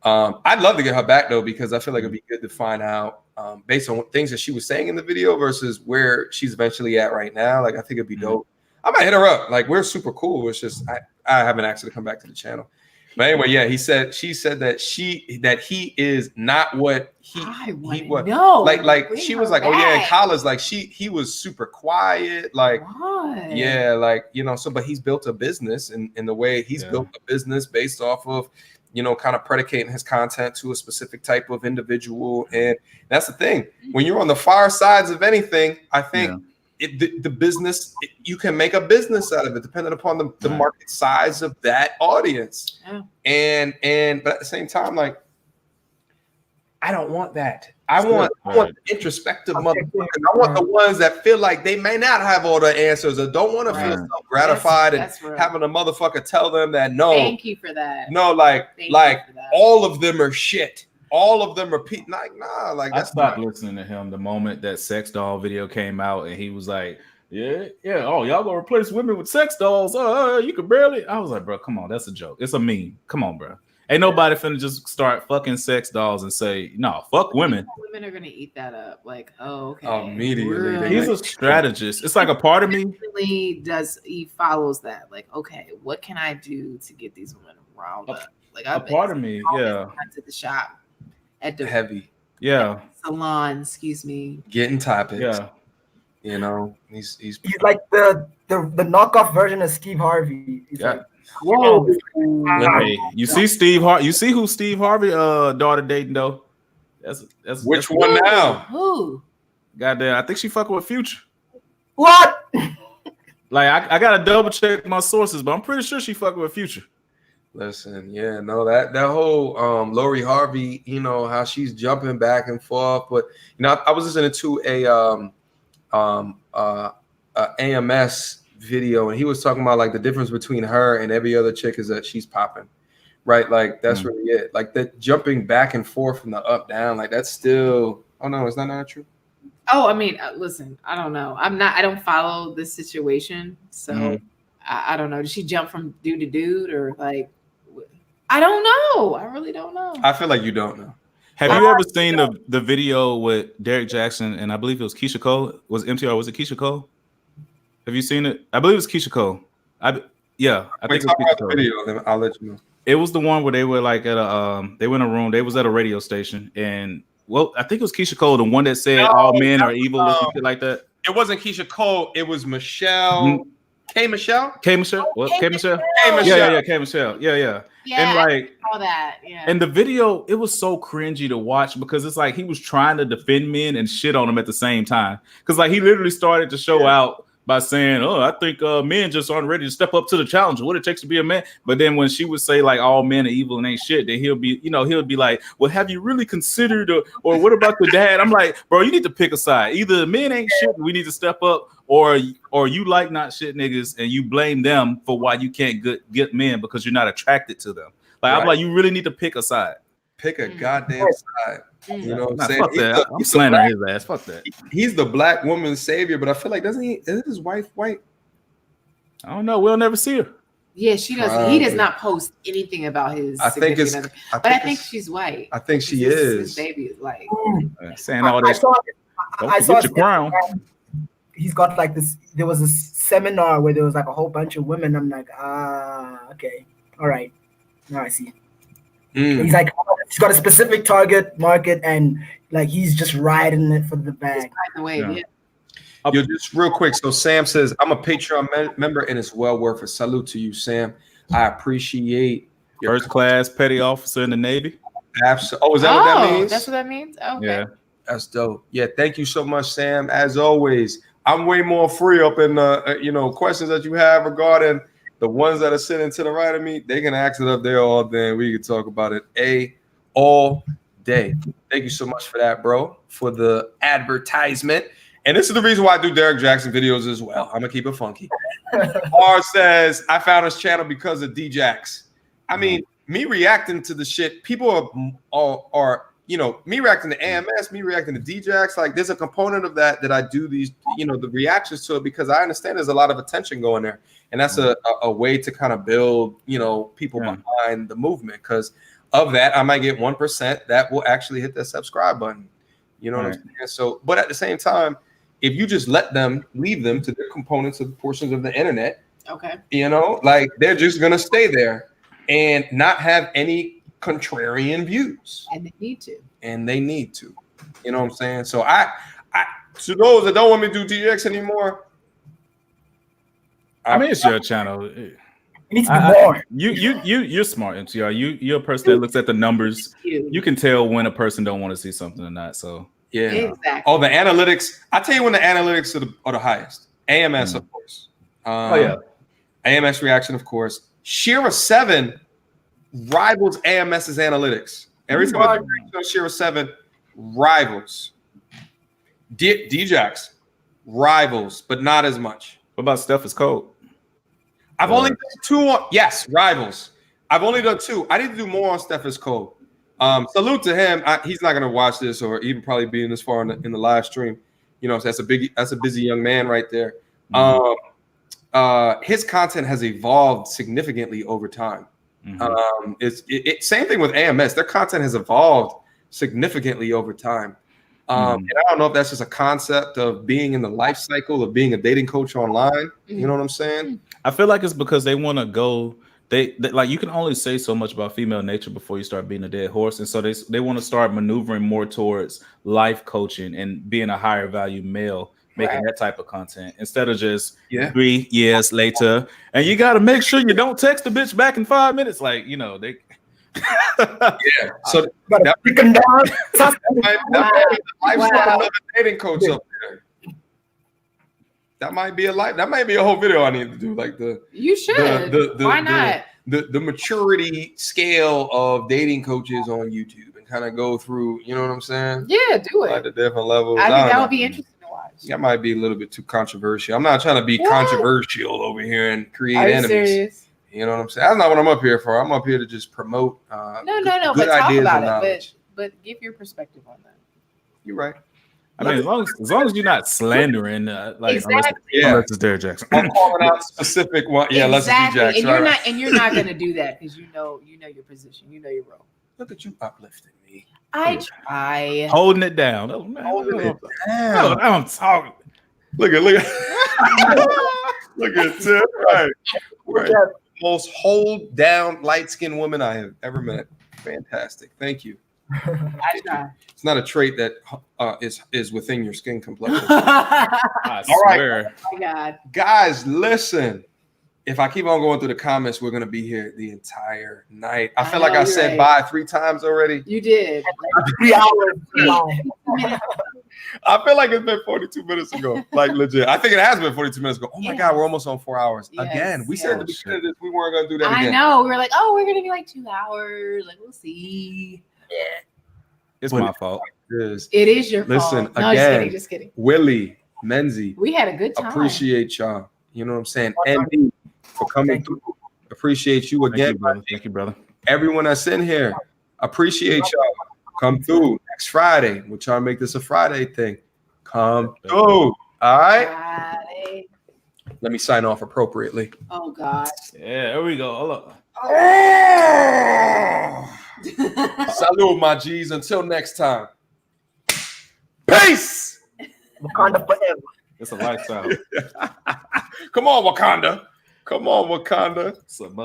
S1: I'd love to get her back though, because I feel like it'd be good to find out based on things that she was saying in the video versus where she's eventually at right now. Like I think it'd be dope. I might hit her up. Like we're super cool. It's just I haven't asked her to come back to the channel. But anyway, yeah, she said that he is not what he was.
S2: No,
S1: like she was like, oh yeah, in college, like he was super quiet, like yeah, like so but he's built a business and in the way he's built a business based off of kind of predicating his content to a specific type of individual. And that's the thing. When you're on the far sides of anything, I think the business, you can make a business out of it depending upon the market size of that audience. And but at the same time, like I don't want that. I want the introspective motherfuckers. I want the ones that feel like they may not have all the answers or don't want to feel self-gratified and having a motherfucker tell them that no.
S2: Thank you for that.
S1: No, like all of them are shit. All of them are like nah. Like
S5: I stopped listening to him the moment that sex doll video came out, and he was like, "Yeah. Oh, y'all gonna replace women with sex dolls? You could barely." I was like, "Bro, come on, that's a joke. It's a meme. Come on, bro. Ain't nobody finna just start fucking sex dolls and say, no, fuck women."
S2: Women are gonna eat that up. Like, oh, okay.
S1: Immediately.
S5: He's a strategist. It's like a part of me.
S2: He follows that. Like, okay, what can I do to get these women round up? Like,
S5: a part of me,
S2: at the shop, at the
S1: heavy,
S2: salon. Excuse me.
S1: Getting topics. Yeah. He's
S6: like the knockoff version of Steve Harvey. He's like,
S2: whoa.
S5: Hey, you see Steve Harvey? You see who Steve Harvey daughter dating though? That's
S1: which one now?
S2: Who?
S5: Goddamn, I think she fucking with Future.
S6: What?
S5: Like I gotta double check my sources, but I'm pretty sure she fucking with Future.
S1: Listen, that whole Lori Harvey, how she's jumping back and forth. But I was listening to a AMS video, and he was talking about like the difference between her and every other chick is that she's popping, right? Like that's really it. Like that jumping back and forth from the up down, like that's still. Oh no, is that not true?
S2: Oh, I mean, listen, I don't know. I don't follow this situation, so I don't know. Did she jump from dude to dude, or like? I don't know. I really don't know.
S1: I feel like you don't know.
S5: Have you ever seen the video with Derek Jackson and I believe it was Keisha Cole? Was MTR? Was it Keisha Cole? Have you seen it? I believe it was Keisha Cole. I think it was Keisha Cole.
S1: Video, then I'll let you know.
S5: It was the one where they were like at a they were in a room. They was at a radio station, and I think it was Keisha Cole, the one that said all men are evil or something like that.
S1: it wasn't Keisha Cole. It was Michelle. K Michelle.
S5: K Michelle. What? K Michelle.
S1: K Michelle.
S5: Yeah. K Michelle. Yeah.
S2: Yeah,
S5: And like
S2: all that. Yeah.
S5: and the video, it was so cringy to watch because it's like he was trying to defend men and shit on them at the same time. Because like he literally started to show out by saying, "Oh, I think men just aren't ready to step up to the challenge of what it takes to be a man." But then when she would say like all men are evil and ain't shit, then he'll be like, "Well, have you really considered or what about the dad?" I'm like, bro, you need to pick a side. Either men ain't shit, we need to step up, or you like not shit niggas and you blame them for why you can't get men because you're not attracted to them. Like I'm like, you really need to pick a side.
S1: Pick a goddamn side. You know what I'm saying?
S5: Fuck that. I'm slandering his ass. Fuck that.
S1: He's the black woman's savior, but I feel like isn't his wife white?
S5: I don't know. We'll never see her.
S2: Yeah, she doesn't. He does not post anything about his.
S1: I think
S2: she's white.
S1: I think she is.
S2: His baby is like
S5: saying all this.
S6: I saw
S5: your crown.
S6: He's got like this. There was a seminar where there was like a whole bunch of women. I'm like, okay, all right, now I see. He's like, he's got a specific target market, and like he's just riding it for the bag.
S1: Yo, just real quick. So Sam says, "I'm a Patreon member, and it's well worth it." Salute to you, Sam. I appreciate your
S5: first class petty officer in the Navy.
S1: Absolutely. Oh, is that what that means?
S2: That's what that means. Okay.
S5: Yeah,
S1: that's dope. Yeah, thank you so much, Sam. As always, I'm way more free up in questions that you have regarding the ones that are sitting to the right of me. They can ask it up there all day, and we can talk about it all day. Thank you so much for that, bro, for the advertisement. And this is the reason why I do Derek Jackson videos as well. I'm gonna keep it funky. R says, I found his channel because of D-Jax. I mean, me reacting to the shit, people are me reacting to AMS, me reacting to D-Jax. Like, there's a component of that I do these, the reactions to it because I understand there's a lot of attention going there. And that's a way to kind of build, people behind the movement. Because of that, I might get 1% that will actually hit that subscribe button. You know what I'm saying? So, but at the same time, if you just leave them to the components of portions of the internet,
S2: okay,
S1: like they're just gonna stay there and not have any contrarian views.
S2: And
S1: they need to. You know what I'm saying? So I to those that don't want me to do DX anymore.
S5: I mean, it's your channel.
S6: It needs to be more.
S5: You're smart, MCR. You're a person that looks at the numbers. You can tell when a person don't want to see something or not. So
S1: yeah,
S2: exactly.
S1: Oh, the analytics. I tell you when the analytics are the highest. AMS, of course. AMS reaction, of course. Shira 7 rivals AMS's analytics. Every time I do Shira 7 rivals. D-Jax rivals, but not as much.
S5: What about Steph is Cold?
S1: I've only done 2 yes, rivals. I've only done 2. I need to do more on Steph is Cold. Salute to him. He's not gonna watch this or even probably being this far in the live stream. That's a busy young man right there. His content has evolved significantly over time. Same thing with AMS. Their content has evolved significantly over time. And I don't know if that's just a concept of being in the life cycle of being a dating coach online. You know what I'm saying?
S5: I feel like it's because they want to go. They like, you can only say so much about female nature before you start being a dead horse, and so they want to start maneuvering more towards life coaching and being a higher value male, making that type of content instead of just 3 years later. And you got to make sure you don't text the bitch back in 5 minutes. Like, they.
S1: So that might be dating coach up there. That might be a whole video I need to do. Like
S2: you should. Why not?
S1: The maturity scale of dating coaches on YouTube and kind of go through. You know what I'm saying?
S2: Yeah, do it.
S1: Like the different levels.
S2: I think that would be interesting to watch.
S1: That might be a little bit too controversial. I'm not trying to be controversial over here and create enemies.
S2: Serious?
S1: You know what I'm saying? That's not what I'm up here for. I'm up here to just promote
S2: good but talk
S1: ideas
S2: about
S1: and knowledge.
S2: But give your perspective on that.
S1: You're right.
S5: I mean, as long as you're not slandering, unless it's Derek Jackson.
S1: I'm calling out specific one. Yeah,
S2: exactly.
S1: Let's do Jackson.
S2: And you're not going to do that because you know your position, you know your role.
S1: Look at you uplifting me.
S2: I try
S5: holding it down. Oh, man.
S1: Holding it down.
S5: I'm talking.
S1: Look at Tim. Right. Most hold down light skinned woman I have ever met. Fantastic. Thank you.
S2: I try.
S1: It's not a trait that is within your skin complexion.
S5: I
S1: All right.
S5: swear.
S2: Oh my God.
S1: Guys, listen. If I keep on going through the comments, we're gonna be here the entire night. I feel like
S2: know,
S1: I
S2: you're
S1: said
S2: right.
S1: bye 3 times already.
S2: You did.
S6: 3 hours.
S1: I feel like it's been 42 minutes ago. Like legit. I think it has been 42 minutes ago. Oh my God, we're almost on 4 hours.
S2: Yes,
S1: Again, we said at the beginning of this we weren't gonna do that
S2: I
S1: again.
S2: know. We were like, oh, we're gonna be like 2 hours. Like, we'll see.
S5: It's my fault.
S2: It is your
S1: Listen,
S2: fault. No,
S1: again,
S2: just kidding.
S1: Willie, Menzie,
S2: We had a good time.
S1: appreciate y'all. You know what I'm saying? And for coming through. Appreciate you
S5: Thank
S1: again.
S5: you, brother. Thank you, brother.
S1: Everyone that's in here, appreciate y'all. Come through next Friday. We'll try to make this a Friday thing. Come through. All right.
S2: Friday.
S1: Let me sign off appropriately.
S2: Oh God.
S5: Yeah, there we go. Hold up.
S1: Salud, my G's. Until next time. Peace.
S6: Wakanda forever.
S5: It's a lifestyle.
S1: Come on, Wakanda. Come on, Wakanda.
S5: It's a